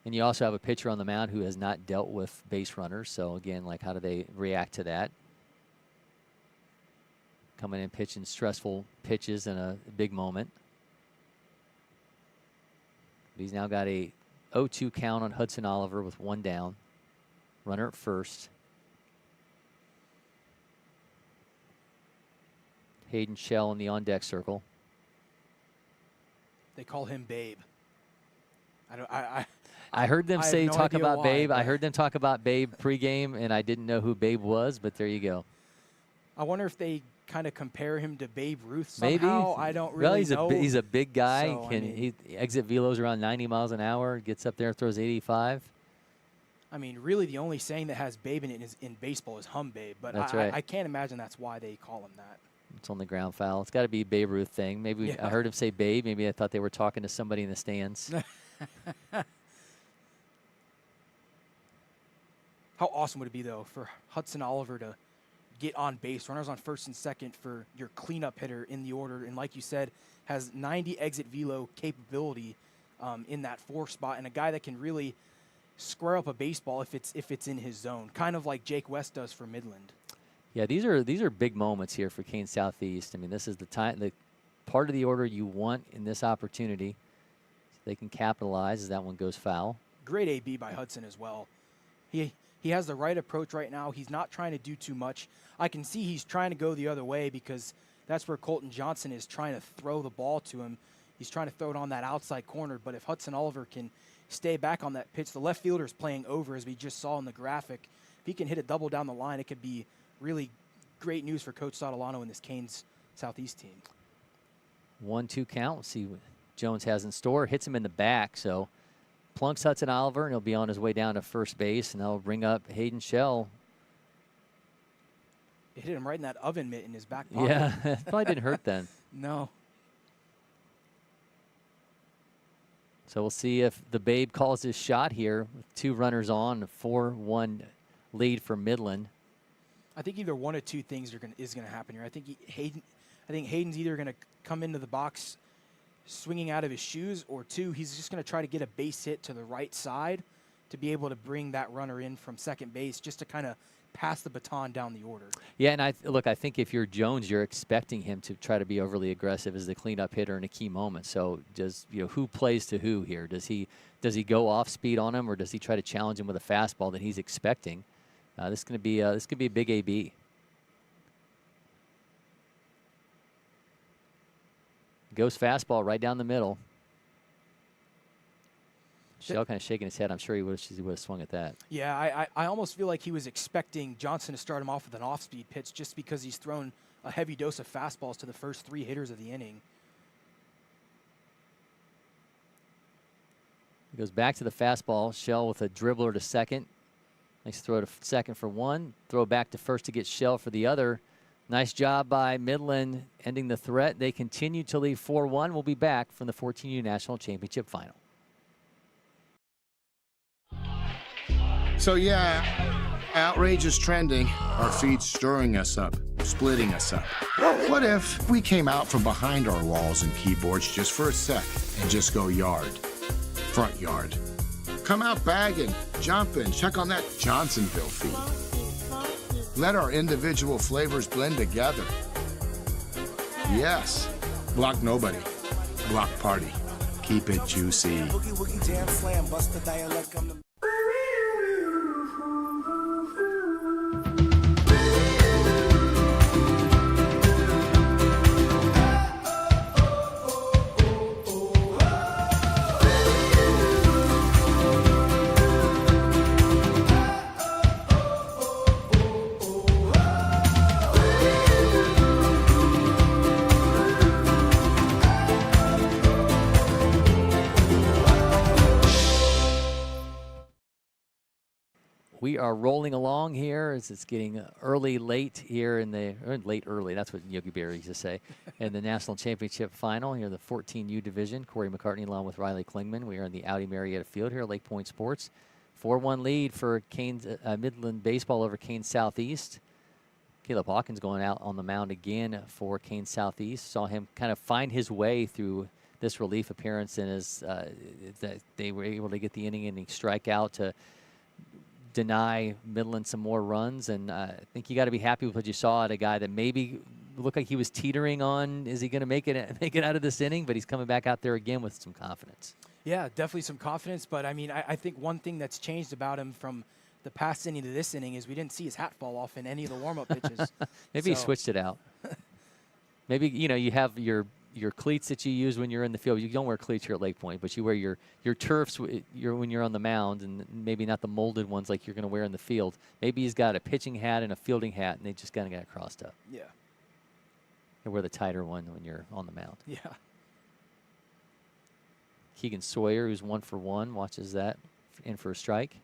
And you also have a pitcher on the mound who has not dealt with base runners. So, again, like, how do they react to that? Coming in pitching stressful pitches in a big moment. But he's now got a 0-2 count on Hudson Oliver with 1 down. Runner at first. Hayden Shell in the on-deck circle. They call him Babe. I heard them I talk about why, Babe. I heard them talk about Babe pregame, and I didn't know who Babe was, but there you go. I wonder if they kind of compare him to Babe Ruth somehow. Maybe. I don't really know. He's a big guy. So, he exit velos around 90 miles an hour, gets up there and throws 85. I mean, really the only saying that has Babe in it in baseball is hum Babe, but That's right. I can't imagine that's why they call him that. It's on the ground foul. It's got to be a Babe Ruth thing. Maybe Yeah. I heard him say Babe. Maybe I thought they were talking to somebody in the stands. How awesome would it be, though, for Hudson Oliver to get on base, runners on first and second for your cleanup hitter in the order, and like you said, has 90 exit velo capability in that 4 spot, and a guy that can really square up a baseball if it's in his zone, kind of like Jake West does for Midland. Yeah, these are big moments here for Kane Southeast. I mean, this is the part of the order you want in this opportunity. So they can capitalize as that one goes foul. Great AB by Hudson as well. He has the right approach right now. He's not trying to do too much. I can see he's trying to go the other way because that's where Colton Johnson is trying to throw the ball to him. He's trying to throw it on that outside corner, but if Hudson Oliver can stay back on that pitch, the left fielder is playing over, as we just saw in the graphic. If he can hit a double down the line, it could be really great news for Coach Sotolano and this Canes Southeast team. 1-2 count. Let's see what Jones has in store. Hits him in the back, so plunks Hudson Oliver, and he'll be on his way down to first base, and they'll bring up Hayden Shell. It hit him right in that oven mitt in his back pocket. Yeah, it probably didn't hurt then. No. So we'll see if the Babe calls his shot here with 2 runners on, a 4-1 lead for Midland. I think either one of 2 things is going to happen here. I think Hayden's either going to come into the box swinging out of his shoes, or 2, he's just going to try to get a base hit to the right side to be able to bring that runner in from second base, just to kind of pass the baton down the order. Yeah, and I think if you're Jones, you're expecting him to try to be overly aggressive as the cleanup hitter in a key moment. So who plays to who here? Does he go off speed on him, or does he try to challenge him with a fastball that he's expecting? This is going to be a big AB. Goes fastball right down the middle. Shell kind of shaking his head. I'm sure he would have swung at that. Yeah, I almost feel like he was expecting Johnson to start him off with an off-speed pitch just because he's thrown a heavy dose of fastballs to the first 3 hitters of the inning. He goes back to the fastball. Shell with a dribbler to second. Nice throw to second for one. Throw back to first to get Shell for the other. Nice job by Midland ending the threat. They continue to lead 4-1. We'll be back from the 14U National Championship Final. So yeah, outrage is trending. Our feed's stirring us up, splitting us up. What if we came out from behind our walls and keyboards just for a sec and just go yard, front yard? Come out bagging, jumping, check on that Johnsonville feed. Let our individual flavors blend together. Yes, block nobody, block party. Keep it juicy. Boogie woogie jam slam, bust the dialect. I'm the We are rolling along here as it's getting late here in the early. That's what Yogi Berra used to say. In the National Championship Final here in the 14U division. Cory McCartney along with Riley Clingman. We are in the Audi Marietta Field here at LakePoint Sports. 4-1 lead for Midland Baseball over Kane Southeast. Caleb Hawkins going out on the mound again for Kane Southeast. Saw him kind of find his way through this relief appearance and that they were able to get the inning-ending strikeout to deny Midland some more runs, and I think you got to be happy with what you saw at a guy that maybe looked like he was teetering on, is he going to make it out of this inning? But he's coming back out there again with some confidence. Yeah, definitely some confidence, but I mean, I think one thing that's changed about him from the past inning to this inning is we didn't see his hat fall off in any of the warm-up pitches. Maybe he switched it out. Maybe, you have your cleats that you use when you're in the field. You don't wear cleats here at LakePoint, but you wear your turfs when you're on the mound, and maybe not the molded ones like you're going to wear in the field. Maybe he's got a pitching hat and a fielding hat, and they just kind of got it crossed up. Yeah. You wear the tighter one when you're on the mound. Yeah. Keegan Sawyer, who's 1 for 1, watches that in for a strike.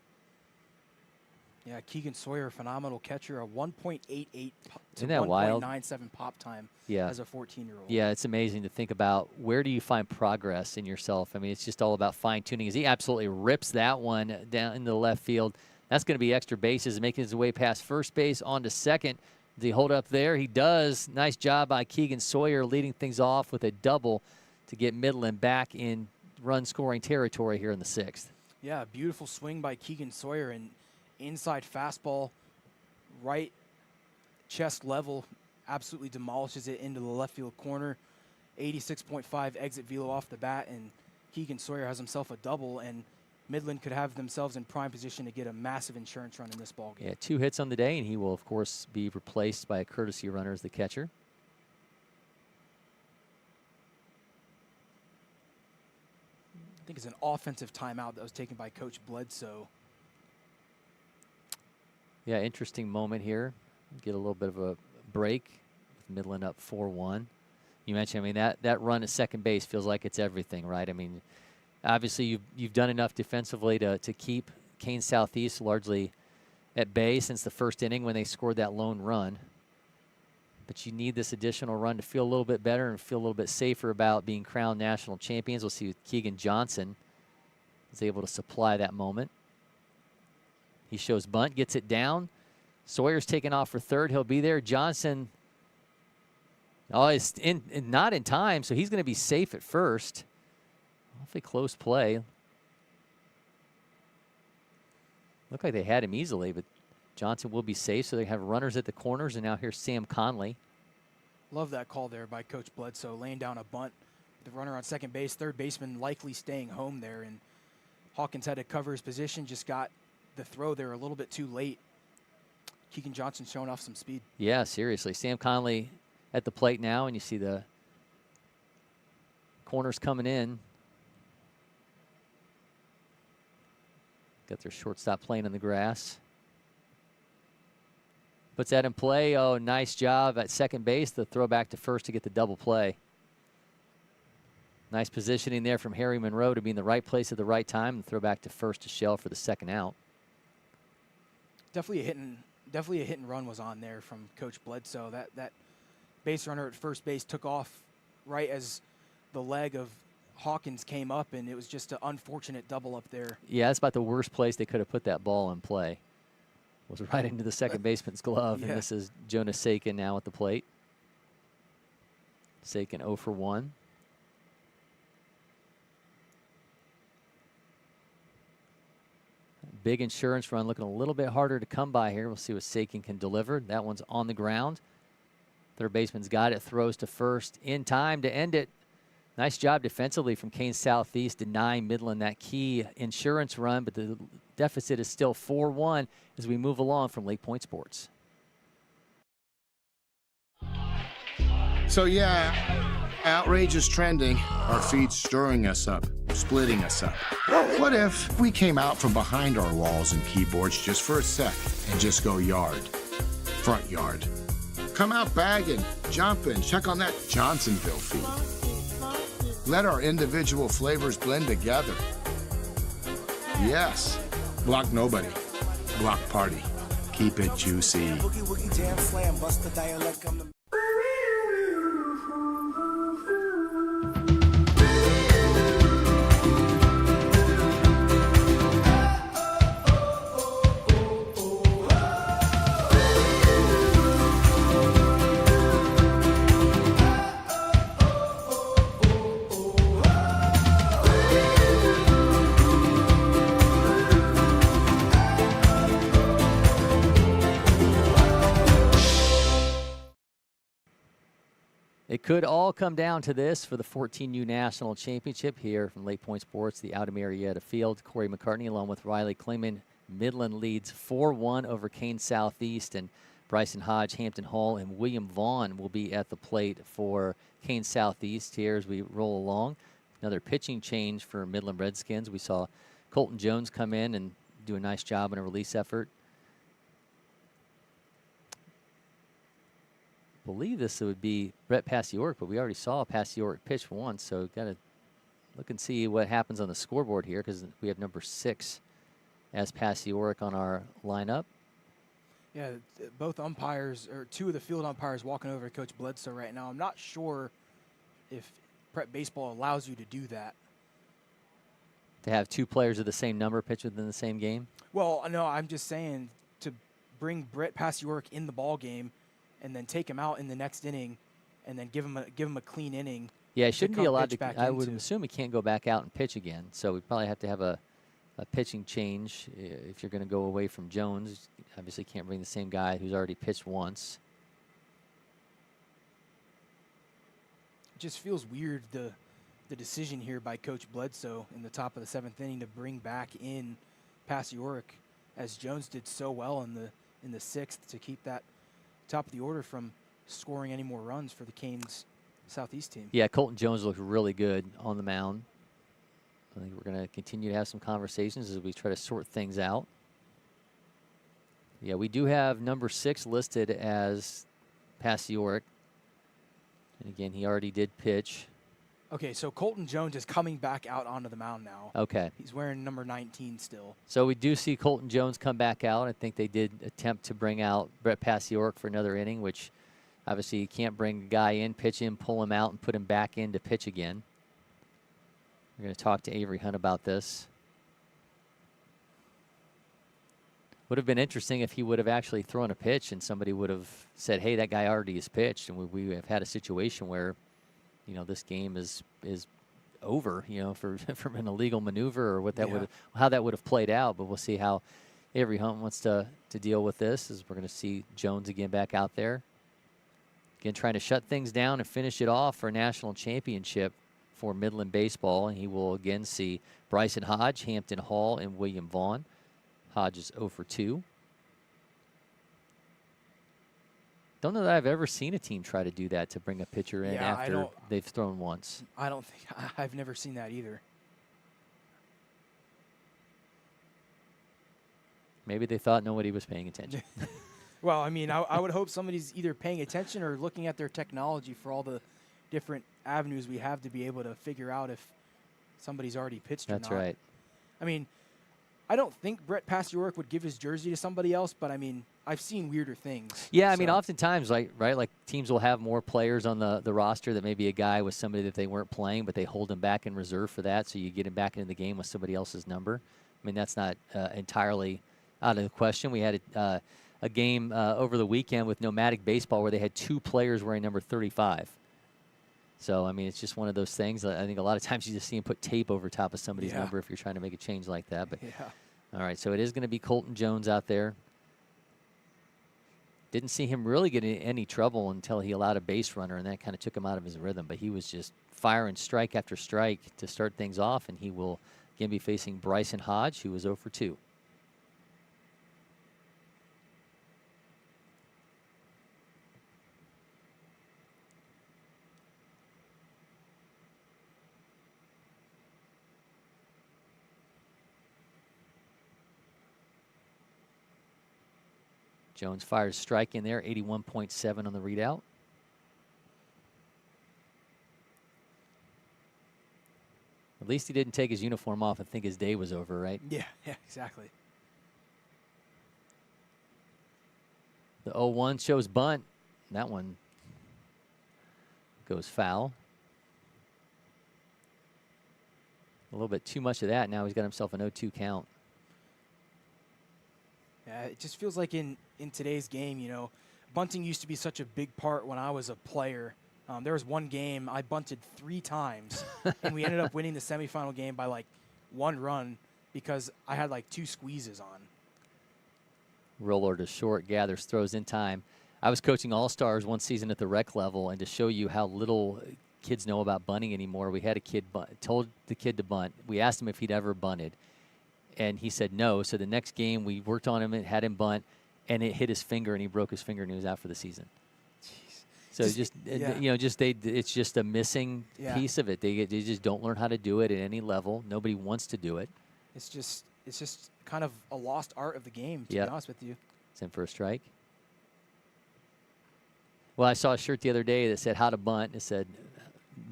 Yeah, Keegan Sawyer, phenomenal catcher, a 1.88 to 1.97 pop time yeah. as a 14-year-old. Yeah, it's amazing to think about where do you find progress in yourself. I mean, it's just all about fine-tuning. As he absolutely rips that one down into the left field. That's going to be extra bases, making his way past first base onto second. Does he hold up there? He does. Nice job by Keegan Sawyer leading things off with a double to get Midland back in run-scoring territory here in the 6th. Yeah, beautiful swing by Keegan Sawyer, and inside fastball, right chest level, absolutely demolishes it into the left field corner. 86.5 exit velo off the bat, and Keegan Sawyer has himself a double, and Midland could have themselves in prime position to get a massive insurance run in this ball game. Yeah, 2 hits on the day, and he will, of course, be replaced by a courtesy runner as the catcher. I think it's an offensive timeout that was taken by Coach Bledsoe. Yeah, interesting moment here. Get a little bit of a break with Midland up 4-1. You mentioned, I mean, that run at second base feels like it's everything, right? I mean, obviously you've done enough defensively to keep Kane Southeast largely at bay since the first inning when they scored that lone run. But you need this additional run to feel a little bit better and feel a little bit safer about being crowned national champions. We'll see if Keegan Johnson is able to supply that moment. He shows bunt, gets it down. Sawyer's taking off for third. He'll be there. Johnson, is not in time, so he's going to be safe at first. Awfully close play. Looked like they had him easily, but Johnson will be safe, so they have runners at the corners, and now here's Sam Conley. Love that call there by Coach Bledsoe, laying down a bunt. The runner on second base, third baseman likely staying home there, and Hawkins had to cover his position, just got the throw there a little bit too late. Keegan Johnson showing off some speed. Yeah, seriously. Sam Conley at the plate now, and you see the corners coming in. Got their shortstop playing in the grass. Puts that in play. Oh, nice job at second base. The throw back to first to get the double play. Nice positioning there from Harry Monroe to be in the right place at the right time and throw back to first to Shell for the second out. Definitely a hit and run was on there from Coach Bledsoe. That base runner at first base took off right as the leg of Hawkins came up, and it was just an unfortunate double up there. Yeah, that's about the worst place they could have put that ball in play. Was right into the second baseman's glove, and this is Jonas Sakin now at the plate. Sakin 0 for 1. Big insurance run looking a little bit harder to come by here. We'll see what Sakin can deliver. That one's on the ground. Third baseman's got it, throws to first in time to end it. Nice job defensively from Kane Southeast, denying Midland that key insurance run, but the deficit is still 4-1 as we move along from LakePoint Sports. So yeah, outrage is trending. Our feed's stirring us up, splitting us up. What if we came out from behind our walls and keyboards just for a sec and just go yard, front yard? Come out bagging, jumping, check on that Johnsonville feed. Let our individual flavors blend together. Yes, block nobody, block party. Keep it juicy. Boogie woogie jam slam, bust the dialect, I'm the It could all come down to this for the 14U National Championship here from LakePoint Sports, the Outer Marietta Field. Cory McCartney along with Riley Clingman. Midland leads 4-1 over Kane Southeast, and Bryson Hodge, Hampton Hall, and William Vaughn will be at the plate for Kane Southeast here as we roll along. Another pitching change for Midland Redskins. We saw Colton Jones come in and do a nice job in a release effort. Believe this would be Brett Passiork, but we already saw Passiork pitch once, so got to look and see what happens on the scoreboard here because we have number 6 as Passiork on our lineup. Yeah, both umpires, or 2 of the field umpires walking over to Coach Bledsoe right now. I'm not sure if prep baseball allows you to do that. To have 2 players of the same number pitch within the same game? Well, no, I'm just saying to bring Brett Passiork in the ball game and then take him out in the next inning, and then give him a clean inning. Yeah, he shouldn't be allowed to. I would into. assume he can't go back out and pitch again. So we probably have to have a pitching change if you're going to go away from Jones. Obviously, can't bring the same guy who's already pitched once. It just feels weird the decision here by Coach Bledsoe in the top of the 7th inning to bring back in Passiork, as Jones did so well in the 6th to keep that top of the order from scoring any more runs for the Canes Southeast team. Yeah, Colton Jones looked really good on the mound. I think we're going to continue to have some conversations as we try to sort things out. Yeah, we do have number 6 listed as Passiork. And again, he already did pitch. Okay, so Colton Jones is coming back out onto the mound now. Okay. He's wearing number 19 still. So we do see Colton Jones come back out. I think they did attempt to bring out Brett Passiork for another inning, which obviously you can't bring a guy in, pitch him, pull him out, and put him back in to pitch again. We're going to talk to Avery Hunt about this. Would have been interesting if he would have actually thrown a pitch and somebody would have said, hey, that guy already has pitched, and we have had a situation where, you know, this game is over, you know, from an illegal maneuver or what that would how that would have played out. But we'll see how Avery Hunt wants to deal with this, as we're going to see Jones again back out there. Again, trying to shut things down and finish it off for a national championship for Midland Baseball. And he will again see Bryson Hodge, Hampton Hall, and William Vaughn. Hodge is 0 for 2. Don't know that I've ever seen a team try to do that, to bring a pitcher in after they've thrown once. I don't think I've never seen that either. Maybe they thought nobody was paying attention. Well, I mean, I would hope somebody's either paying attention or looking at their technology for all the different avenues we have to be able to figure out if somebody's already pitched or not. That's right. I mean, I don't think Brett Pastujork would give his jersey to somebody else, but I mean, I've seen weirder things. Yeah, I mean, oftentimes, like teams will have more players on the roster that maybe a guy was somebody that they weren't playing, but they hold him back in reserve for that, so you get him back into the game with somebody else's number. I mean, that's not entirely out of the question. We had a game over the weekend with Nomadic Baseball where they had 2 players wearing number 35. So, I mean, it's just one of those things. I think a lot of times you just see him put tape over top of somebody's number if you're trying to make a change like that. But all right, so it is going to be Colton Jones out there. Didn't see him really get in any trouble until he allowed a base runner, and that kind of took him out of his rhythm. But he was just firing strike after strike to start things off, and he will again be facing Bryson Hodge, who was 0 for 2. Jones fires strike in there, 81.7 on the readout. At least he didn't take his uniform off and think his day was over, right? Yeah, exactly. The 0-1 shows bunt. That one goes foul. A little bit too much of that. Now he's got himself an 0-2 count. Yeah, it just feels like in today's game, you know, bunting used to be such a big part when I was a player. There was one game I bunted 3 times, and we ended up winning the semifinal game by like 1 run because I had like 2 squeezes on. Roller to short, gathers, throws in time. I was coaching All-Stars one season at the rec level, and to show you how little kids know about bunting anymore, we had a kid told the kid to bunt. We asked him if he'd ever bunted, and he said no. So the next game we worked on him and had him bunt, and it hit his finger, and he broke his finger, and he was out for the season. So it's just a missing piece of it. They just don't learn how to do it at any level. Nobody wants to do it. It's just kind of a lost art of the game, to be honest with you. It's in for a strike. Well, I saw a shirt the other day that said how to bunt. It said,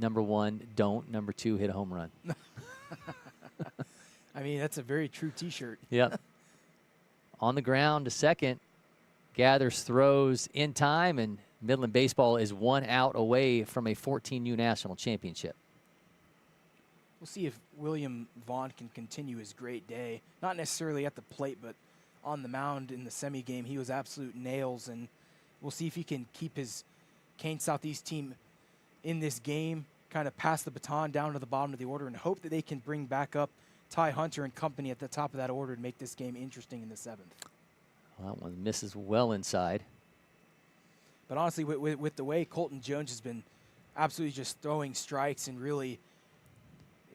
number 1, don't. Number 2, hit a home run. I mean, that's a very true T-shirt. Yep. On the ground to second. Gathers, throws in time, and Midland Baseball is 1 out away from a 14U national championship. We'll see if William Vaughn can continue his great day. Not necessarily at the plate, but on the mound in the semi game. He was absolute nails, and we'll see if he can keep his Kane Southeast team in this game, kind of pass the baton down to the bottom of the order, and hope that they can bring back up Ty Hunter and company at the top of that order to make this game interesting in the 7th. Well, that one misses well inside. But honestly, with the way Colton Jones has been absolutely just throwing strikes and really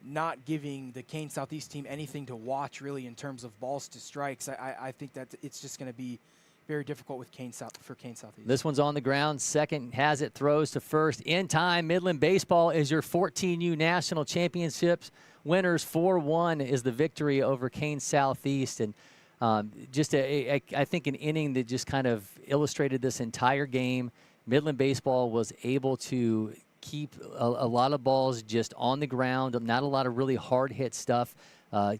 not giving the Kane Southeast team anything to watch really in terms of balls to strikes, I think that it's just going to be very difficult with Kane Southeast. This one's on the ground. Second has it, throws to first. In time, Midland Baseball is your 14U national championships winners. 4-1 is the victory over Kane Southeast. And just I think an inning that just kind of illustrated this entire game. Midland Baseball was able to keep a lot of balls just on the ground, not a lot of really hard hit stuff.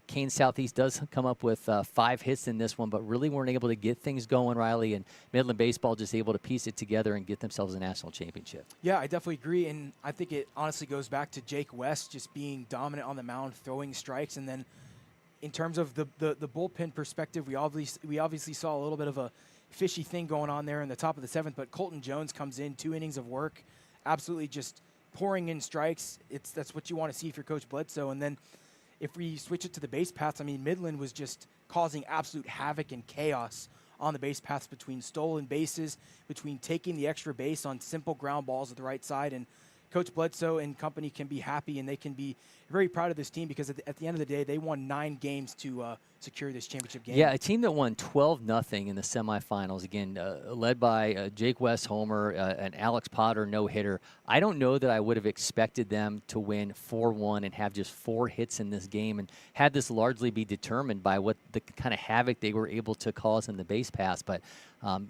Kane Southeast does come up with 5 hits in this one, but really weren't able to get things going, Riley, and Midland Baseball just able to piece it together and get themselves a national championship. Yeah, I definitely agree, and I think it honestly goes back to Jake West just being dominant on the mound, throwing strikes, and then in terms of the bullpen perspective, we obviously saw a little bit of a fishy thing going on there in the top of the 7th, but Colton Jones comes in, 2 innings of work, absolutely just pouring in strikes. That's what you want to see if you're Coach Bledsoe. And then if we switch it to the base paths, I mean, Midland was just causing absolute havoc and chaos on the base paths between stolen bases, between taking the extra base on simple ground balls at the right side and Coach Bledsoe and company can be happy, and they can be very proud of this team because at the end of the day, they won 9 games to secure this championship game. Yeah, a team that won 12-0 in the semifinals, again, led by Jake West homer, and Alex Potter no-hitter. I don't know that I would have expected them to win 4-1 and have just 4 hits in this game, and had this largely be determined by what the kind of havoc they were able to cause in the base pass. But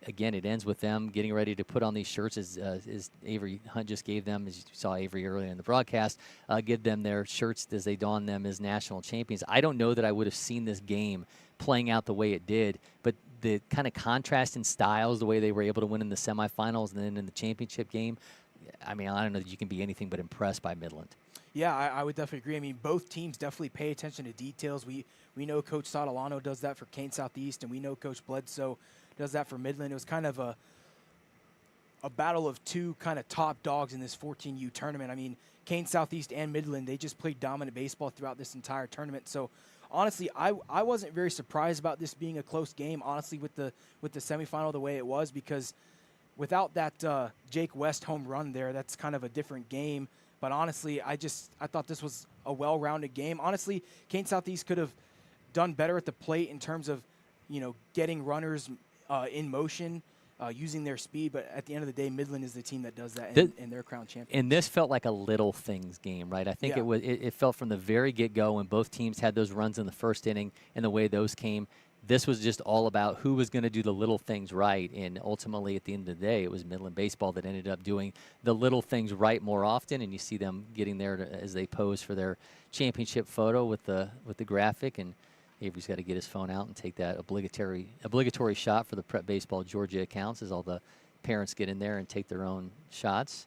again, it ends with them getting ready to put on these shirts, as Avery Hunt just gave them, as you saw Avery earlier in the broadcast, give them their shirts as they don them as national champions. I don't know that I would have seen this game playing out the way it did, but the kind of contrast in styles, the way they were able to win in the semifinals and then in the championship game, I mean, I don't know that you can be anything but impressed by Midland. Yeah, I would definitely agree. I mean, both teams definitely pay attention to details. We know Coach Sotolano does that for Kane Southeast, and we know Coach Bledsoe does that for Midland. It was kind of a battle of 2 kind of top dogs in this 14U tournament. I mean, Kane Southeast and Midland, they just played dominant baseball throughout this entire tournament. So honestly, I wasn't very surprised about this being a close game, honestly, with the semifinal the way it was, because without that Jake West home run there, that's kind of a different game. But honestly, I thought this was a well-rounded game. Honestly, Kane Southeast could have done better at the plate in terms of, getting runners in motion, using their speed. But at the end of the day, Midland is the team that does that, and they're crowned champions. And this felt like a little things game, right? I think it felt from the very get-go when both teams had those runs in the first inning and the way those came. This was just all about who was going to do the little things right, and ultimately, at the end of the day, it was Midland Baseball that ended up doing the little things right more often, and you see them getting there as they pose for their championship photo with the graphic, and Avery's got to get his phone out and take that obligatory shot for the Prep Baseball Georgia accounts as all the parents get in there and take their own shots.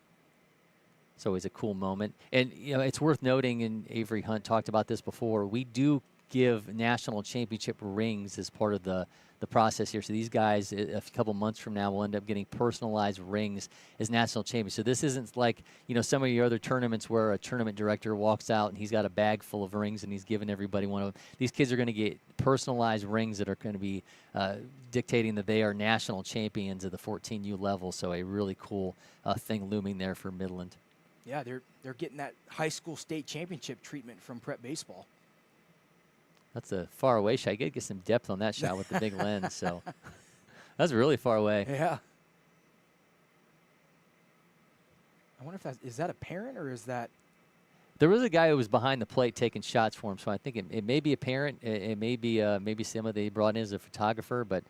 It's always a cool moment. And, it's worth noting, and Avery Hunt talked about this before, we do give national championship rings as part of the process here. So these guys, a couple months from now, will end up getting personalized rings as national champions. So this isn't like, some of your other tournaments where a tournament director walks out and he's got a bag full of rings and he's giving everybody one of them. These kids are going to get personalized rings that are going to be dictating that they are national champions at the 14U level. So a really cool thing looming there for Midland. Yeah, they're getting that high school state championship treatment from Prep Baseball. That's a far away shot. You got to get some depth on that shot with the big lens. So that's really far away. Yeah. I wonder if is that a parent or is that? There was a guy who was behind the plate taking shots for him, so I think it may be a parent. It may be maybe somebody they brought in as a photographer, but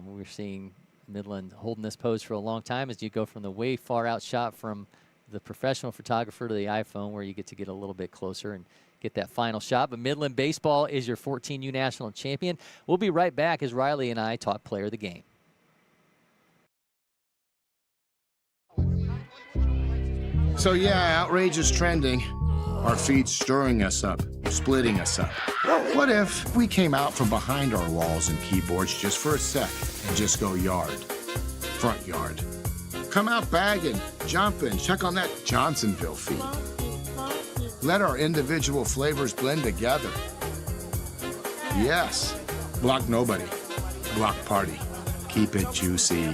we're seeing Midland holding this pose for a long time as you go from the way far out shot from the professional photographer to the iPhone, where you get to get a little bit closer and get that final shot. But Midland Baseball is your 14U national champion. We'll be right back as Riley and I talk player of the game. So yeah, outrage is trending. Our feed's stirring us up, splitting us up. What if we came out from behind our walls and keyboards just for a sec and just go yard, front yard? Come out bagging, jumping, check on that Johnsonville feed. Let our individual flavors blend together. Yes, block nobody, block party. Keep it juicy.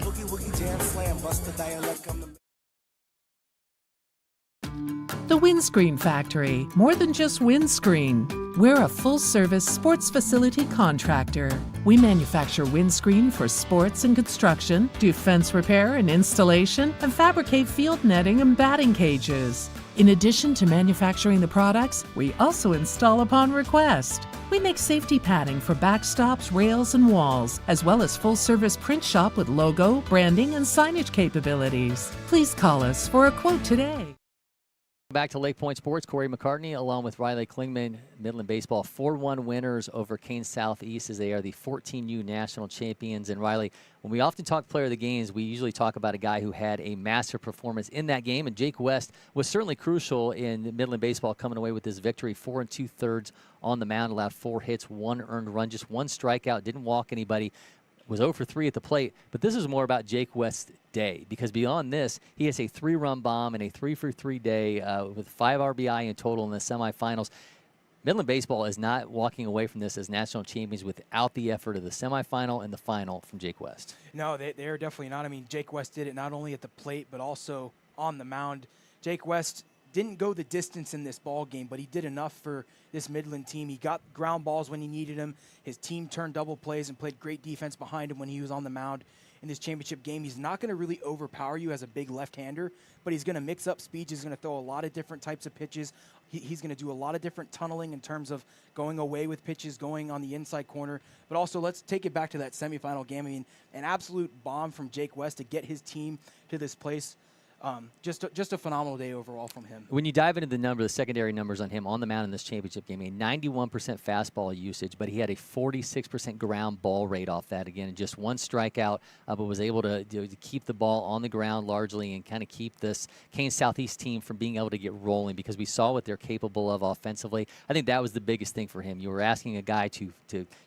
The Windscreen Factory, more than just windscreen. We're a full-service sports facility contractor. We manufacture windscreen for sports and construction, do fence repair and installation, and fabricate field netting and batting cages. In addition to manufacturing the products, we also install upon request. We make safety padding for backstops, rails, and walls, as well as full-service print shop with logo, branding, and signage capabilities. Please call us for a quote today. Back to LakePoint Sports, Cory McCartney along with Riley Clingman, Midland Baseball, 4-1 winners over Kane Southeast as they are the 14U national champions. And Riley, when we often talk player of the games, we usually talk about a guy who had a master performance in that game. And Jake West was certainly crucial in Midland Baseball coming away with this victory. 4 2/3 on the mound, allowed 4 hits, 1 earned run, just 1 strikeout, didn't walk anybody. Was 0 for 3 at the plate, but this is more about Jake West's day, because beyond this, he has a 3-run bomb and a 3 for 3 day with 5 RBI in total in the semifinals. Midland Baseball is not walking away from this as national champions without the effort of the semifinal and the final from Jake West. No, they are definitely not. I mean, Jake West did it not only at the plate, but also on the mound. Jake West didn't go the distance in this ball game, but he did enough for this Midland team. He got ground balls when he needed them. His team turned double plays and played great defense behind him when he was on the mound in this championship game. He's not going to really overpower you as a big left-hander, but he's going to mix up speeds. He's going to throw a lot of different types of pitches. He's going to do a lot of different tunneling in terms of going away with pitches, going on the inside corner. But also, let's take it back to that semifinal game. I mean, an absolute bomb from Jake West to get his team to this place. Just a phenomenal day overall from him. When you dive into the secondary numbers on him on the mound in this championship game, a 91% fastball usage, but he had a 46% ground ball rate off that again, and just one strikeout, but was able to keep the ball on the ground largely and kind of keep this Kane Southeast team from being able to get rolling, because we saw what they're capable of offensively. I think that was the biggest thing for him. You were asking a guy to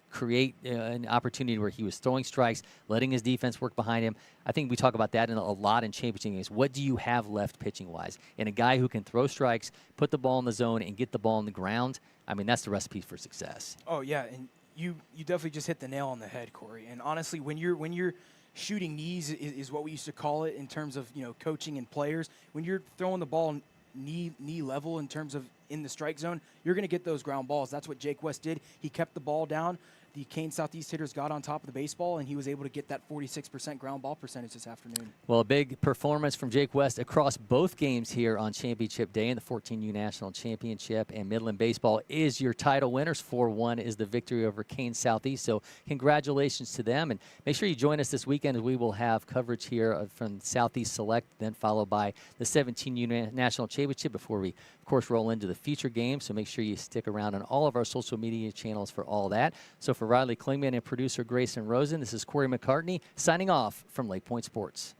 create an opportunity where he was throwing strikes, letting his defense work behind him. I think we talk about that a lot in championship games. What do you have left pitching-wise? And a guy who can throw strikes, put the ball in the zone, and get the ball on the ground, I mean, that's the recipe for success. Oh, yeah, and you definitely just hit the nail on the head, Corey. And honestly, when you're shooting knees is what we used to call it in terms of, coaching and players. When you're throwing the ball knee level in terms of in the strike zone, you're going to get those ground balls. That's what Jake West did. He kept the ball down. The Kane Southeast hitters got on top of the baseball, and he was able to get that 46% ground ball percentage this afternoon. Well, a big performance from Jake West across both games here on Championship Day in the 14U National Championship, and Midland Baseball is your title winners. 4-1 is the victory over Kane Southeast, so congratulations to them. And make sure you join us this weekend, as we will have coverage here from Southeast Select, then followed by the 17U National Championship before we, of course, roll into the feature games. So make sure you stick around on all of our social media channels for all that. So for Riley Clingman and producer Grayson Rosen, this is Cory McCartney signing off from LakePoint Sports.